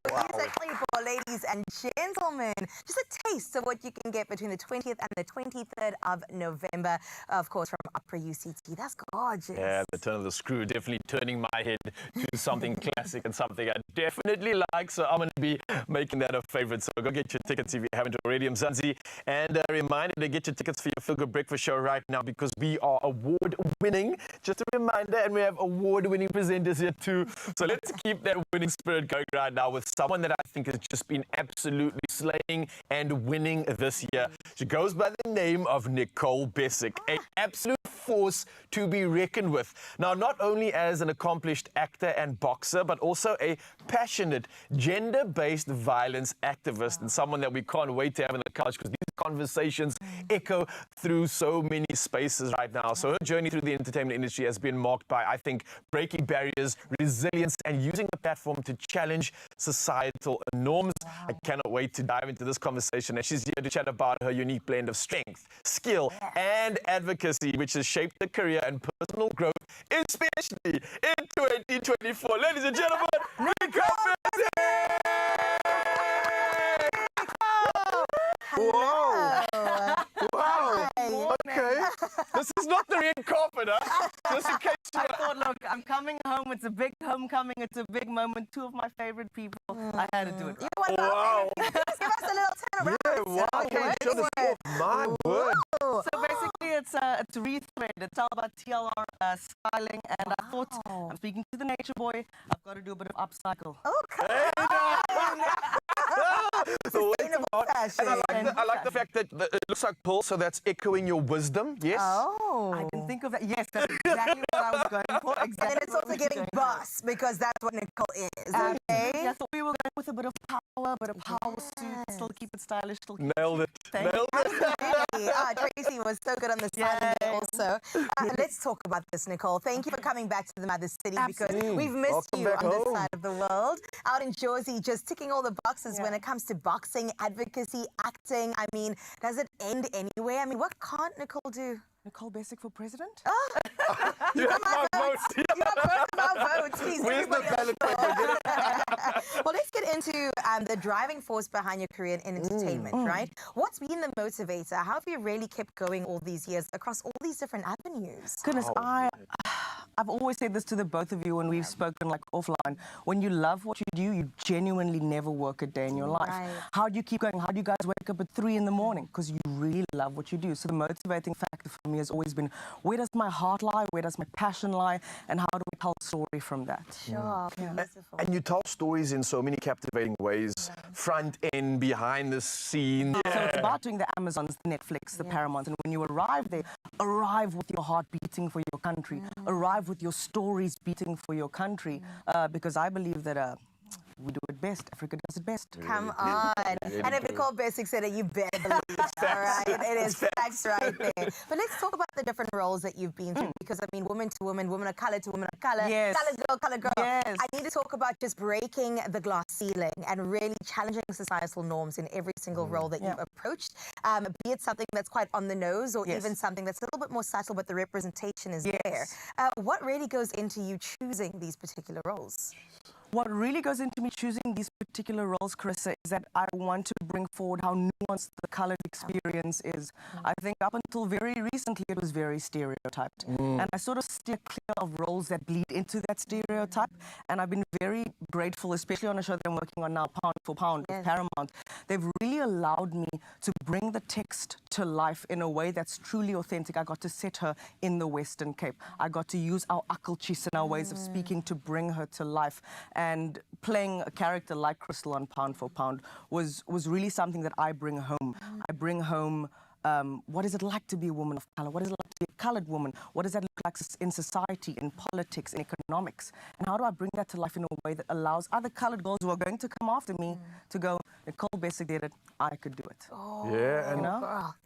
Exactly, for ladies and gentlemen. Just a taste of what you can get between the 20th and the 23rd of November, of course, from Opera UCT. That's gorgeous. Yeah, the turn of the screw definitely turning my head to something classic and something I definitely like. So I'm going to be making that a favorite. So go get your tickets if you haven't already. I'm Zanzi. And a reminder to get your tickets for your Feel Good Breakfast show right now because we are award-winning. Just a reminder, and we have award-winning presenters here too. So let's keep that winning spirit going right now with someone that I think has just been absolutely slaying and winning this year. She goes by the name of Nicole Bessick, an absolute force to be reckoned with. Now, not only as an accomplished actor and boxer, but also a passionate gender-based violence activist and someone that we can't wait to have on the couch because these conversations echo through so many spaces right now. So her journey through the entertainment industry has been marked by, I think, breaking barriers, resilience, and using the platform to challenge societal norms. I cannot wait to dive into this conversation, and she's here to chat about her unique blend of strength, skill, and advocacy, which has shaped her career and personal growth, especially in 2024. Ladies and gentlemen, Nicole Bessick! Whoa! Wow! Okay. This is not the red carpet, huh? Just in case you... I thought, look, I'm coming home. It's a big homecoming. It's a big moment. Two of my favorite people. I had to do it. Right. Wow. Give us a little turnaround. Yeah, wow. Okay, show the score. My word. So basically, it's rethread. It's all about TLR styling. And I thought, I'm speaking to the nature boy. I've got to do a bit of upcycle. Okay. Sustainable fashion. And I like the fact that it looks like pearl, so that's echoing your wisdom, yes? Oh. I didn't think of that. Yes, that's exactly what I was going for. Exactly. And then it's also giving boss, because that's what Nicole is, okay? Yeah, so we were going with a bit of power, but a power suit, still keep it stylish. Still keep Nailed it. Nailed it. Tracy was so good on the side also. Let's talk about this, Nicole. Thank you for coming back to the Mother City because we've missed you on this side of the world. Out in Jersey, just ticking all the boxes when it comes to boxing, advocacy, acting. I mean, does it end anywhere? I mean, what can't Nicole do? Nicole Bessick for president? Oh. You got my vote. You got both of our votes. Please, where's the ballot paper? Well, let's get into the driving force behind your career in entertainment, right? What's been the motivator? How have you really kept going all these years across all these different avenues? Goodness, I've always said this to the both of you when we've spoken like offline. When you love what you do, you genuinely never work a day in your life. Right. How do you keep going? How do you guys wake up at 3 in the morning? Because you really love what you do. So the motivating factor for me has always been, where does my heart lie? Where does my passion lie? And how do we tell a story from that? Sure, beautiful. And you tell stories in so many captivating ways, front end, behind the scenes. So it's about doing the Amazons, the Netflix, the Paramount, and when you arrive there, arrive with your heart beating for your country, arrive with your stories beating for your country, because I believe that we do it best. Africa does it best. Come on. And if Nicole Bessick said it, you better believe it. All right. It is facts right there. But let's talk about the different roles that you've been through. Because, I mean, woman to woman, woman of color to woman of color, color girl. Yes. I need to talk about just breaking the glass ceiling and really challenging societal norms in every single role that you've approached. Be it something that's quite on the nose or even something that's a little bit more subtle, but the representation is there. What really goes into you choosing these particular roles? What really goes into me choosing these particular roles, Carissa, is that I want to bring forward how nuanced the coloured experience is. I think up until very recently it was very stereotyped. And I sort of steer clear of roles that bleed into that stereotype. And I've been very grateful, especially on a show that I'm working on now, Pound for Pound, with Paramount. They've really allowed me to bring the text to life in a way that's truly authentic. I got to set her in the Western Cape. I got to use our akkeltjies and our ways of speaking to bring her to life. And playing a character like Crystal on Pound for Pound was really something that I bring home. I bring home what is it like to be a woman of color? What is it like to be a colored woman? What does that look like in society, in politics, in economics? And how do I bring that to life in a way that allows other colored girls who are going to come after me to go, Nicole Bessick did it, I could do it. Yeah, and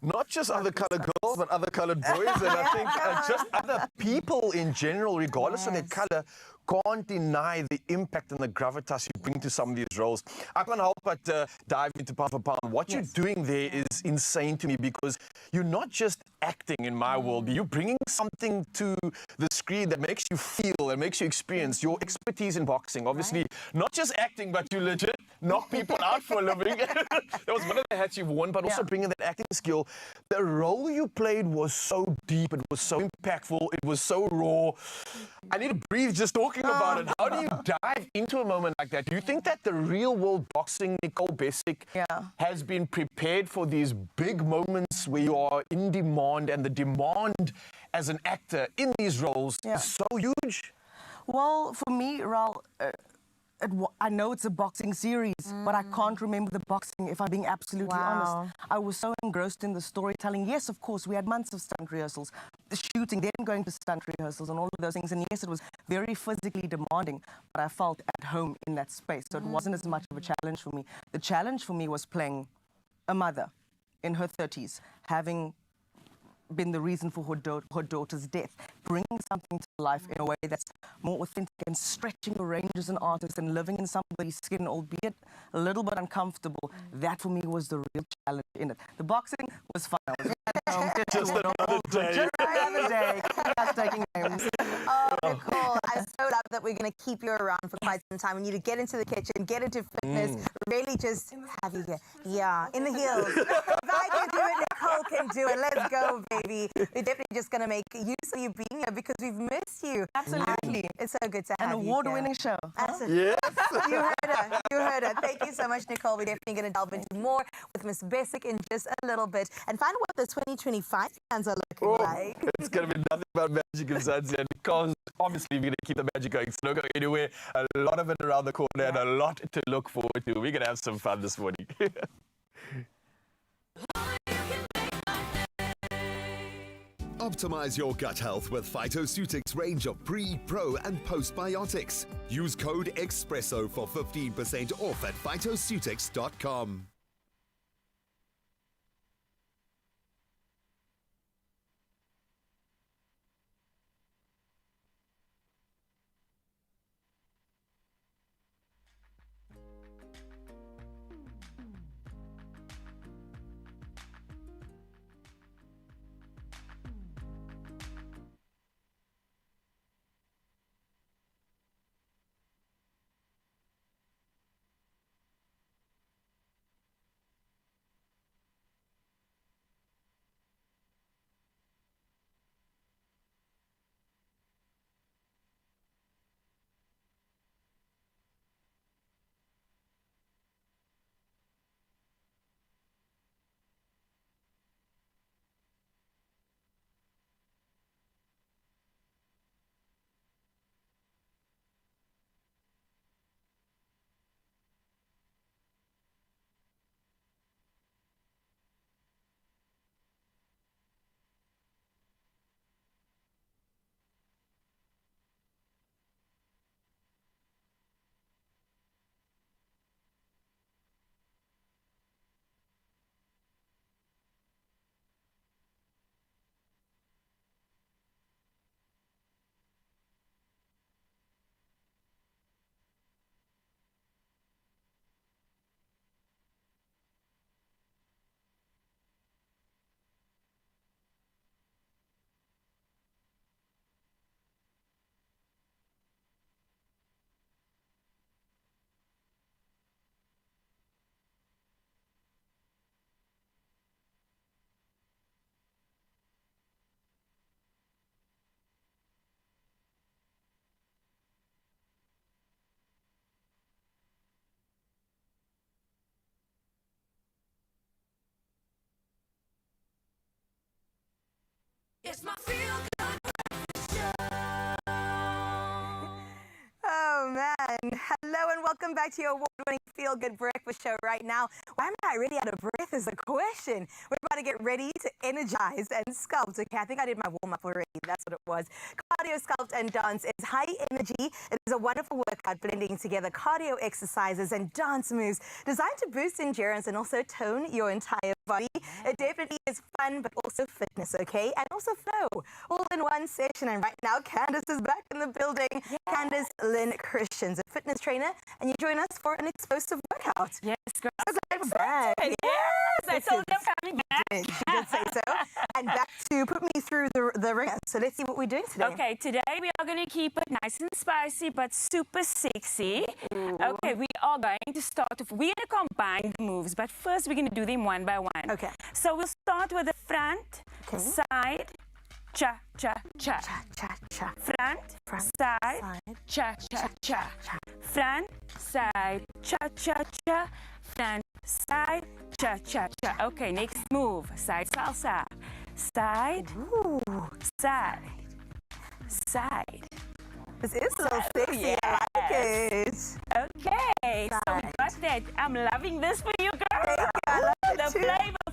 not just other colored girls, but other colored boys, and I think just other people in general, regardless of their color, can't deny the impact and the gravitas you bring to some of these roles. I can't help but dive into pound for pound. What you're doing there is insane to me, because you're not just acting in my world. You're bringing something to the screen that makes you feel and makes you experience your expertise in boxing. Obviously, not just acting, but you legit knock people out for a living. That was one of the hats you've worn, but also bringing that acting skill. The role you played was so deep, it was so impactful, it was so raw. I need to breathe just talking about it. How do you dive into a moment like that? Do you think that the real world boxing, Nicole Bessick, has been prepared for these big moments where you are in demand, and the demand as an actor in these roles is so huge? Well, for me, Raul, I know it's a boxing series, but I can't remember the boxing, if I'm being absolutely honest. I was so engrossed in the storytelling. Yes, of course, we had months of stunt rehearsals, the shooting, then going to stunt rehearsals and all of those things. And yes, it was very physically demanding, but I felt at home in that space. So it wasn't as much of a challenge for me. The challenge for me was playing a mother in her 30s, having been the reason for her daughter's death, bringing something to life in a way that's more authentic and stretching your range as an artist and living in somebody's skin, albeit a little bit uncomfortable. That for me was the real challenge in it. The boxing was fun. I was just another day. Just another day. That's taking names. Oh, Nicole, I'm so glad that we're going to keep you around for quite some time. We need to get into the kitchen, get into fitness, really just have you here. Yeah, in the heels. If I can do it, Nicole can do it. Let's go, baby. We're definitely just going to make use of you being here because we've missed you. Absolutely. It's so good to have An you. award-winning show. Yes. You heard her. You heard her. Thank you so much, Nicole. We're definitely going to delve into more with Miss Bessick in just a little bit and find out what the 2025 plans are looking like. It's going to be nothing but magic and sunshine, because obviously we're going to keep the magic going. So don't go anywhere. A lot of it around the corner and a lot to look forward to. We're going to have some fun this morning. Optimize your gut health with Phytoceutics range of pre, pro, and postbiotics. Use code Expresso for 15% off at phytoceutics.com. It's my feel good breakfast show. Oh, man. Hello and welcome back to your award-winning Feel Good Breakfast Show right now. Why am I really out of breath is the question. We're about to get ready to energize and sculpt. Okay, I think I did my warm-up already. That's what it was. Cardio, sculpt, and dance is high energy. It is a wonderful workout blending together cardio exercises and dance moves designed to boost endurance and also tone your entire body. It definitely is fun, but also fitness, okay? And also flow, all in one session. And right now, Candace is back in the building. Yeah. Candace Lynn Christians, a fitness trainer, and you join us for an explosive workout. Yes, girl. So glad we're back. Yes, I told them coming back. She did say so. And back to put me through the ringer. So let's see what we're doing today. Okay, today we are going to keep it nice and spicy, but super sexy. Ooh. Okay, we are going to start with, we're going to combine the moves, but first we're going to do them one by one. Okay. So we'll start with the front, side, cha, cha, cha. Cha, cha, cha. Front, side, cha, cha, cha. Front, side, cha, cha, cha. Front, side, cha, cha, cha. Okay, next move, side salsa. Side, side, side. This is a little sexy. Yes. I like it. Okay, so we got that. I'm loving this for you, girl. I love it the too. flavor.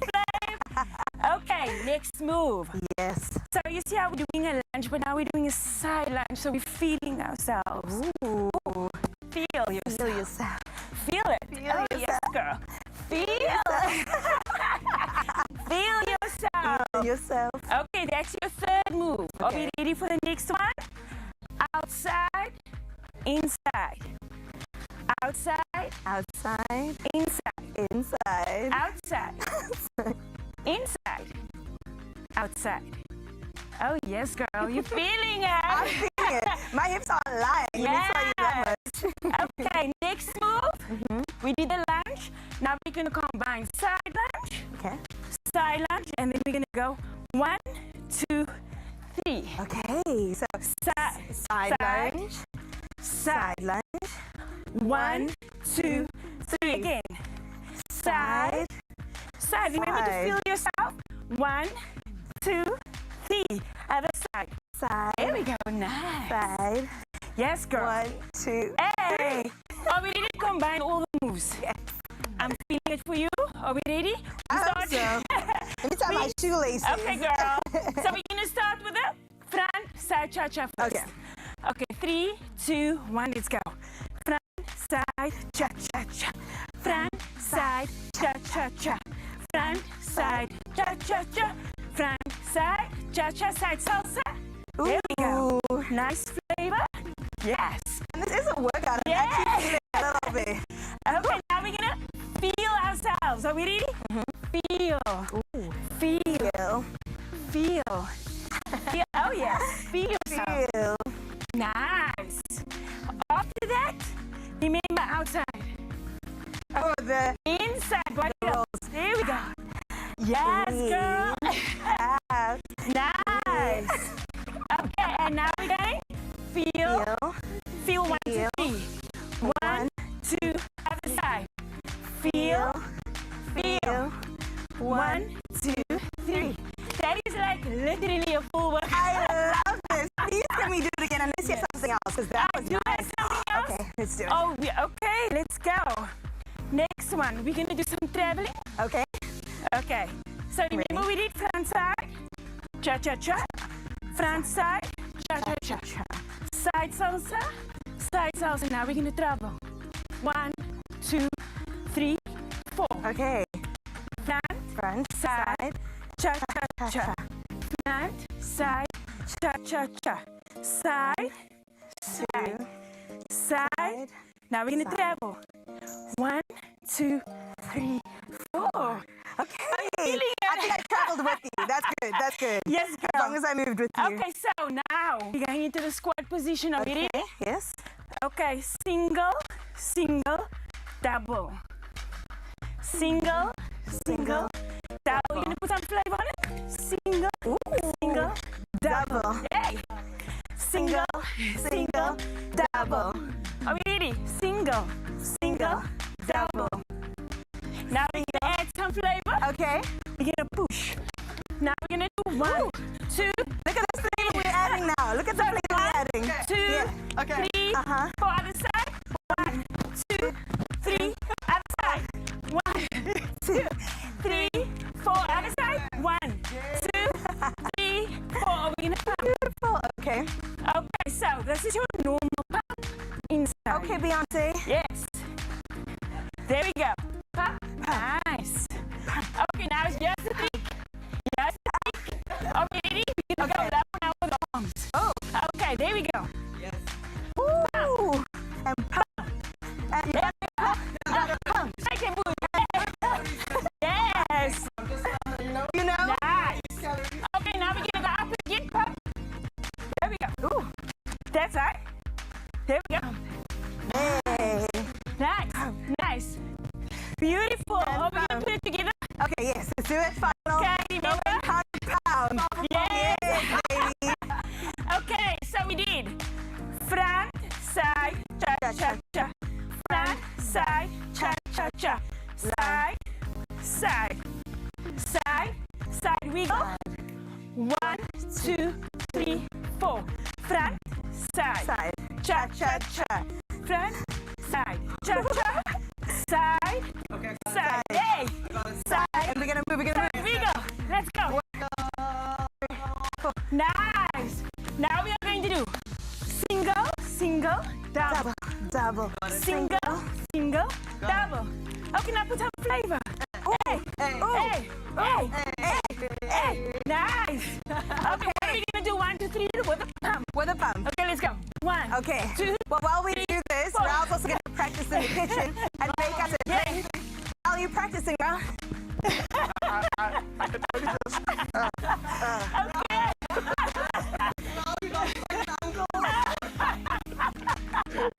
Okay, next move. Yes. So you see how we're doing a lunge, but now we're doing a side lunge, so we're feeling ourselves. Ooh. Feel yourself. Feel yourself. Feel it. Feel yes, girl. Feel it. Feel yourself. Feel yourself. Okay, that's your third move. Okay. Are we ready for the next one? Outside, inside. Outside, outside, inside, inside, outside, inside, outside. Oh yes, girl, you're feeling it. I'm feeling it. My hips aren't lying. Let me tell you that much. Okay, next move. We did the lunge. Now we're gonna combine side lunge, side lunge, and then we're gonna go 1, 2, 3. Okay, so side lunge, side lunge. 1, 2, 3 again. Side, side. Remember to feel yourself. 1, 2, 3. Other side. Side. There we go. Nice. Side. Yes, girl. 1, 2, hey. 3. Oh, we didn't combine all the moves. Yes. I'm feeling it for you. Are we ready? I hope so. Let me tie my shoelaces. Okay, girl. So we're gonna start with the front side cha-cha first. Okay. Okay, 3, 2, 1. Let's go. Side, cha-cha-cha. Front, side, cha-cha-cha. Front, side, cha-cha-cha. Front, side, cha-cha, side salsa. There we go. Nice flavor. Yes. And this is a workout. I'm actually feeling it a little bit. Okay, now we're gonna feel ourselves. Are we ready? Feel. Ooh. Feel. Feel. Feel. Oh yes. Feel yourself. Feel. Nice. After that, remember outside. Oh, the inside. What else? There we go. Yes, girl. Nice. Okay, and now we're going feel 1, 2, 3. 1, 2, other side. Feel. 1, 2, 3. That is like literally a full workout. I love this. Please can we do it again? Unless you have something else, because that was nice. Something else? Okay, let's do it. Oh, yeah, okay, let's go. Next one, we're gonna do some traveling. Okay. Okay. So remember we did front side, cha cha cha. Front side, cha cha cha. Side salsa, side salsa. Now we're gonna travel. 1, 2, 3, 4. Okay. Front, side, cha cha cha. Front, side, cha cha cha. Side, side, side. Now we're gonna travel. 1, 2, 3, 4. Okay. I think I traveled with you. That's good. That's good. Yes, girl. As long as I moved with you. Okay, so now we're going into the squat position. Are you ready? Yes. Okay, single, single, double. Single, single, double. You're gonna put some flavor on it? Single, single, double. Yay! Single, single, double. Are we ready? Single, single, double. Now we're gonna add some flavor. Okay. We're gonna push. Now we're gonna do 1, 2. Look at the flavor we're adding now. Look at the flavor we're adding. 2, 3, 4 other side. 1, 2, 3, other side. 1, 2, 3, 4 other side. 1, 2, 3, 4. Are we gonna pump? Beautiful. Okay. Okay, so this is your normal pump inside. Okay, Beyonce. Yes. There we go. Pump. Nice. side, side, side, side. We go. 1, 2, 3, 4. Front, side, Side. cha cha cha. Front, side, cha cha. Side, side. Hey, side. And we're gonna move. Here we go. Let's go. Nice. Now we are going to do single, single, double. Double. Single, single, double. Okay, now put some flavor. Hey, hey, hey, hey. Nice. Okay, what are we going to do? 1, 2, 3 with a pump. With a pump. Okay, let's go. 1, Okay. 2. Well, while we do this, Raul's also gonna practice in the kitchen and make us a drink. How are you practicing, Raul?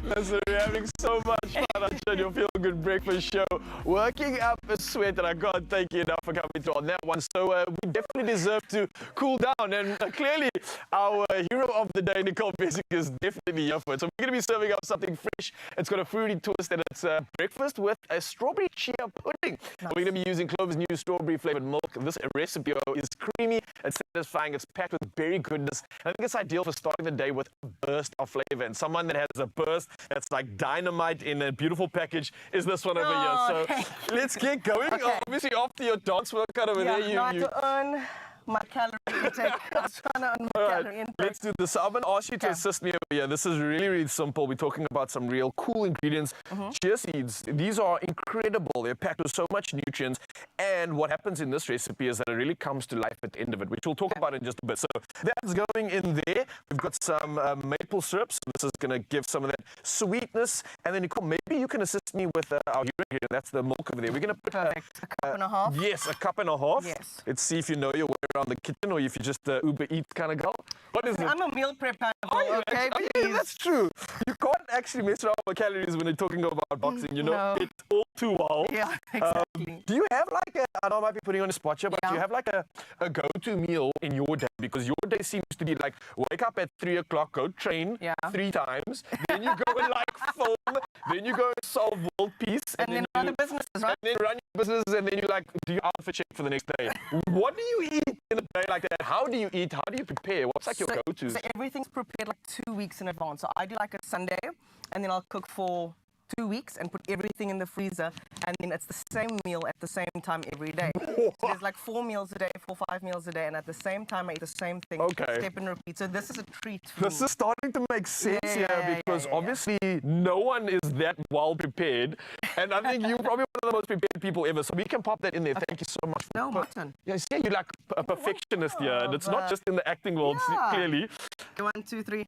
Listen, we're having so much fun on your Feel Good Breakfast show. Working up a sweat, and I can't thank you enough for coming through on that one. So we definitely deserve to cool down. And clearly, our hero of the day, Nicole Basic, is definitely here for it. So we're going to be serving up something fresh. It's got a fruity twist, and it's breakfast with a strawberry chia pudding. Nice. We're going to be using Clover's new strawberry flavored milk. This recipe is creamy and satisfying. It's packed with berry goodness. I think it's ideal for starting the day with a burst of flavor. And someone that has a burst that's like dynamite in a beautiful package is this one over here. So let's get going. Okay. Obviously, after your dance workout over there, you to earn my calorie intake. I was trying to earn my calorie intake. Let's do this. I'm going to ask you to assist me over here. This is really, really simple. We're talking about some real cool ingredients. Chia seeds, these are incredible. They're packed with so much nutrients. And what happens in this recipe is that it really comes to life at the end of it, which we'll talk about in just a bit. So that's going in there. We've got some maple syrup. So this is going to give some of that sweetness. And then, Nicole, maybe you can assist me with our hero ingredient. That's the milk over there. We're going to put a cup and a half. Yes, a cup and a half. Yes. Let's see if you know your way around the kitchen or if you're just Uber Eats kind of girl. What is it? I'm a meal prepper. Okay, yeah, that's true. You can't actually mess around with calories when you're talking about boxing. You know it all too well. Yeah, exactly. Do you have like a, I know I might be putting on a spot here, but do you have like a go-to meal in your day? Because your day seems to be like, wake up at 3 o'clock, go train 3 times, then you go and like film, then you go and solve world peace. And then run the business, right? And then run your business, and then you like do your outfit check for the next day. What do you eat in a day like that? How do you eat? How do you prepare? What's like your go-to? So everything's prepared like 2 weeks in advance. So I do like a Sunday, and then I'll cook for 2 weeks and put everything in the freezer, and then it's the same meal at the same time every day. So there's like 4 meals a day, 4, 5 meals a day, and at the same time I eat the same thing. Step and repeat. So this is a treat for This me. is starting to make sense here because obviously no one is that well prepared, and I think you're probably one of the most prepared people ever. So we can pop that in there. Thank you so much. No, Martin. Yeah, see, you're like a perfectionist here, and it's not just in the acting world, clearly. 1, 2, 3.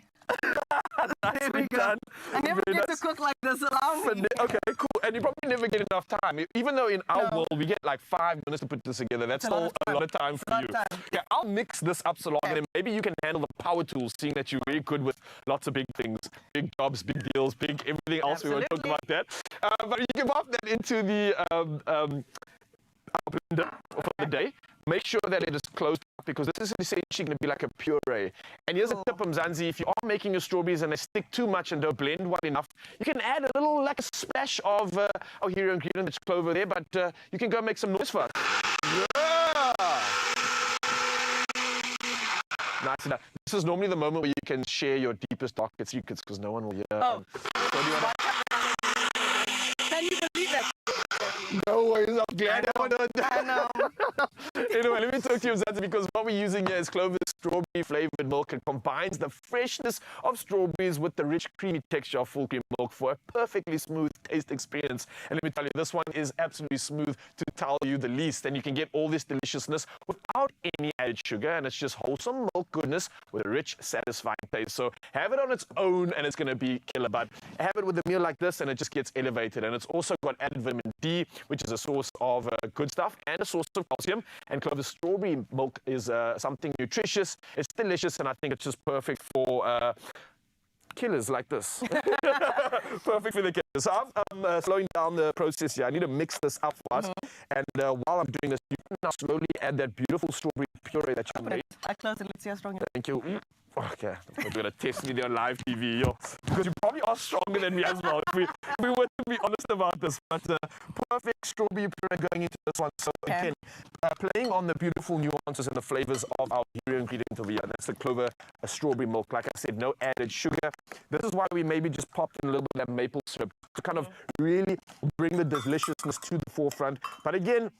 There we go. I never get to cook like this around me. Okay, cool. And you probably never get enough time. Even though in our world we get like 5 minutes to put this together, that's still a lot of time for you. Yeah, I'll mix this up so long, and then maybe you can handle the power tools, seeing that you're very good with lots of big things, big jobs, big deals, big everything else. We won't talk about that. But you can pop that into the blender for the day. Make sure that it is closed up because this is essentially going to be like a puree. And here's a tip from Mzansi. If you are making your strawberries and they stick too much and don't blend well enough, you can add a little, like a splash of our hero ingredient, that's clover there, but you can go make some noise for us. Yeah! Nice enough. This is normally the moment where you can share your deepest, darkest secrets because no one will hear. Oh. Can you believe that? No worries, I'm glad I know. Anyway, let me talk to you, Mzansi, because what we're using here is Clover's strawberry flavored milk. It combines the freshness of strawberries with the rich, creamy texture of full cream milk for a perfectly smooth taste experience. And let me tell you, this one is absolutely smooth to tell you the least. And you can get all this deliciousness without any added sugar. And it's just wholesome milk goodness with a rich, satisfying taste. So have it on its own and it's going to be killer. But have it with a meal like this and it just gets elevated. And it's also got added vitamin D, which is a source of good stuff and a source of calcium. And Clover's strawberry milk is something nutritious. It's delicious, and I think it's just perfect for killers like this. Perfect for the killers. So I'm slowing down the process here. I need to mix this up for us. And while I'm doing this, you can now slowly add that beautiful strawberry puree that you made. I close it. Let's see how strong it is. Thank you. Okay, we're going to test me there on live TV, yo. Because you probably are stronger than me as well, if we were to be honest about this. But perfect strawberry puree going into this one. So again, playing on the beautiful nuances and the flavors of our hero ingredient over here. That's the Clover strawberry milk. Like I said, no added sugar. This is why we maybe just popped in a little bit of that maple syrup to kind of really bring the deliciousness to the forefront. But again,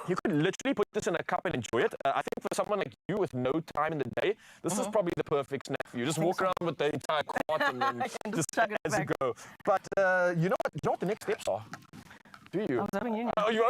you could literally put this in a cup and enjoy it. I think for someone like you with no time in the day, this is probably the perfect snack for you. Just walk around with the entire quart and then just as you go. But you know what the next steps are? Do you? I was having you. Oh, you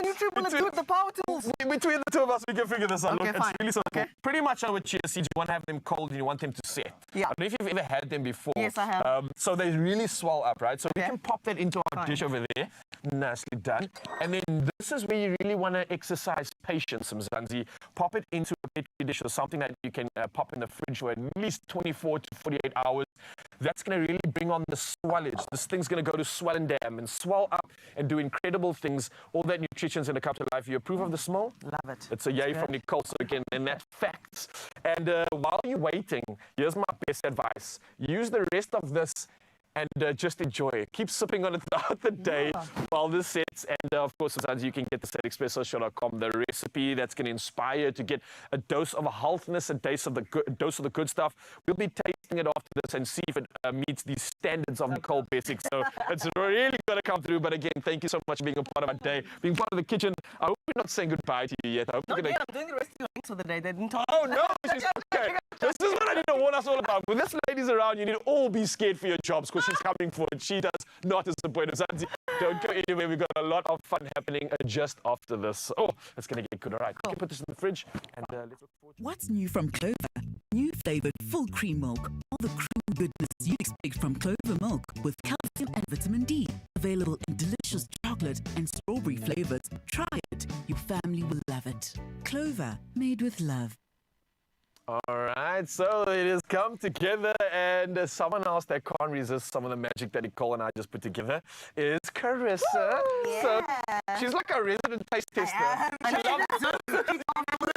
The power tools. Between the two of us, we can figure this out. Okay, Look, fine. it's really simple. Okay. Pretty much with chia seeds, you want to have them cold and you want them to set. Yeah. I don't know if you've ever had them before. Yes, I have. So they really swell up, right? So we Okay. can pop that into our Fine. dish over there. Nicely done. And then this is where you really want to exercise patience, Mzansi. Pop it into a petri dish or something that you can pop in the fridge for at least 24 to 48 hours. That's going to really bring on the swellage. This thing's going to go to swell and dam and swell up and do incredible things. All that nutrition's going to come to life. You approve of the smell? Love it. It's a yay from Nicole. So again, and that's facts. And while you're waiting, here's my best advice. Use the rest of this and just enjoy it. Keep sipping on it throughout the day while this sets. And of course, sometimes you can get this at expresso.com, the recipe that's going to inspire you to get a dose of healthiness, a dose of the good stuff. We'll be tasting it after this and see if it meets the standards of Nicole Basic. So it's really going to come through. But again, thank you so much for being a part of our day, being part of the kitchen. I hope we're not saying goodbye to you yet. I hope No, you're going to... I'm doing the rest of your links for the day. They didn't talk. Oh, no. She's okay. This is what I need to warn us all about. When this lady's around, you need to all be scared for your jobs because she's coming for it. She does not disappoint us. Don't go anywhere. We've got a lot of fun happening just after this. Oh, it's going to get good. All right. We can put this in the fridge and let's look forward to What's new from Clover? New flavored full cream milk. All the cream goodness you'd expect from Clover milk with calcium and vitamin D. Available in delicious chocolate and strawberry flavors. Try it. Your family will love it. Clover, made with love. All right, so it has come together, and someone else that can't resist some of the magic that Nicole and I just put together is Carissa. Woo! So Yeah. she's like a resident taste tester. She loves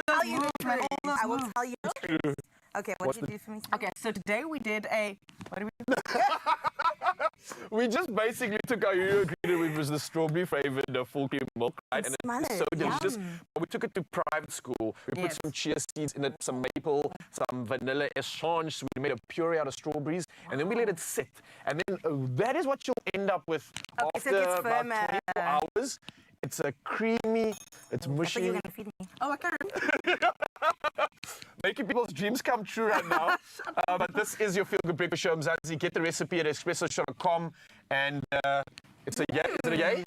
I will tell you the truth. Okay, what did you do for me? Okay, so today we did a... What did we do? We just basically took our hero ingredient, which was the strawberry flavored full cream milk, right? And Smell it's it. so delicious. Yum. But we took it to private school. We put Yes. some chia seeds in it, some maple, some vanilla essence. We made a puree out of strawberries, and then we let it sit. And then that is what you'll end up with Okay, so after it gets about firmer. 24 hours. It's a creamy, it's I thought mushy. you were going to feed me. Oh, I can't. Making people's dreams come true right now. But this is your Feel Good Breakfast Show, Mzansi. Get the recipe at expresso.com. And it's a yay. Is it a yay?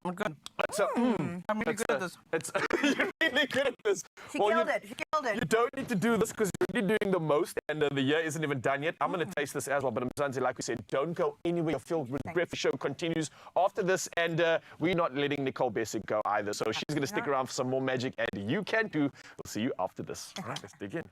I'm good. So, I'm really good at this. You're really good at this. She Well, killed it. She killed You it. don't need to do this because you're really doing the most, and the year isn't even done yet. I'm going to taste this as well, but Mzansi, like we said, don't go anywhere. Your Feel Good Breakfast Show continues after this, and we're not letting Nicole Basic go either. So she's going to stick around for some more magic, and you can too. We'll see you after this. All right, let's dig in.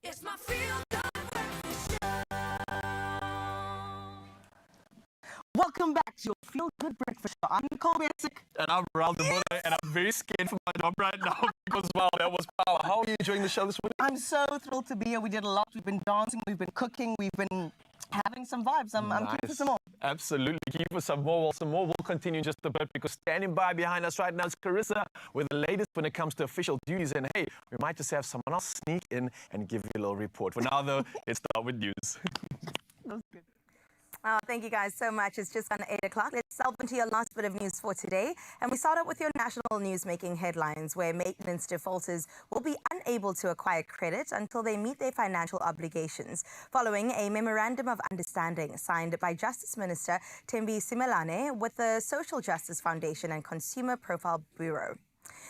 It's my feel-good breakfast show. Welcome back to your Feel Good Breakfast Show. I'm Nicole Basic. And I'm Raul de Bolle, and I'm very scared for my job right now because, wow, that was power. How are you enjoying the show this morning? I'm so thrilled to be here. We did a lot. We've been dancing, we've been cooking, we've been having some vibes. I'm keen for some more. Absolutely. Keep for some more. Well, some more will continue in just a bit because standing by behind us right now is Carissa with the latest when it comes to official duties. And hey, we might just have someone else sneak in and give you a little report. For now, though, let's start with news. That's good. Oh, thank you guys so much. It's just on 8 o'clock. Let's delve into your last bit of news for today. And we start out with your national news-making headlines, where maintenance defaulters will be unable to acquire credit until they meet their financial obligations, following a memorandum of understanding signed by Justice Minister Thembi Simelane with the Social Justice Foundation and Consumer Profile Bureau.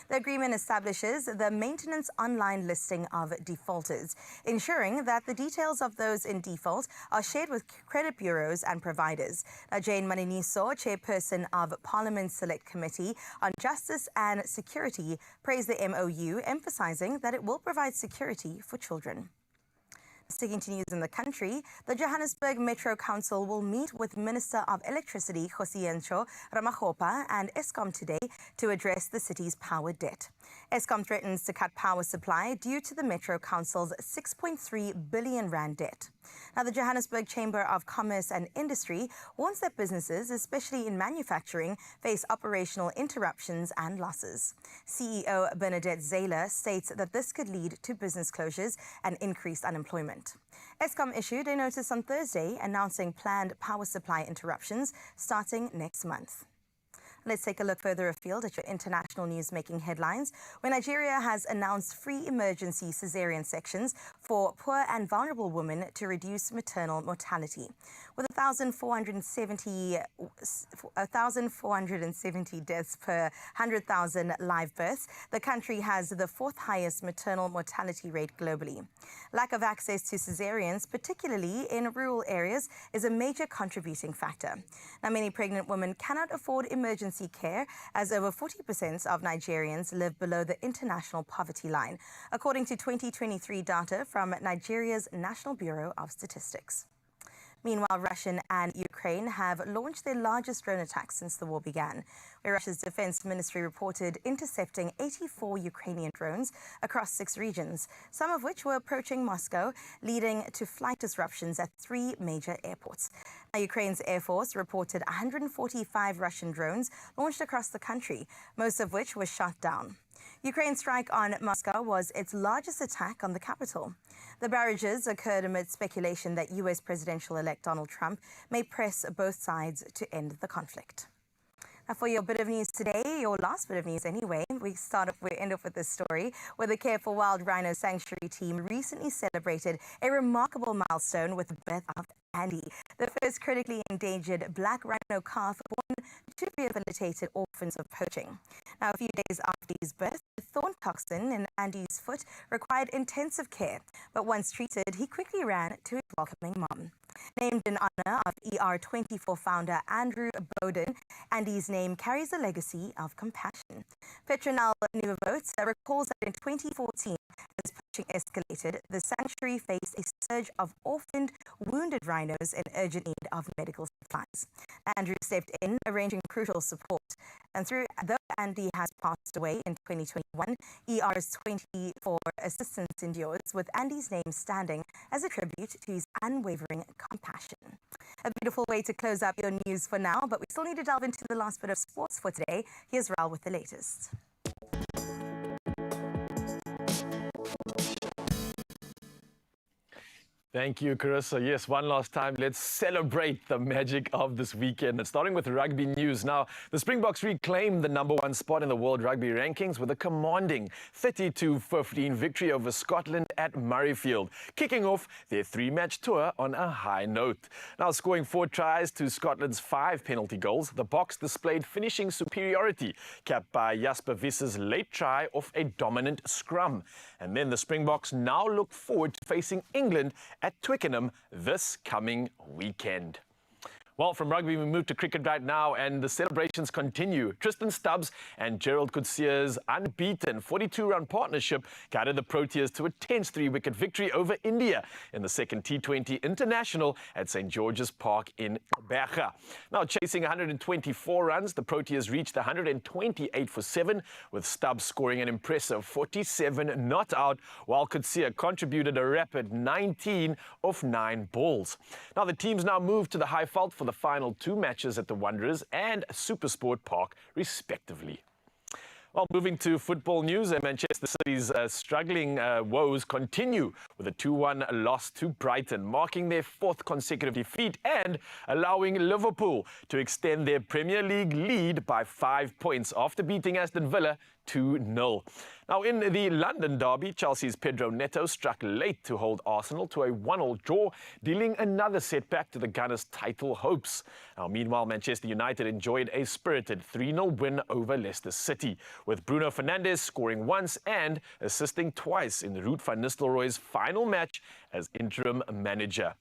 The agreement establishes the maintenance online listing of defaulters, ensuring that the details of those in default are shared with credit bureaus and providers. Now, Jane Maniniso, chairperson of Parliament's Select Committee on Justice and Security, praised the MOU, emphasizing that it will provide security for children. Sticking to news in the country, the Johannesburg Metro Council will meet with Minister of Electricity Kgosientsho Ramakgopa and Eskom today to address the city's power debt. Eskom threatens to cut power supply due to the Metro Council's 6.3 billion rand debt. Now, the Johannesburg Chamber of Commerce and Industry warns that businesses, especially in manufacturing, face operational interruptions and losses. CEO Bernadette Zayler states that this could lead to business closures and increased unemployment. Eskom issued a notice on Thursday announcing planned power supply interruptions starting next month. Let's take a look further afield at your international news-making headlines, where Nigeria has announced free emergency caesarean sections for poor and vulnerable women to reduce maternal mortality. With 1,470 deaths per 100,000 live births, the country has the fourth highest maternal mortality rate globally. Lack of access to caesareans, particularly in rural areas, is a major contributing factor. Now, many pregnant women cannot afford emergency care, as over 40% of Nigerians live below the international poverty line, according to 2023 data from Nigeria's National Bureau of Statistics. Meanwhile, Russia and Ukraine have launched their largest drone attacks since the war began, where Russia's defense ministry reported intercepting 84 Ukrainian drones across 6 regions, some of which were approaching Moscow, leading to flight disruptions at 3 major airports. Now, Ukraine's Air Force reported 145 Russian drones launched across the country, most of which were shot down. Ukraine's strike on Moscow was its largest attack on the capital. The barrages occurred amid speculation that U.S. presidential-elect Donald Trump may press both sides to end the conflict. Now, for your bit of news today, your last bit of news anyway, we end off with this story where the Care for Wild Rhino Sanctuary team recently celebrated a remarkable milestone with the birth of Andy, the first critically endangered black rhino calf born to rehabilitated orphans of poaching. Now, a few days after his birth, the thorn toxin in Andy's foot required intensive care, but once treated, he quickly ran to his welcoming mom. Named in honor of ER24 founder Andrew Bowden, Andy's name carries a legacy of compassion. Petronal Nivavotes recalls that in 2014, as poaching escalated, the sanctuary faced a surge of orphaned, wounded rhinos in urgent need of medical supplies. Andrew stepped in, arranging crucial support. And though Andy has passed away in 2021, ER's 24 assistance endures, with Andy's name standing as a tribute to his unwavering compassion. A beautiful way to close up your news for now, but we still need to delve into the last bit of sports for today. Here's Raul with the latest. Thank you, Carissa. Yes, one last time, let's celebrate the magic of this weekend. And starting with rugby news. Now, the Springboks reclaimed the #1 spot in the World Rugby Rankings with a commanding 32-15 victory over Scotland at Murrayfield, kicking off their 3-match tour on a high note. Now, scoring 4 tries to Scotland's 5 penalty goals, the Boks displayed finishing superiority, capped by Jasper Visser's late try off a dominant scrum. And then the Springboks now look forward to facing England at Twickenham this coming weekend. Well, from rugby, we move to cricket right now, and the celebrations continue. Tristan Stubbs and Gerald Coetzee's unbeaten 42-run partnership guided the Proteas to a tense 3-wicket victory over India in the second T20 International at St. George's Park in Berga. Now, chasing 124 runs, the Proteas reached 128 for 7, with Stubbs scoring an impressive 47 not out, while Coetzee contributed a rapid 19 off 9 balls. Now, the teams now move to the high vault for the final 2 matches at the Wanderers and Supersport Park, respectively. Well, moving to football news, Manchester City's struggling woes continue with a 2-1 loss to Brighton, marking their 4th consecutive defeat and allowing Liverpool to extend their Premier League lead by 5 points after beating Aston Villa 2-0. Now, in the London derby, Chelsea's Pedro Neto struck late to hold Arsenal to a 1-1 draw, dealing another setback to the Gunners' title hopes. Now, meanwhile, Manchester United enjoyed a spirited 3-0 win over Leicester City, with Bruno Fernandes scoring once and assisting twice in Ruud van Nistelrooy's final match as interim manager.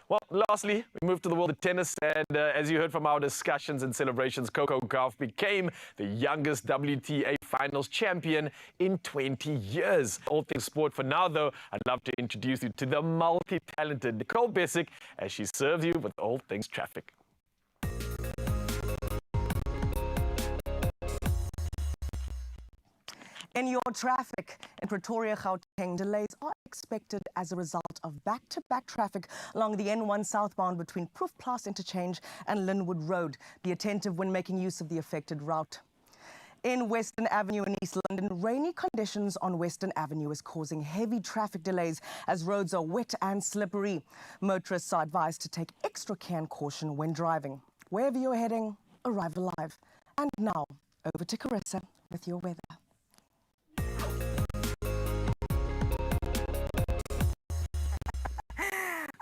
Well, lastly, we move to the world of tennis, and as you heard from our discussions and celebrations, Coco Gauff became the youngest WTA Finals champion in 20 years. All things sport for now, though. I'd love to introduce you to the multi-talented Nicole Bessick as she serves you with all things traffic. In your traffic in Pretoria, Gauteng, delays are expected as a result of back-to-back traffic along the N1 southbound between Proefplaas Interchange and Linwood Road. Be attentive when making use of the affected route. In Western Avenue in East London, rainy conditions on Western Avenue is causing heavy traffic delays as roads are wet and slippery. Motorists are advised to take extra care and caution when driving. Wherever you're heading, arrive alive. And now, over to Carissa with your weather.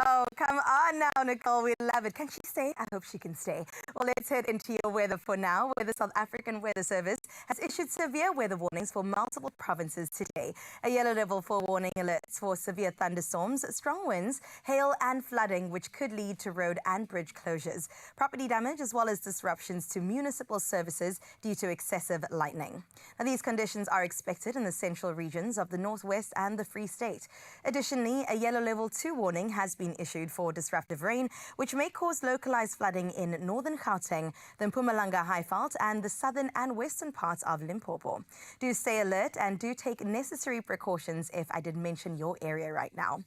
Oh, come on now, Nicole. We love it. Can she stay? I hope she can stay. Well, let's head into your weather for now, where the South African Weather Service has issued severe weather warnings for multiple provinces today. A yellow level 4 warning alerts for severe thunderstorms, strong winds, hail and flooding, which could lead to road and bridge closures, property damage, as well as disruptions to municipal services due to excessive lightning. Now, these conditions are expected in the central regions of the Northwest and the Free State. Additionally, a yellow level 2 warning has been issued for disruptive rain, which may cause localized flooding in northern Gauteng, the Mpumalanga Highveld, and the southern and western parts of Limpopo. Do stay alert and do take necessary precautions if I did mention your area right now.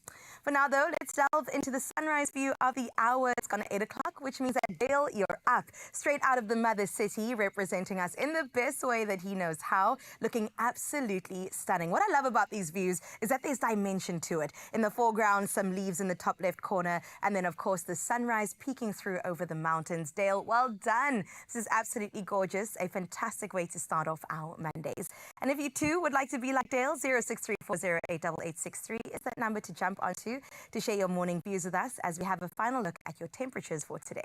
For now, though, let's delve into the sunrise view of the hour. It's gone at 8 o'clock, which means that Dale, you're up. Straight out of the mother city, representing us in the best way that he knows how, looking absolutely stunning. What I love about these views is that there's dimension to it. In the foreground, some leaves in the top left corner, and then, of course, the sunrise peeking through over the mountains. Dale, well done. This is absolutely gorgeous. A fantastic way to start off our Mondays. And if you too would like to be like Dale, 0634088863 is that number to jump onto to share your morning views with us as we have a final look at your temperatures for today.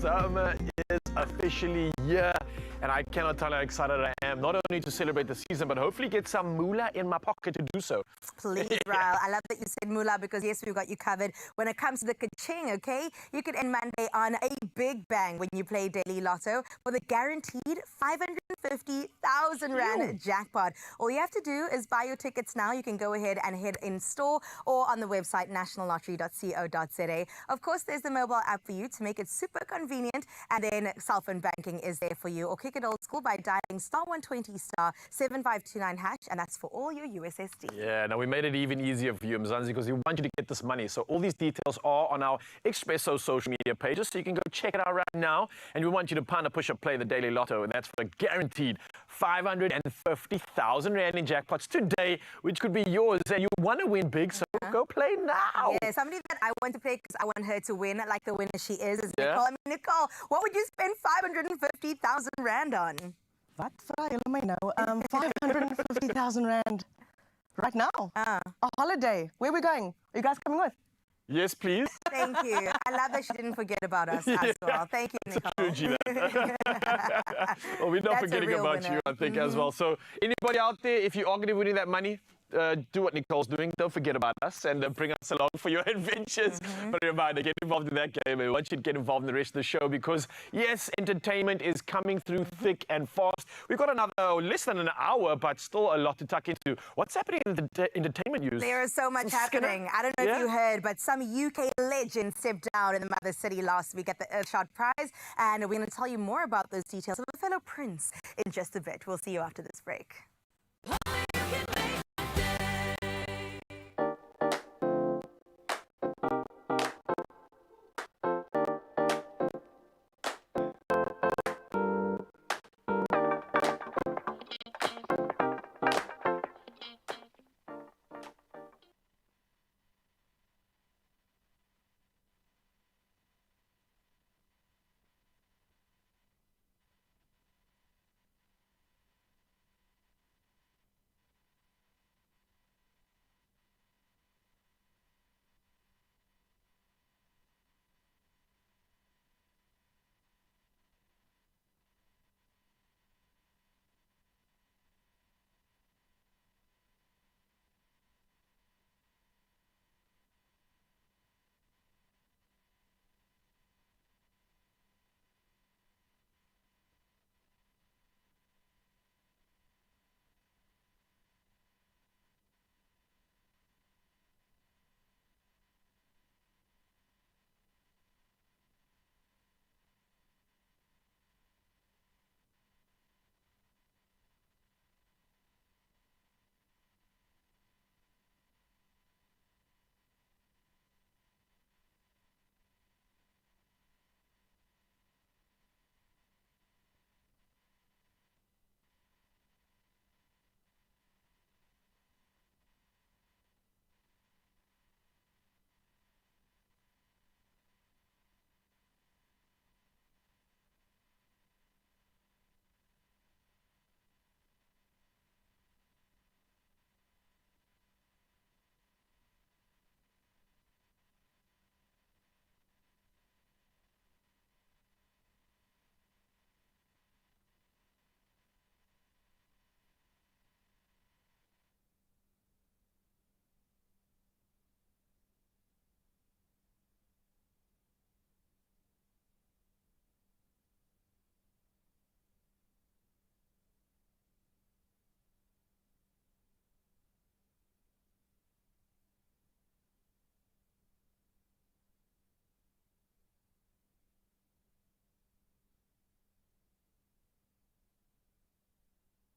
Summer is officially here, and I cannot tell how excited I am, not only to celebrate the season, but hopefully get some moolah in my pocket to do so. Please, Ryle. I love that you said moolah because, yes, we've got you covered. When it comes to the ka-ching, okay, you could end Monday on a big bang when you play Daily Lotto for the guaranteed 550,000 Rand jackpot. All you have to do is buy your tickets now. You can go ahead and head in store or on the website nationallottery.co.za. Of course, there's the mobile app for you to make it super convenient, and then cell phone banking is is there for you. Or kick it old school by dialing *120 *7529#, and that's for all your USSD. Yeah, now we made it even easier for you, Mzansi, because we want you to get this money. So all these details are on our Expresso social media pages, so you can go check it out right now. And we want you to push or play the Daily Lotto, and that's for a guaranteed 550,000 Rand in jackpots today, which could be yours. And you want to win big, so go play now. Yeah, somebody that I want to play because I want her to win, like the winner she is Yeah. Nicole. I mean, Nicole, what would you spend 550,000 Rand on? Wat vra julle my nou? 550,000 Rand. Right now? A holiday. Where are we going? Are you guys coming with? Yes, please. Thank you. I love that she didn't forget about us as well. Thank you, Nicole. Well, we're not That's a forgetting real about winner. you, I think, as well. So anybody out there, if you are going to be winning that money, do what Nicole's doing. Don't forget about us and bring us along for your adventures. But remember, get involved in that game. We want you to get involved in the rest of the show because, yes, entertainment is coming through thick and fast. We've got another less than an hour, but still a lot to tuck into. What's happening in the entertainment news? There is so much happening. I don't know if you heard, but some UK legend stepped down in the Mother City last week at the Earthshot Prize. And we're going to tell you more about those details of a fellow prince in just a bit. We'll see you after this break.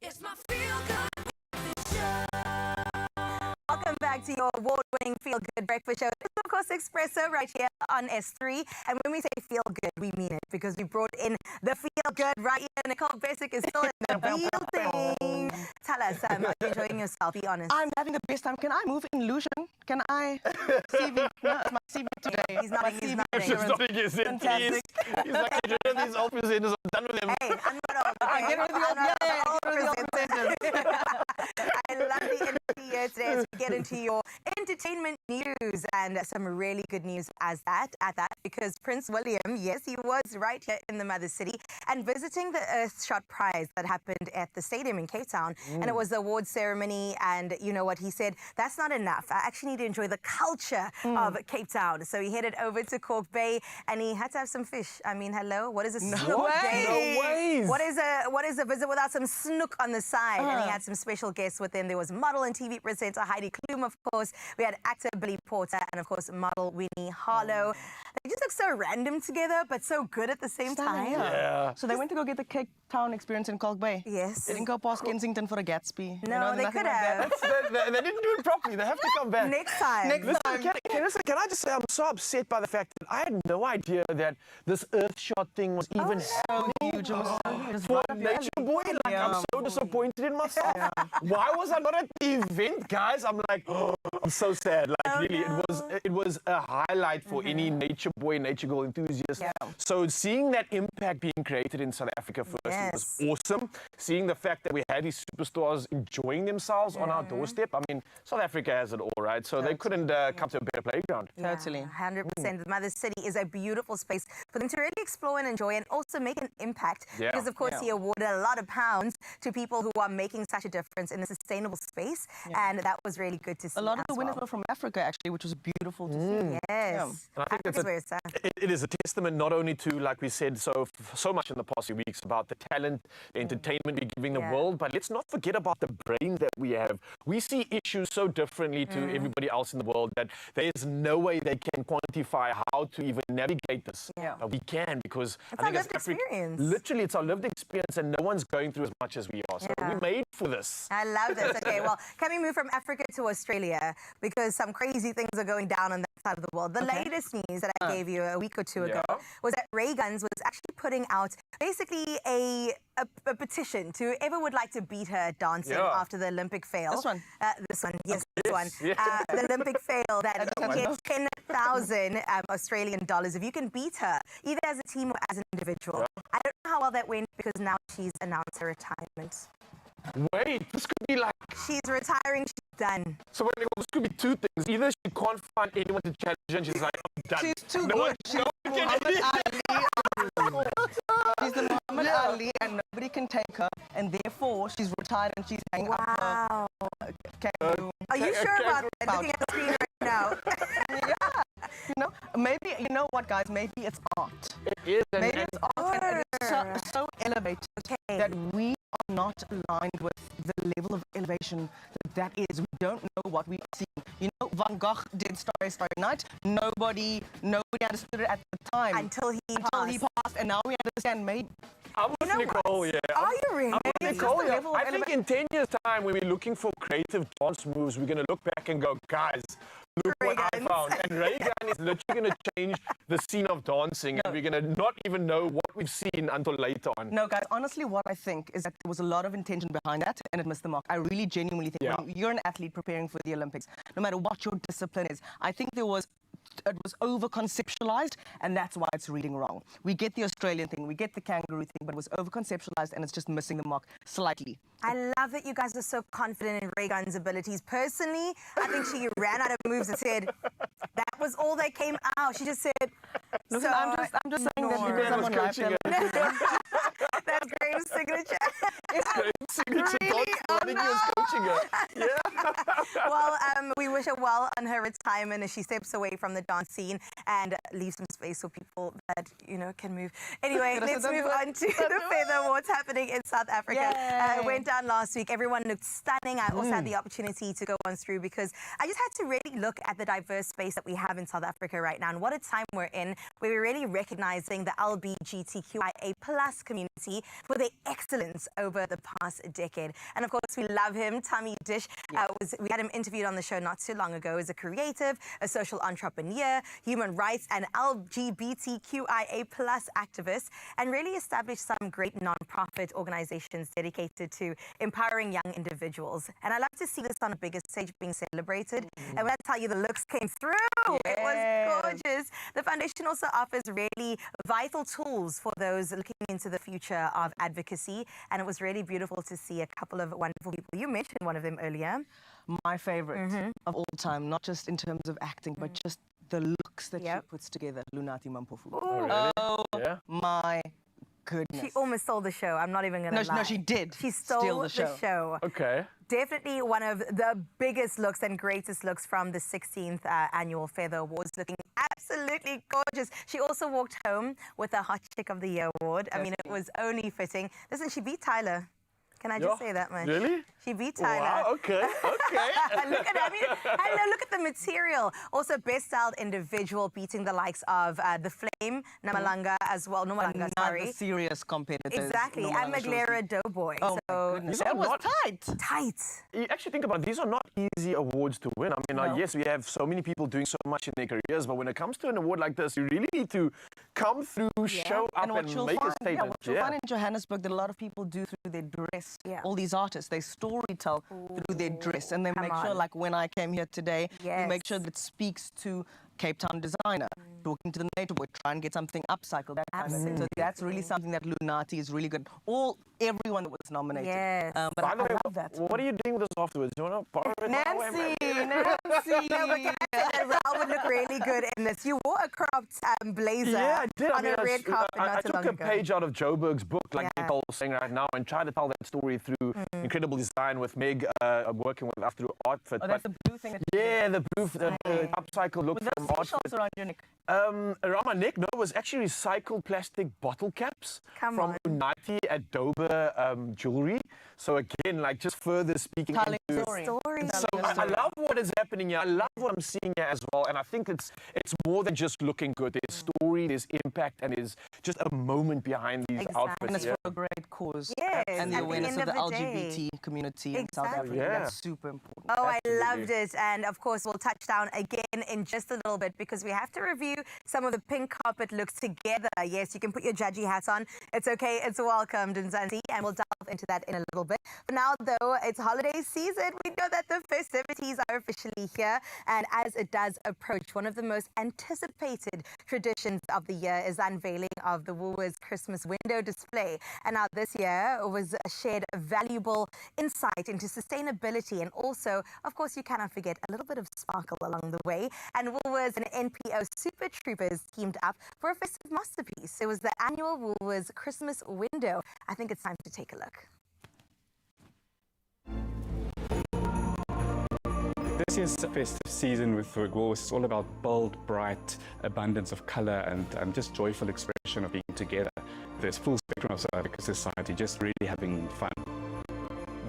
It's my feel-good show. Welcome back to your award-winning feel-good breakfast show. It's, of course, Expresso right here on S3. And when we say feel-good, we mean it because we brought in the feel-good right here. Nicole Basic is still in the building. Tell us, are you enjoying yourself? Be honest. I'm having the best time. Can I move illusion? Can I? CV. No, it's my CV today. He's nodding. He's nodding. He's nodding his head. He's like, get rid of these old presenters. I'm done with them. Hey, I'm not old. Okay? Get rid of the old, I love the energy here today as we get into your entertainment news and some really good news at that because Prince William, yes, he was right here in the Mother City and visiting the Earthshot Prize that happened at the stadium in Cape Town. And it was the award ceremony, and you know what he said? That's not enough. I actually need to enjoy the culture of Cape Town. So he headed over to Cork Bay and he had to have some fish. I mean, hello, what is a snook day? No ways. What is a visit without some snook on the side? And he had some special guests with him. Then there was model and TV presenter Heidi Klum, of course. We had actor Billy Porter and, of course, model Winnie Harlow. They just look so random together, but so good at the same time. Yeah. So they went to go get the Cape Town experience in Kalk Bay. Yes. They didn't go past Kensington for a Gatsby. No, they could have. They didn't do it properly. They have to come back. Next time. Can I just say I'm so upset by the fact that I had no idea that this Earthshot thing was even so huge. It was so huge. For Nature Boy, like, I'm so disappointed in myself. Why was I not at the event, guys? I'm like, oh, I'm so sad. Like, really, it was a highlight for any Nature Boy, Nature Girl enthusiast. So seeing that impact being created in South Africa first was awesome. Seeing the fact that we had these superstars enjoying themselves on our doorstep. I mean, South Africa has it all, right? So they couldn't come to a better playground. Totally. 100%. The Mother City is a beautiful space for them to really explore and enjoy and also make an impact. Because, of course, he awarded a lot of pounds to people who are making such a difference in a sustainable space. And that was really good to see. A lot of the winners were from Africa, actually, which was beautiful to see. Yes. And I think it is a testament not only to, like we said so much in the past few weeks, about the talent, the entertainment we're giving the world, but let's not forget about the brain that we have. We see issues so differently to everybody else in the world that there is no way they can quantify how to even navigate this. But we can, because it's our lived experience. Literally, it's our lived experience, and no one's going through as much as we are. So we're made for this. I love this. Okay, well, can we move from Africa to Australia? Because some crazy things are going down on that side of the world. The latest news that I gave you a week or two ago was that Ray Guns was actually putting out basically a petition to whoever would like to beat her at dancing after the Olympic fail. This one? This one, yes, this one. The Olympic fail that gets 10,000 Australian dollars if you can beat her, either as a team or as an individual. I don't know how well that went because now she's announced her retirement. Wait, this could be like... She's retiring, she's done. So wait, this could be two things. Either she can't find anyone to challenge and she's like, I'm done. She's too good. She's Muhammad Ali. She's the Muhammad Ali and nobody can take her. And therefore, she's retired and she's hanging up her kangaroo. Are you sure about that? Looking at the screen right now. You know, maybe, you know what, guys? Maybe it's art. It is. Maybe it's art and it is so elevated that we are not aligned with the level of elevation that is. We don't know what we see. You know, Van Gogh did Starry Night. Nobody understood it at the time. Until he passed. And now we understand. Maybe. I'm with Nicole, Are you really? I'm with Nicole, I think in 10 years' time, when we're looking for creative dance moves, we're going to look back and go, guys, look what I found. And Ray Gun is literally going to change the scene of dancing. And we're going to not even know what we've seen until later on. No, guys, honestly, what I think is that there was a lot of intention behind that and it missed the mark. I really genuinely think when you're an athlete preparing for the Olympics, no matter what your discipline is, I think it was over-conceptualized, and that's why it's reading wrong. We get the Australian thing, we get the kangaroo thing, but it was over-conceptualized and it's just missing the mark slightly. I love that you guys are so confident in Ray Gun's abilities. Personally, I think she ran out of moves and said, that was all that came out. She just said, listen, I'm just saying that because I'm on live television. That's Graham's signature. It's Graham's signature. Really? I think he was coaching her. Well, we wish her well on her retirement as she steps away from the dance scene and leaves some space for people that, you know, can move. Anyway, let's move on to the Feather Awards happening in South Africa. It went down last week. Everyone looked stunning. I also had the opportunity to go on through because I just had to really look at the diverse space that we have in South Africa right now and what a time we're in where we're really recognizing the LGBTQIA+ community for their excellence over the past decade. And of course, we love him. Tommy Dish, we had him interviewed on the show not too long ago as a creative, a social entrepreneur, human rights and LGBTQIA+ activist, and really established some great non-profit organizations dedicated to empowering young individuals. And I love to see this on a bigger stage being celebrated. And when I tell you the looks came through, it was gorgeous. The foundation also offers really vital tools for those looking into the future of advocacy. And it was really beautiful to see a couple of wonderful people. You mentioned one of them earlier. My favorite of all time, not just in terms of acting, but just the looks that she puts together, Lunati Mampofu. Oh, my goodness. She almost stole the show. I'm not even going to lie. No, she did. She stole the show. Okay. Definitely one of the biggest looks and greatest looks from the 16th annual Feather Awards, looking absolutely gorgeous. She also walked home with a Hot Chick of the Year award. I mean, it was only fitting. Listen, she beat Tyler. Can I just say that much? Really? She beat Tyler. Wow, okay. Look at, I mean, hello, look at the material. Also, best styled individual beating the likes of the Flame, Namalanga as well. Namalanga, sorry. Another serious competitors. Exactly. And Maglera Doughboy. Oh, so my goodness. These are That was not- tight. tight. You actually think about it, these are not easy awards to win. I mean, yes, we have so many people doing so much in their careers, but when it comes to an award like this, you really need to come through, show up, And what and you'll make a find, statement. what you'll find in Johannesburg that a lot of people do through their dress. All these artists, they story tell through their dress, and they make sure, like when I came here today, we make sure that it speaks to Cape Town designer, talking to the native boy, try and get something upcycled, that kind of thing. So that's really something that Lunati is really good. Everyone that was nominated. Yes. But By the I way, love that. what are you doing with this afterwards? Do you want to borrow it? Nancy! No, but can I say that Raul would look really good in this? You wore a cropped blazer Yeah, I did. on a red carpet I not too took long a ago. page out of Joburg's book, like Nicole's saying right now, and tried to tell that story through incredible design with Meg working with us through Outfit. Oh, that's the blue thing. The blue, the upcycle look With from the Outfit. seashells around your neck. Around my neck, no, it was actually recycled plastic bottle caps from Unati at Dober Jewelry. So again, like just further speaking Telling into... story. So I love what is happening here. I love what I'm seeing here as well. And I think it's more than just looking good. There's story, there's impact, and there's just a moment behind these outfits. And it's for a great cause. Yes, And the at the awareness end of the of the day. LGBT community in South Africa. Yeah. That's super important. Oh, I loved it. And of course, we'll touch down again in just a little bit because we have to review some of the pink carpet looks together. Yes, you can put your judgy hat on. It's okay. It's welcomed in Zanzi, and we'll delve into that in a little bit. For now, though, it's holiday season. We know that the festivities are officially here. And as it does approach, one of the most anticipated traditions of the year is the unveiling of the Woolworths Christmas window display. And now this year was shared valuable insight into sustainability, and also, of course, you cannot forget a little bit of sparkle along the way. And Woolworths and NPO Super Troopers teamed up for a festive masterpiece. It was the annual Woolworths Christmas window. I think it's time to take a look. This is a festive season with Woolworths. It's all about bold, bright, abundance of colour and just joyful expression of being together. There's full spectrum of South African society just really having fun.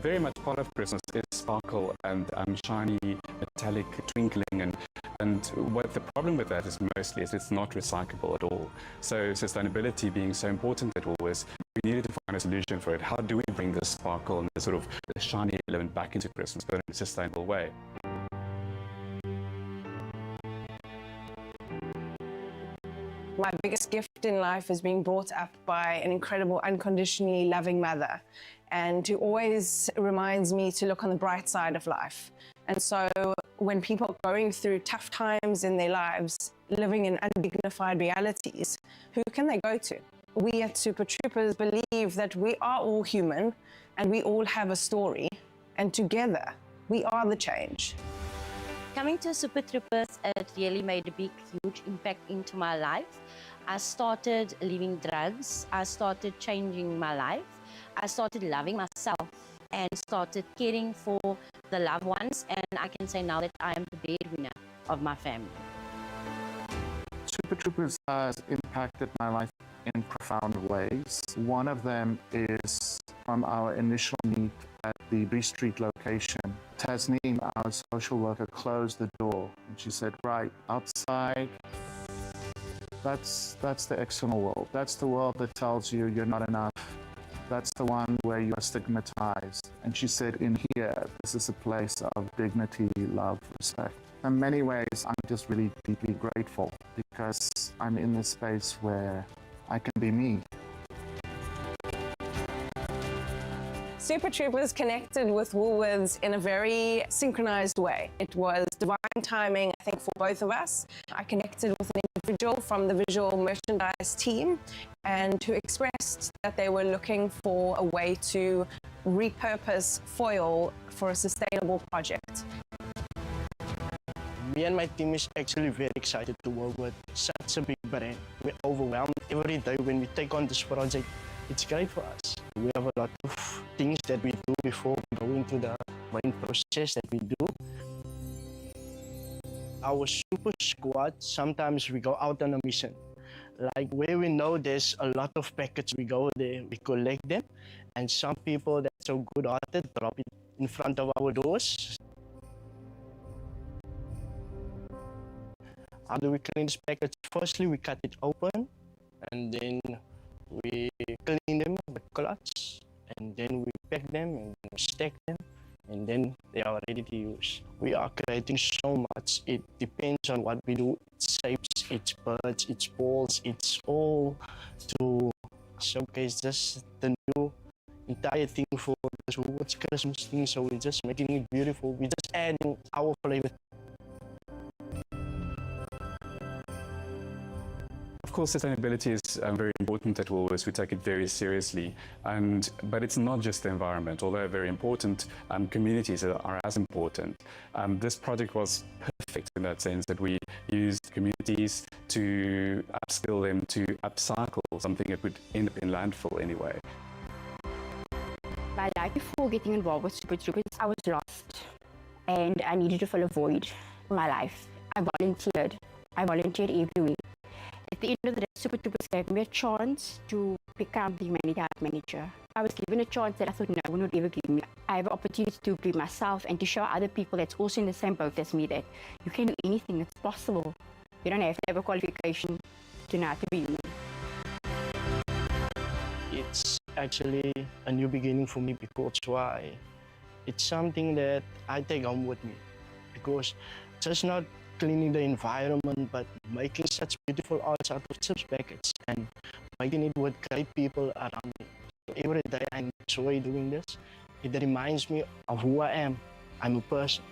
Very much part of Christmas is sparkle and shiny, metallic twinkling, and what the problem with that is mostly is it's not recyclable at all. So sustainability being so important at Woolworths, we needed to find a solution for it. How do we bring the sparkle and the sort of the shiny element back into Christmas, but in a sustainable way? My biggest gift in life is being brought up by an incredible, unconditionally loving mother, and who always reminds me to look on the bright side of life. And so when people are going through tough times in their lives, living in undignified realities, who can they go to? We at Super Troopers believe that we are all human and we all have a story, and together we are the change. Coming to Super Troopers, it really made a big, huge impact into my life. I started leaving drugs. I started changing my life. I started loving myself and started caring for the loved ones. And I can say now that I am the breadwinner of my family. Super Troopers has impacted my life in profound ways. One of them is from our initial meet at the Bree Street location. Tasneem, our social worker, closed the door and she said, right, outside, that's the external world. That's the world that tells you you're not enough. That's the one where you are stigmatized. And she said, in here, this is a place of dignity, love, respect. In many ways, I'm just really deeply grateful because I'm in this space where I can be me. Super Troopers connected with Woolworths in a very synchronized way. It was divine timing, I think, for both of us. I connected with an individual from the visual merchandise team and who expressed that they were looking for a way to repurpose foil for a sustainable project. Me and my team is actually very excited to work with such a big brand. We're overwhelmed every day when we take on this project. It's great for us. We have a lot of things that we do before we go into the main process that we do. Our super squad, sometimes we go out on a mission. Like where we know there's a lot of packets, we go there, we collect them. And some people that so good-hearted, drop it in front of our doors. How do we clean this package? Firstly, we cut it open, and then we clean them with cloths, and then we pack them and stack them, and then they are ready to use. We are creating so much. It depends on what we do. It's shapes, it's birds, it's balls, it's all to showcase just the new entire thing for this Woolworths Christmas thing. So we're just making it beautiful. We're just adding our flavor. Of course, sustainability is very important at Woolworths. We take it very seriously, but it's not just the environment. Although very important, communities are as important. This project was perfect in that sense that we used communities to upskill them to upcycle something that would end up in landfill anyway. My life before getting involved with Super Troopers, I was lost and I needed to fill a void in my life. I volunteered every week. At the end of the day, Super Troopers gave me a chance to become the humanitarian manager. I was given a chance that I thought no one would ever give me. I have an opportunity to be myself and to show other people that's also in the same boat as me that you can do anything, it's possible. You don't have to have a qualification to know how to be human. It's actually a new beginning for me because why? It's something that I take home with me because just not cleaning the environment, but making such beautiful arts out of chips packets and making it with great people around me. So every day I enjoy doing this. It reminds me of who I am. I'm a person.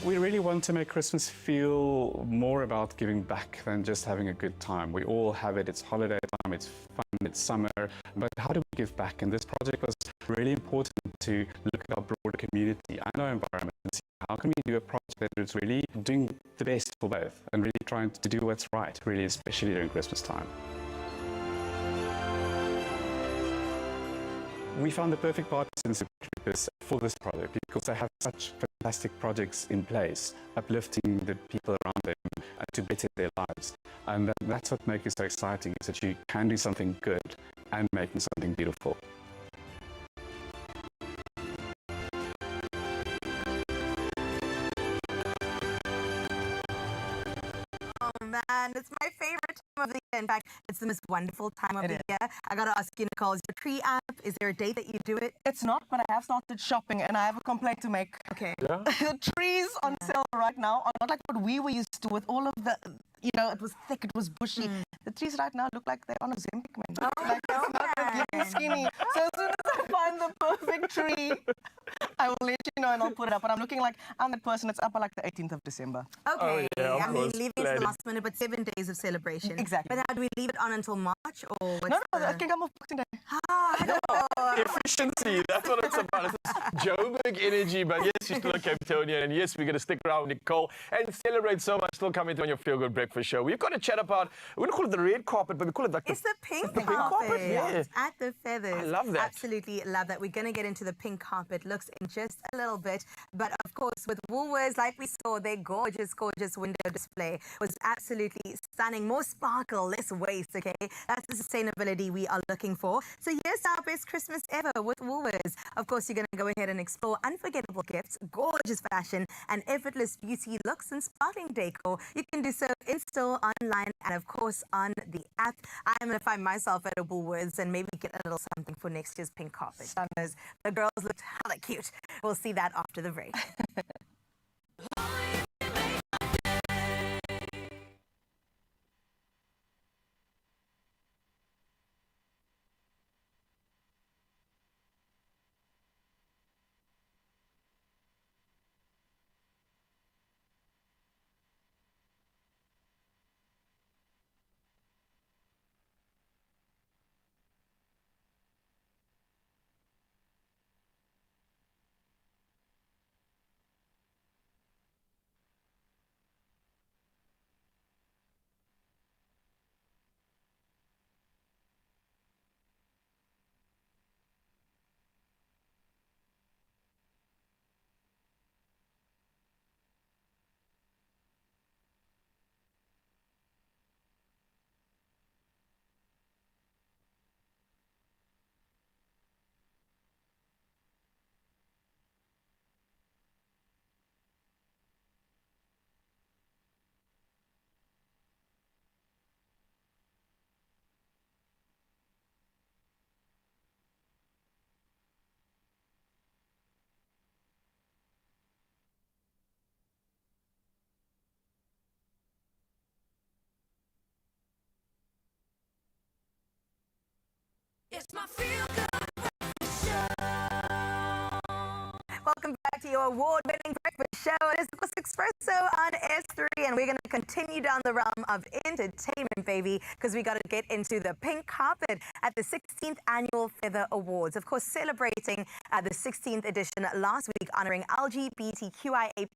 We really want to make Christmas feel more about giving back than just having a good time. We all have it, it's holiday time, it's fun, it's summer, but how do we give back? And this project was really important to look at our broader community and our environment and see how can we do a project that is really doing the best for both and really trying to do what's right, really, especially during Christmas time. We found the perfect partners in Super Troopers for this project because they have such fantastic projects in place, uplifting the people around them to better their lives. And that's what makes it so exciting, is that you can do something good and making something beautiful. Oh man, it's my favorite time of the year. In fact, it's the most wonderful time of the year. I gotta ask you, Nicole, is your tree up? Is there a date that you do it? It's not, but I have started shopping and I have a complaint to make. Okay. Yeah. The trees on sale right now are not like what we were used to with all of the, you know, it was thick, it was bushy. The trees right now look like they're on a Ozempic, man. Like it's not getting skinny. So as soon as I find the perfect tree, I will let you know and I'll put it up. But I'm looking like I'm that person that's up by like the 18th of December. Okay. Oh, yeah, of I mean, course. leaving it to the last minute, but 7 days of celebration. Exactly. But now do we leave it on until March or what's No, it can come off Boxing Day. I don't know. Efficiency, that's what it's about. It's Joburg energy, but yes, you're still a Capetonian, and yes, we're going to stick around, Nicole, and celebrate so much. Still coming on your Feel Good Breakfast show. We've got to chat about, we don't call it the red carpet, but we call it like it's the pink pink carpet. carpet. Yeah. At the Feathers. I love that. Absolutely love that. We're going to get into the pink carpet looks in just a little bit. But of course, with Woolworths, like we saw, their gorgeous, gorgeous window display was absolutely stunning. More sparkle, less waste, okay? That's the sustainability we are looking for. So here's our best Christmas ever with Woolworths. Of course, you're going to go ahead and explore unforgettable gifts, gorgeous fashion, and effortless beauty looks and sparkling decor. You can do so in-store, online, and of course on the app. I'm going to find myself at a Woolworths and maybe get a little something for next year's pink carpet. The girls looked hella cute. We'll see that after the break. It's my feel-good breakfast show. Welcome back to your award-winning breakfast show. It is, of course, Expresso on S3, and we're going to continue down the realm of entertainment, baby, because we got to get into the pink carpet at the 16th Annual Feather Awards. Of course, celebrating the 16th edition last week, honoring LGBTQIA+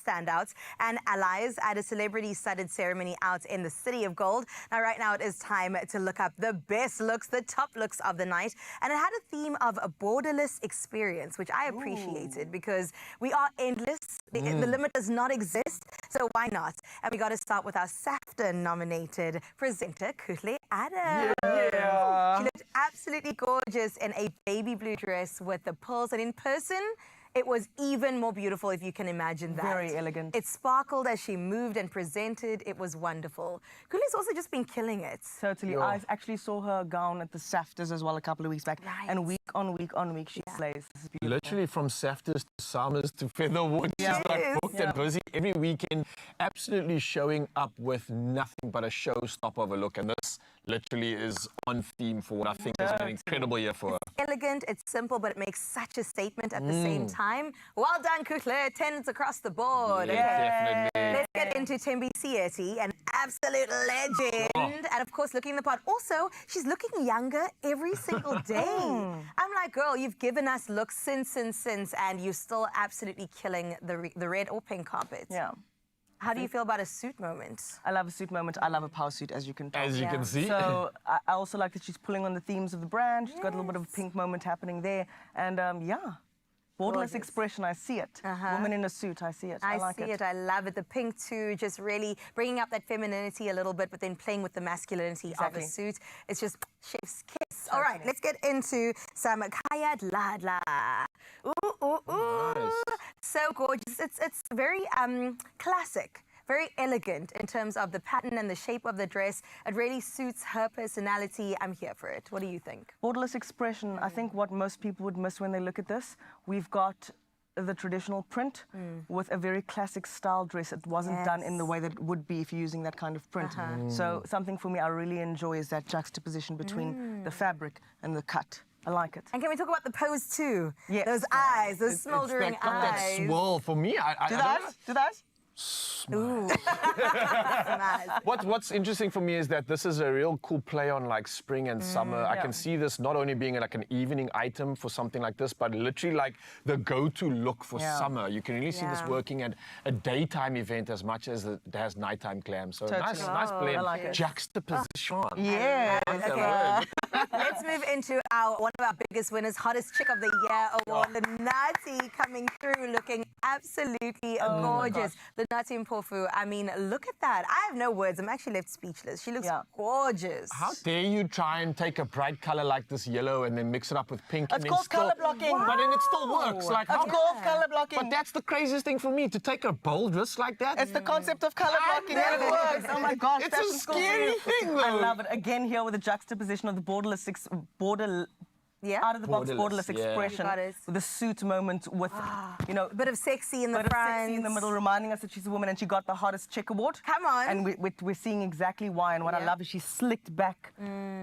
standouts and allies at a celebrity-studded ceremony out in the City of Gold. Now, right now, it is time to look up the best looks, the top looks of the night, and it had a theme of a borderless experience, which I appreciated because we are endless. The limit does not exist, so why not? And we got to start with our SAFTA-nominated presenter, Kuhle Adams. Yeah. She looked absolutely gorgeous in a baby blue dress with the pearls, and in person, it was even more beautiful, if you can imagine that. Very elegant. It sparkled as she moved and presented. It was wonderful. Kuhle's also just been killing it. Totally. Yeah. I actually saw her gown at the SAFTAs as well a couple of weeks back. Right. And week on week on week, she slays. This is beautiful. Literally from SAFTAs to Summers to Feather Awards, Yeah. she's like Yes. booked Yeah. and busy every weekend, absolutely showing up with nothing but a showstopper of a look. And this literally is on theme for what I think is an incredible year for her. Elegant, it's simple, but it makes such a statement at the same time. Well done, Kuhle. 10s across the board. Yeah, definitely. Let's get into Tembi Sieti, an absolute legend. Oh. And of course, looking the part. Also, she's looking younger every single day. I'm like, girl, you've given us looks since, and you're still absolutely killing the red or pink carpet. Yeah. How do you feel about a suit moment? I love a suit moment. I love a power suit, as you can tell. As you can see. So I also like that she's pulling on the themes of the brand. She's got a little bit of a pink moment happening there. And yeah, borderless Gorgeous. expression, I see it. Woman in a suit, I see it. I like see it. I love it. The pink too, just really bringing up that femininity a little bit, but then playing with the masculinity Exactly. of a suit. It's just chef's kiss. All right, let's get into some Kaya Dladla. Ooh, ooh, ooh. Nice. So gorgeous. It's very classic. Very elegant in terms of the pattern and the shape of the dress. It really suits her personality. I'm here for it. What do you think? Borderless expression, I think what most people would miss when they look at this, we've got the traditional print with a very classic style dress. It wasn't done in the way that it would be if you're using that kind of print. So something for me I really enjoy is that juxtaposition between the fabric and the cut. I like it. And can we talk about the pose too? Yes. Those eyes, those smoldering It's that eyes. swirl for me. I Do don't that? know. Do that? Ooh. What's interesting for me is that this is a real cool play on like spring and summer. I can see this not only being like an evening item for something like this, but literally like the go-to look for summer. You can really see this working at a daytime event as much as it has nighttime glam. So nice blend. I like it. Juxtaposition. Yeah. Let's move into one of our biggest winners, hottest chick of the year award, the Nati, coming through looking absolutely gorgeous. The Nati Mpofu, I mean, look at that. I have no words. I'm actually left speechless. She looks gorgeous. How dare you try and take a bright color like this yellow and then mix it up with pink? It's and then called still, colour blocking. But then it still works. Like, It's called colour blocking. But that's the craziest thing for me, to take a bold risk like that. It's the concept of colour blocking and it works. Oh my gosh, It's that's a school for scary you. thing, though. I love it. Again, here with the juxtaposition of the out of the box borderless yeah. expression, You got it. with the suit moment, with you know, A bit of sexy in the bit of front. sexy in the middle, reminding us that she's a woman, and she got the hottest chick award. Come on. And we're seeing exactly why. And what I love is she slicked back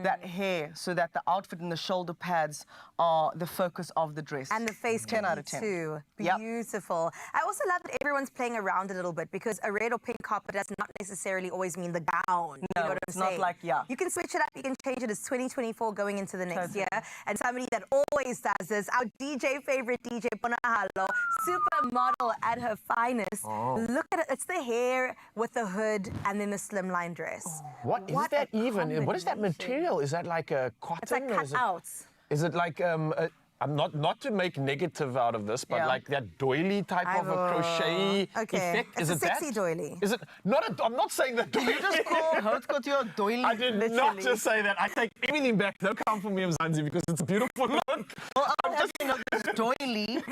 that hair so that the outfit and the shoulder pads are the focus of the dress. And the face 10 out of 10. 10. Too. Yep. Beautiful. I also love that everyone's playing around a little bit, because a red or pink carpet does not necessarily always mean the gown. No, you know what it's I'm not saying? like, You can switch it up. You can change it. It's 2024 going into the next year. And somebody that always does this, our DJ favorite DJ, Bonahalo, supermodel at her finest. Look at it. It's the hair with the hood and then the slimline dress. What is that even? What is that material? Is that like a cotton? It's like or is it- cutouts. Is it like I'm not to make negative out of this, but like that doily type of a crochet effect. It's Is a it sexy that? doily. Is it not? I'm not saying that. You just call Houtskotier doily. I did not just say that. I take everything back. Don't come for me, Mzansi, because it's a beautiful look. Well, I'm just saying that this doily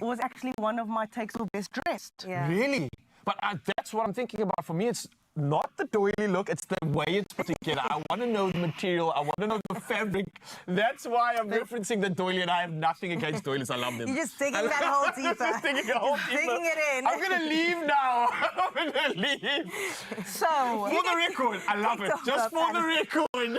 was actually one of my takes for best dressed. Really? But that's what I'm thinking about. For me, it's not the doily look, it's the way it's put together. I want to know the material, I want to know the fabric. That's why I'm referencing the doily, and I have nothing against doilies. I love them. You're just digging that hole deeper. Just digging a hole deeper. Digging it in. I'm going to leave now. I'm going to leave. So, for the record, I love it. Just for the record.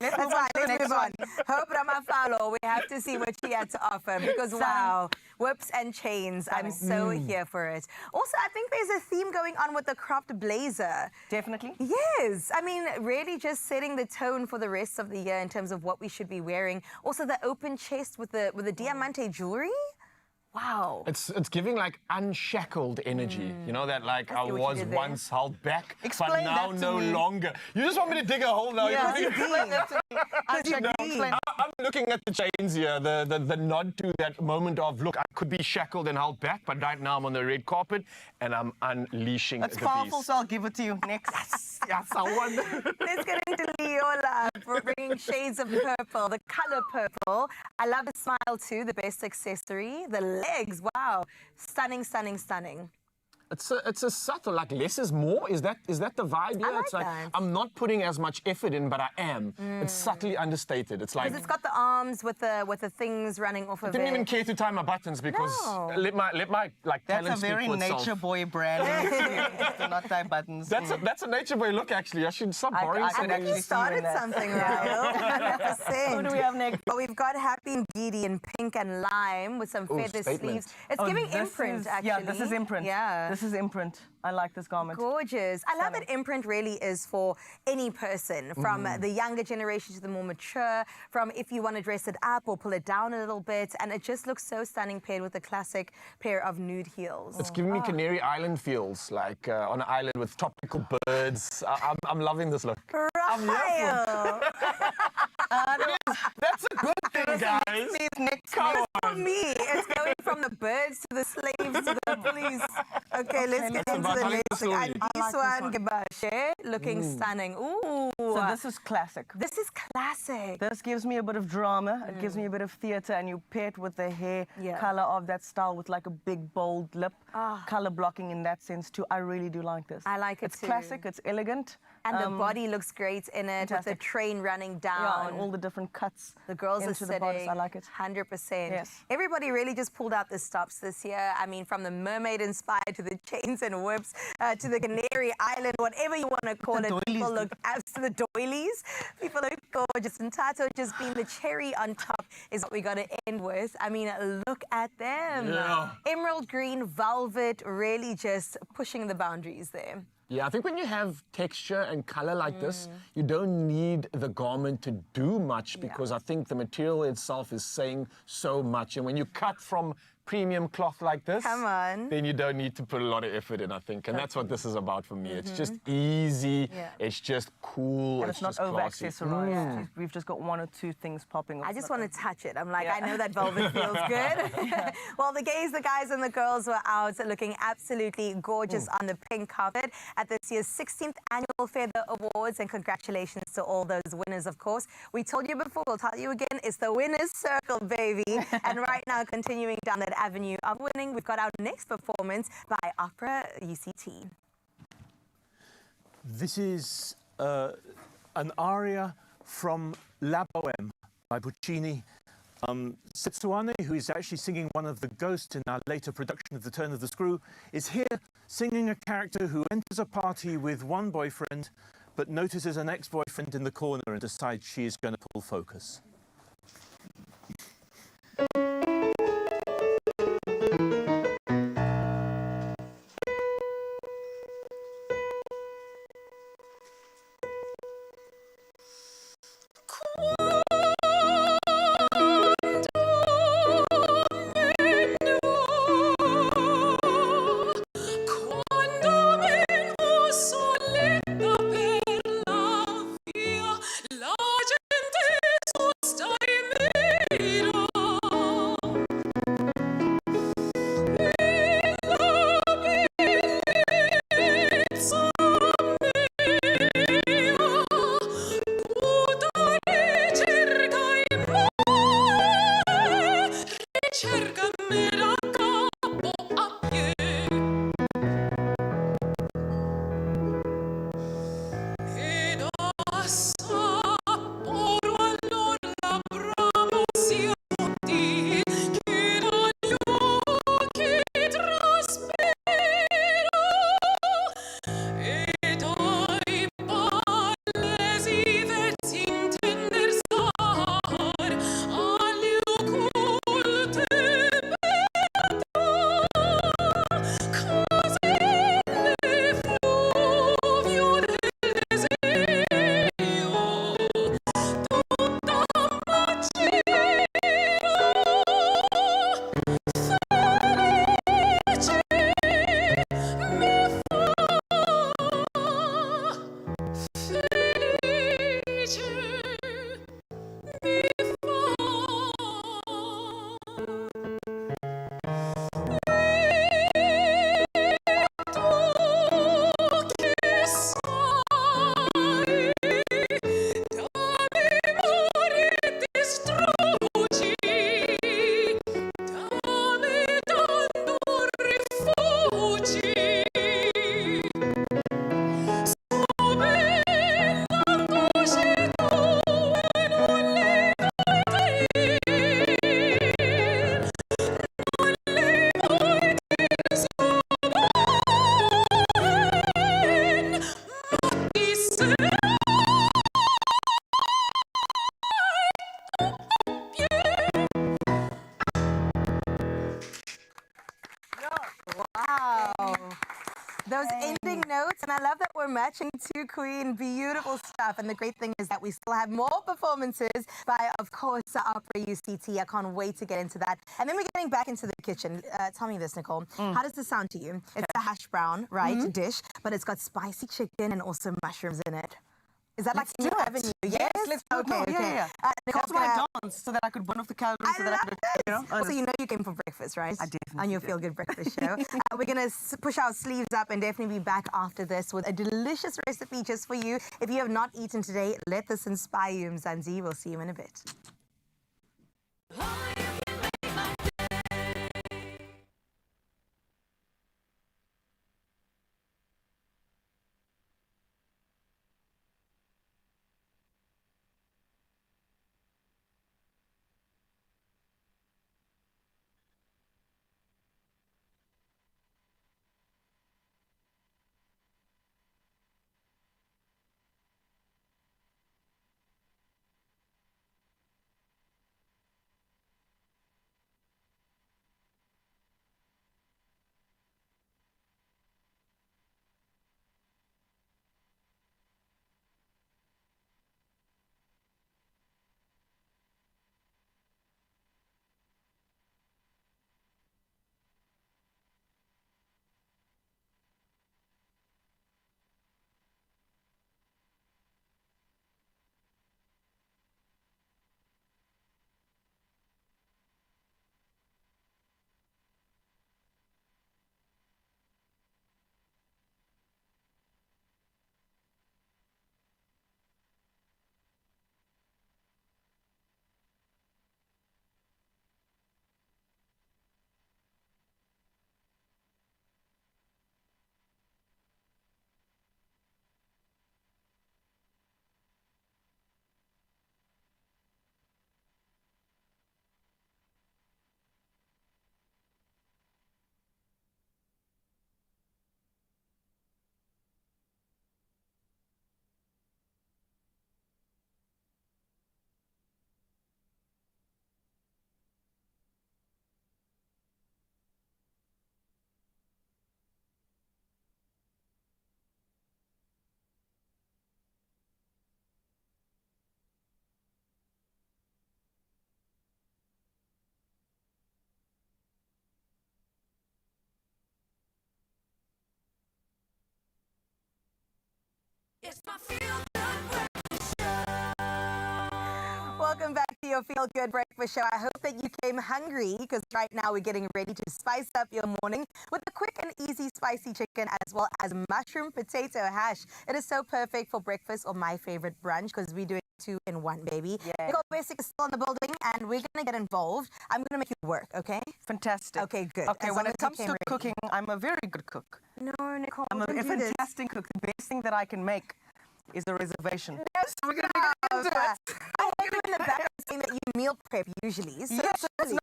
Let's move fine. Let's move on. Hope Ramafalo, we have to see what she had to offer because, wow, whips and chains. I'm so here for it. Also, I think there's a theme going on with the cropped blazer. Definitely. Yes. I mean, really just setting the tone for the rest of the year in terms of what we should be wearing. Also, the open chest with the diamante jewelry. Wow. It's giving like unshackled energy. You know that like I was once held back, Explain but now that to no me. longer. You just want me to dig a hole now? Yeah, You- explain that to me. I'm looking at the chains here, the nod to that moment of, look, I could be shackled and held back, but right now I'm on the red carpet and I'm unleashing That's the powerful, beast. so I'll give it to you. Next. Yes, I wonder. Let's get into Leola for bringing shades of purple, the color purple. I love the smile too, the best accessory. The legs, wow. Stunning, stunning, stunning. It's a subtle, like less is more. Is that the vibe here? like It's like that. I'm not putting as much effort in, but I am. It's subtly understated. It's like Because it's got the arms with the things running off I of didn't it. even care to tie my buttons because No. let my like That's talent a very speak for itself. nature boy brand. Do not tie buttons. That's a nature boy look actually. I should stop borrowing I I could think you actually see you in started that. something, Ryle. 100%. Who do we have next? Well, we've got Happy and Giddy in pink and lime with some feather statement. sleeves. It's Oh, giving this imprint, is- actually. Yeah, this is imprint. Yeah. This is imprint. I like this garment. Gorgeous. I love that imprint really is for any person, from the younger generation to the more mature, from if you want to dress it up or pull it down a little bit, and it just looks so stunning paired with a classic pair of nude heels. It's giving me Canary Island feels, like on an island with tropical birds. I'm loving this look. I'm here for it. That's a good thing, guys. Come For me, it's going from the birds to the slaves to the police. Okay, let's get into the next thing. And this one, Gabashe, looking stunning. Ooh. So this is classic. This is classic. This gives me a bit of drama. It gives me a bit of theatre, and you pair it with the hair color of that style with like a big bold lip, color blocking in that sense too. I really do like this. I like it It's too. classic. It's elegant. And the body looks great in it with the fantastic. train running Yeah, down. and all the different cuts. The girls are into the sitting. bodice. I like it. 100%. Yes. Everybody really just pulled out the stops this year. I mean, from the mermaid inspired to the chains and whips to the Canary Island, whatever you want to call it. People look to the doilies. People look gorgeous. And Tato just being the cherry on top is what we got to end with. I mean, look at them. Yeah. Emerald green, velvet, really just pushing the boundaries there. Yeah, I think when you have texture and color like this, you don't need the garment to do much because I think the material itself is saying so much. And when you cut from premium cloth like this, Come on. then you don't need to put a lot of effort in, I think. And that's what this is about for me. It's just easy. Yeah. It's just cool. And it's not just classy. over-accessorized. We've just got one or two things popping. I just want to touch it. I'm like, I know that velvet feels good. Well, the guys and the girls were out looking absolutely gorgeous on the pink carpet at this year's 16th Annual Feather Awards. And congratulations to all those winners, of course. We told you before, we'll tell you again, it's the winner's circle, baby. And right now, continuing down that avenue of winning, we've got our next performance by Opera UCT. This is an aria from La Bohème by Puccini. Setsuane, who is actually singing one of the ghosts in our later production of The Turn of the Screw, is here singing a character who enters a party with one boyfriend, but notices an ex-boyfriend in the corner and decides she is going to pull focus. those ending notes, and I love that we're matching to Queen. Beautiful stuff. And the great thing is that we still have more performances by, of course, Opera UCT. I can't wait to get into that. And then we're getting back into the kitchen. Tell me this, Nicole. How does this sound to you? It's a hash brown, right, dish, but it's got spicy chicken and also mushrooms in it. Is that like in your avenue? Yes, let's do it. Okay, okay. Yeah. That's why I danced, so that I could burn off the calories, so that I could, Also, you know you came for breakfast, right? I definitely On your did. Feel Good Breakfast show. We're going to push our sleeves up and definitely be back after this with a delicious recipe just for you. If you have not eaten today, let this inspire you, Mzansi. We'll see you in a bit. It's my Feel Good Breakfast Show. Welcome back to your Feel Good Breakfast Show. I hope that you came hungry because right now we're getting ready to spice up your morning with a quick and easy spicy chicken as well as mushroom potato hash. It is so perfect for breakfast or my favorite brunch because we're doing 2 in 1, baby. Yeah. Nicole Basic is still in the building and we're going to get involved. I'm going to make you work, okay? Fantastic. Okay, good. Okay, As when long it as you comes came to ready. cooking, I'm a very good cook. No, Nicole, I'm a don't do this. fantastic cook. The best thing that I can make is a reservation. Yes, we're going to get into it. I heard you in the background saying that you meal prep usually. So Yes, this surely- is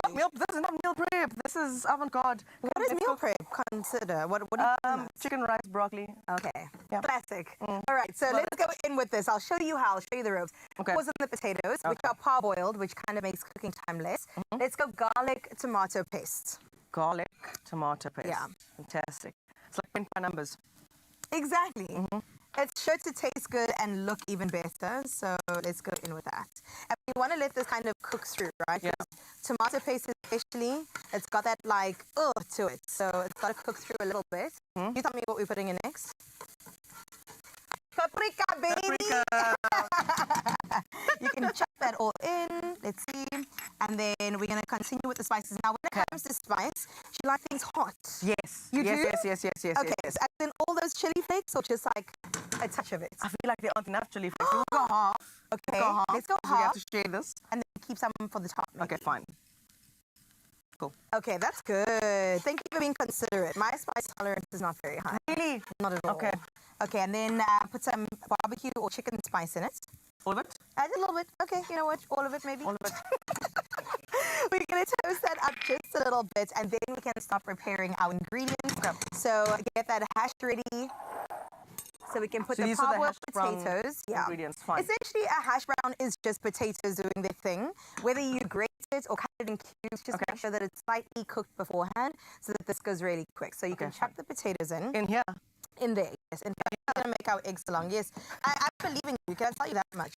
not meal prep. This is avant-garde. What is meal prep consider? What do you chicken, rice, broccoli. Okay. Yeah. Classic. All right, so let's go in with this. I'll show you how. I'll show you the ropes. Okay. Pause on the potatoes, which are parboiled, which kind of makes cooking time less. Let's go garlic, tomato paste. Garlic, tomato paste. Yeah. Fantastic. It's like print by numbers. Exactly. It's sure to taste good and look even better, so let's go in with that. And we want to let this kind of cook through, right? Yeah. Tomato paste especially, it's got that like, to it, so it's got to cook through a little bit. You tell me what we're putting in next. Paprika, baby! You can chop that all in. Let's see. And then we're going to continue with the spices. Now, when it comes to spice, she likes things hot. Yes. You yes, do? Yes. Okay, yes. so as in all those chili flakes or just like a touch of it? I feel like there aren't enough chili flakes. We'll go half. Okay, Go half. let's go So we have half. to share this. And then keep some for the top. Maybe. Okay, fine. Cool. Okay, that's good. Thank you for being considerate. My spice tolerance is not very high. Really? Not at all. Okay. Okay, and then put some barbecue or chicken spice in it. All of it? Add a little bit. Okay, you know what? All of it, maybe. All of it. We're going to toast that up just a little bit, and then we can start preparing our ingredients. Okay. So get that hash ready. So we can put So the these are the parboiled hash brown potatoes. ingredients, fine. Essentially, a hash brown is just potatoes doing their thing. Whether you grate it or cut it in cubes, just make sure that it's slightly cooked beforehand so that this goes really quick. So you can chuck the potatoes in. In here? In there, yes. In fact, we're going to make our eggs along. Yes, I believe in you. Can I tell you that much?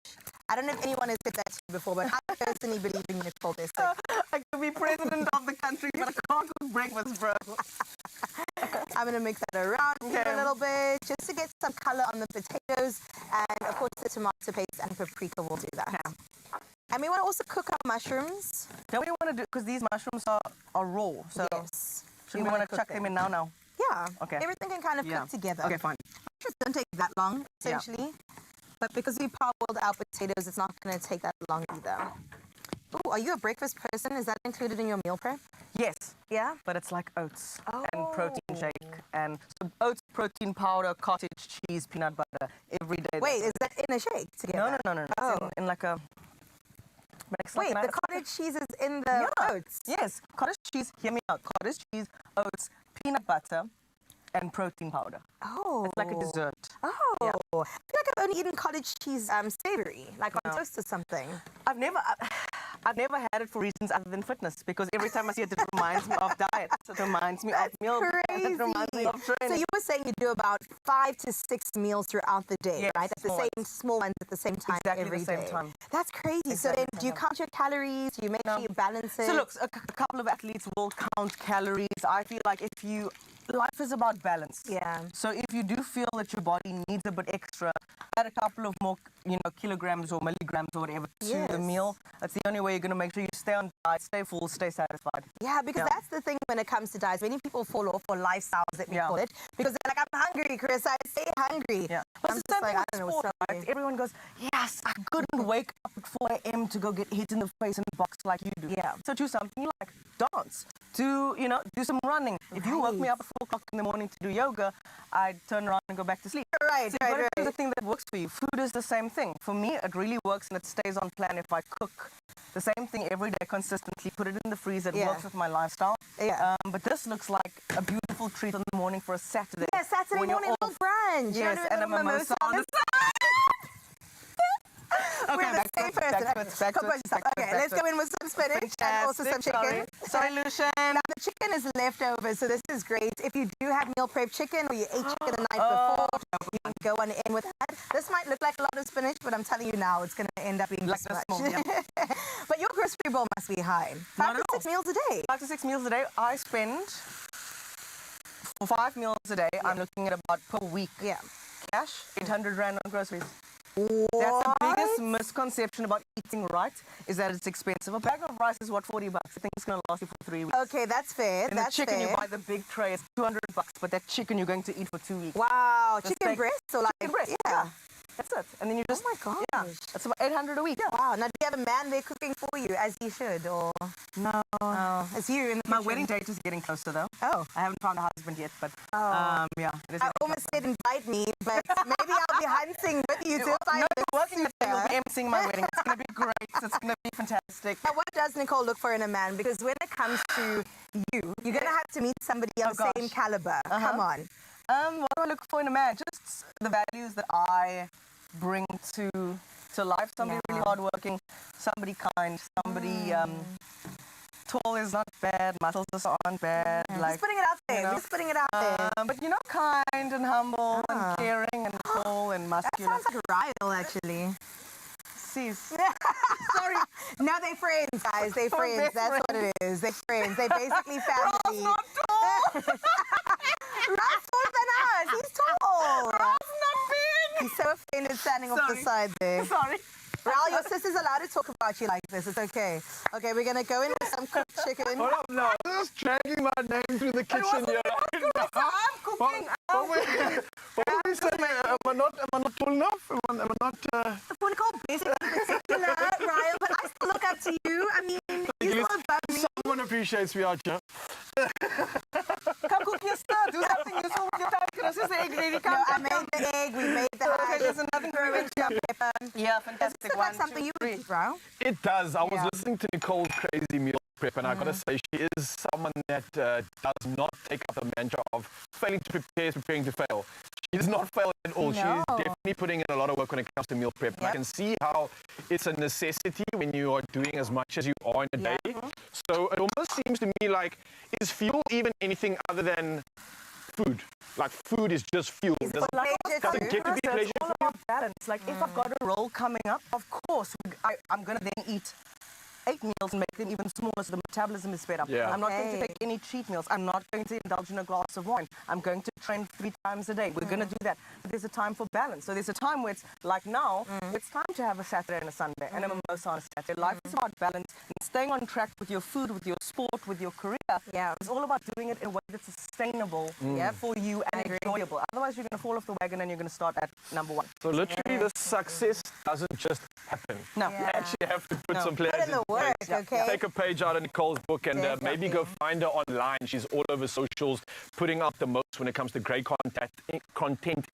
I don't know if anyone has said that to you before, but I personally believe in Nicole Bessick. I could be president of the country, but I can't cook breakfast, bro. I'm going to mix that around here a little bit just to get some color on the potatoes. And, of course, the tomato paste and paprika will do that. And we want to also cook our mushrooms. Yeah, we want to do, because these mushrooms are raw. So yes. Should we want to chuck them in now? Yeah. Okay. Everything can kind of cook together. Okay, fine. It doesn't take that long, essentially. But because we parboiled our potatoes, it's not going to take that long either. Ooh, are you a breakfast person? Is that included in your meal prep? Yes. Yeah? But it's like oats and protein shake. And so oats, protein powder, cottage cheese, peanut butter, every day. Wait, is that in a shake together? No. Oh. It's in like a... Wait, the cottage cheese is in the oats? Yes. Cottage cheese, hear me out. Cottage cheese, oats, peanut butter, and protein powder. Oh. It's like a dessert. Oh. Yeah. I feel like I've only eaten cottage cheese savory, like on toast or something. I've never had it for reasons other than fitness, because every time I see it, it reminds me of diet. It reminds me of meal. Crazy. It reminds me of training. So you were saying you do about 5 to 6 meals throughout the day, yes, right? At the same small ones at the same time every day. Time. That's crazy. Exactly so then, do you count your calories? Do you make sure you balance it? So look, a couple of athletes will count calories. I feel like life is about balance. Yeah. So if you do feel that your body needs a bit extra, add a couple of more, kilograms or milligrams or whatever to the meal. That's the only way you're going to make sure you stay on diet, stay full, stay satisfied. Yeah, because that's the thing when it comes to diets. Many people fall off for lifestyles, that we call it, because they're like, I'm hungry, Chris. I stay hungry. Yeah. But it's the same thing with sport, right? Everyone goes, yes, I couldn't wake up at 4 a.m. to go get hit in the face in the box like you do. Yeah. So do something you like. Dance. Do some running. If you woke me up at 4 o'clock in the morning to do yoga, I'd turn around and go back to sleep. Right, so do the thing that works for you. Food is the same thing. For me, it really works and it stays on plan if I cook the same thing every day consistently, put it in the freezer, it works with my lifestyle. Yeah. But this looks like a beautiful treat in the morning for a Saturday. Yeah, Saturday morning little brunch. Yes, and a mimosa on the side. We're the same person. Okay, let's go in with some spinach and also some chicken. Sorry, Lucian. Now, the chicken is leftover, so this is great. If you do have meal prep chicken or you ate chicken the night before, you can go on in with that. This might look like a lot of spinach, but I'm telling you now, it's going to end up being like this much. But your grocery bill must be high. 5 to 6 meals a day. 5 to 6 meals a day. I spend, for 5 meals a day, I'm looking at about per week. Cash, 800 Rand on groceries. What? That's the biggest misconception about eating right, is that it's expensive. A bag of rice is what, $40? I think it's going to last you for 3 weeks. Okay, that's fair. And the chicken, you buy the big tray, it's $200, but that chicken you're going to eat for 2 weeks. Wow, chicken breast or like chicken breast? Yeah. That's it. And then you just, oh my gosh. Yeah, that's about 800 a week. Yeah. Wow, now do you have a man there cooking for you, as he should, or? No. It's you in the My kitchen. wedding date is getting closer, though. Oh. I haven't found a husband yet, but yeah. It is I almost said invite me, but maybe I'll be hunting with you to find working at emceeing my wedding. It's going to be great. It's going to be fantastic. Now, what does Nicole look for in a man? Because when it comes to you, you're going to have to meet somebody of the same caliber. Come on. What do I look for in a man? Just the values that I bring to life. Somebody really hardworking, somebody kind, somebody tall is not bad, muscles aren't bad. Like, just putting it out there. Just putting it out there. But kind and humble and caring and tall and muscular. That sounds like Ryle, actually. Sis. Sorry. No, they're friends, guys. They're friends. That's what it is. They're friends. They're basically family. Ryle's not tall. Ryle's taller than us. He's tall. Ryle's not big. He's so offended standing off the side there. Sorry. Ryle, your sister's allowed to talk about you like this. It's okay. Okay, we're going to go in with some cooked chicken. Hold up, no. I'm just dragging my name through the kitchen here. I'm cooking. What are we saying? Am I not tall enough? Am I not... Nicole, basically particular, Ryle, but I still look up to you. I mean, you're still above me. Someone appreciates me, Archer. Come cook your stuff. Do something useful with your time. Is the egg ready? No, I made the egg. We made the hash. Okay, there's another growing pepper. Yeah, fantastic. Does it like something you would eat, Ryle? It does. I was listening to Nicole's crazy meal prep, and I got to say, she is someone that does not take up the mantra of failing to prepare is preparing to fail. She does not fail at all. No. She's definitely putting in a lot of work when it comes to meal prep. And I can see how it's a necessity when you are doing as much as you are in a day. So it almost seems to me like, is fuel even anything other than food. Like food is just fuel. Does it get to be pleasure It's all about balance. Like if I've got a roll coming up, of course, I'm going to then eat 8 meals and make them even smaller so the metabolism is sped up. Yeah. I'm not going to take any cheat meals. I'm not going to indulge in a glass of wine. I'm going to train 3 times a day. We're going to do that. But there's a time for balance. So there's a time where it's like now, it's time to have a Saturday and a Sunday and a mimosa on a Saturday. Life is about balance and staying on track with your food, with your sport, with your career. Yeah. It's all about doing it in a way that's sustainable for you and enjoyable. Otherwise, you're going to fall off the wagon and you're going to start at number 1. So literally, this success doesn't just happen. No. You actually have to put some plans Put in the work, okay? Take a page out of Nicole's book and maybe go find her online. She's all over socials, putting up the most when it comes to great content,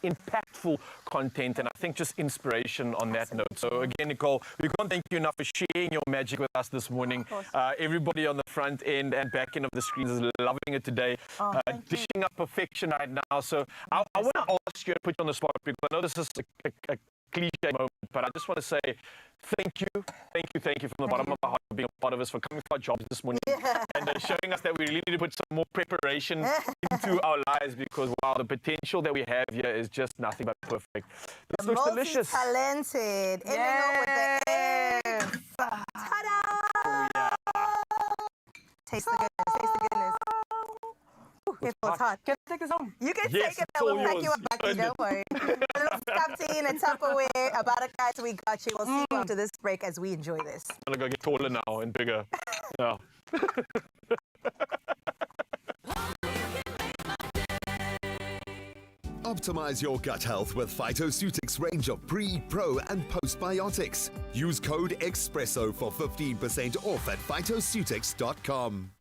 impactful content, and I think just inspiration on that note. So again, Nicole, we can't thank you enough for sharing your magic with us this morning. Everybody on the front end and back end of the screens is loving it today, dishing up perfection right now. So I want to ask you to put you on the spot because I know this is a cliche moment, but I just want to say thank you from the bottom of my heart for being a part of us, for coming for our jobs this morning and showing us that we really need to put some more preparation into our lives because, wow, the potential that we have here is just nothing but perfect. This looks delicious. Talented. Ending with the eggs. Ta-da! Taste the goodness. Taste the goodness. Careful, it's hot. Can I take this home? You can Yes, take it. it's We'll all pack you yours. up back. Don't worry. A little cup tea and a Tupperware. About a guys, we got you. We'll see you after this break as we enjoy this. I'm going to go get taller now and bigger. Yeah. Optimize your gut health with Phytoceutics range of pre, pro, and postbiotics. Use code Expresso for 15% off at phytoceutics.com.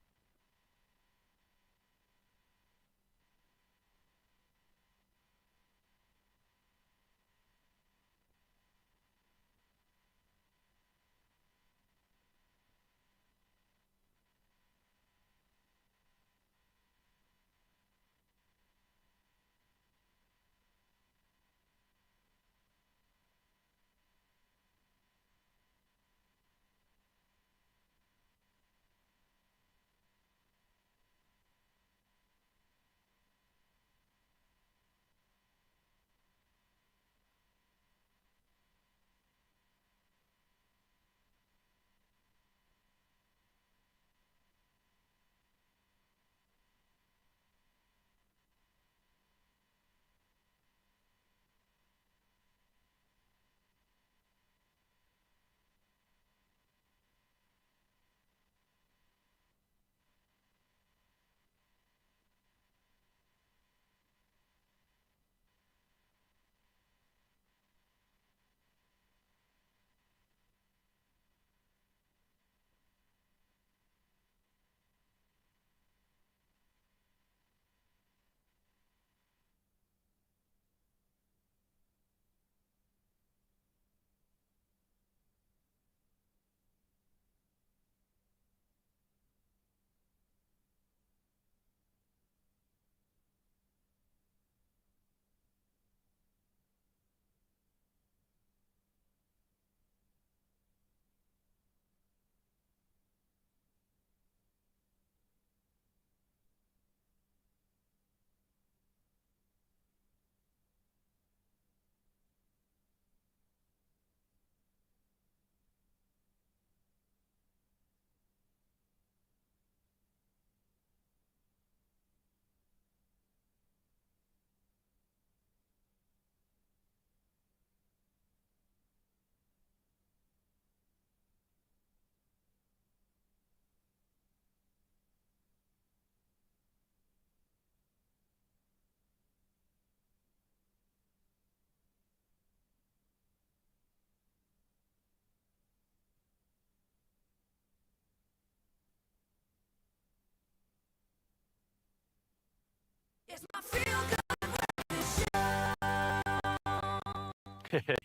It's my feel good.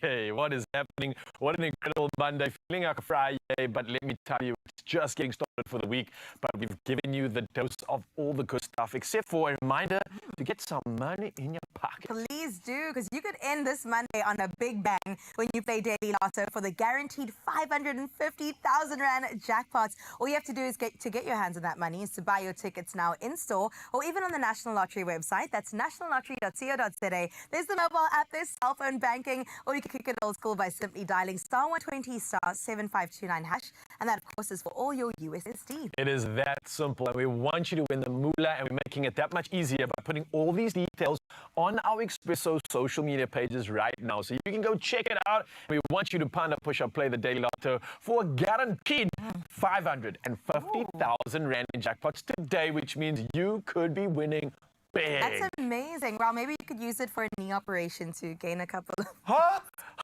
Hey, what is happening? What an incredible Monday. Feeling like a Friday. Monday, but let me tell you, it's just getting started for the week. But we've given you the dose of all the good stuff, except for a reminder to get some money in your pocket. Please do, because you could end this Monday on a big bang when you play Daily Lotto for the guaranteed 550,000 Rand jackpots. All you have to do is get your hands on that money is to buy your tickets now in store or even on the National Lottery website. That's nationallottery.co.za. There's the mobile app, there's cell phone banking, or you can kick it old school by simply dialing *120 *7529 hash. And that, of course, is for all your USSD. It is that simple, and we want you to win the moolah, and we're making it that much easier by putting all these details on our Expresso social media pages right now. So you can go check it out. We want you to panda, push, or play the Daily Lotto for a guaranteed 550,000 Rand in jackpots today, which means you could be winning big. That's amazing. Well, maybe you could use it for a knee operation to gain a couple of... Huh?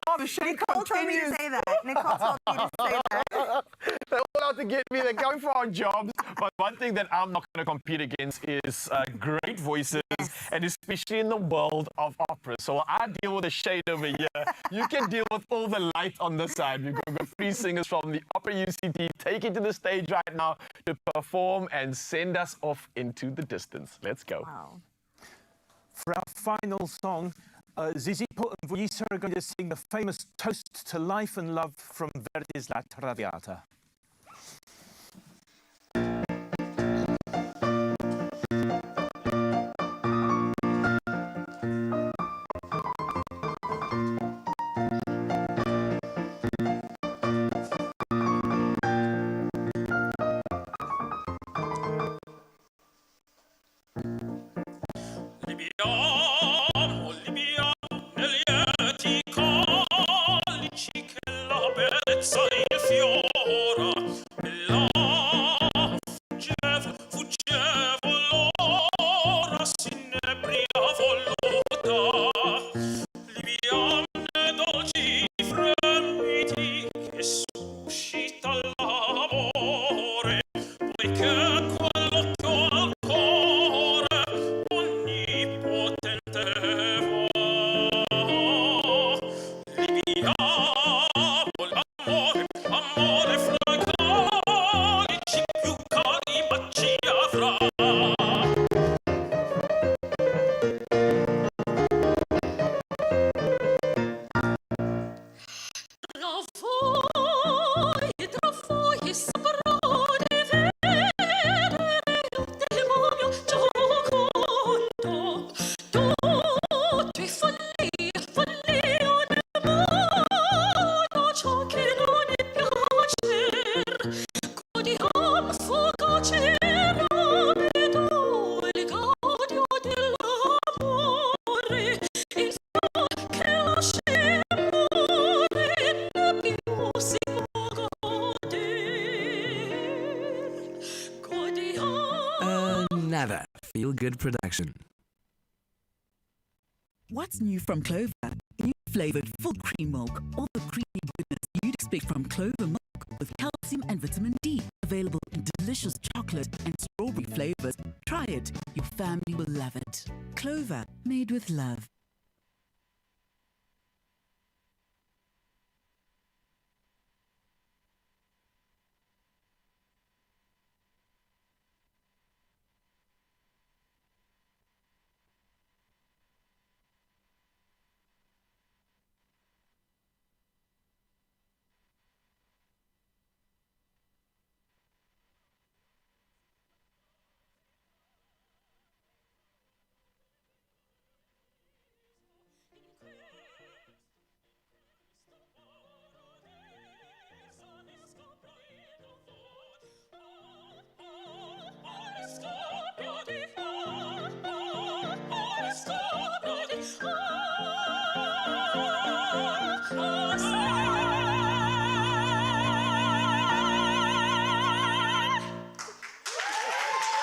Oh, the shade Nicole told me to say that. Nicole told me to say that. They're all out to get me. They're going for our jobs. But one thing that I'm not going to compete against is great voices, and especially in the world of opera. So I deal with the shade over here. You can deal with all the light on this side. We've got 3 singers from the Opera UCT taking to the stage right now to perform and send us off into the distance. Let's go. Wow. For our final song, Zizi Put and Vuyisa are going to sing the famous Toast to Life and Love from Verdi's La Traviata. Another feel-good production. What's new from Clover? New flavored full cream milk. All the creamy goodness you'd expect from Clover milk with calcium and vitamin D. Available in delicious chocolate and strawberry flavors. Try it. Your family will love it. Clover, made with love.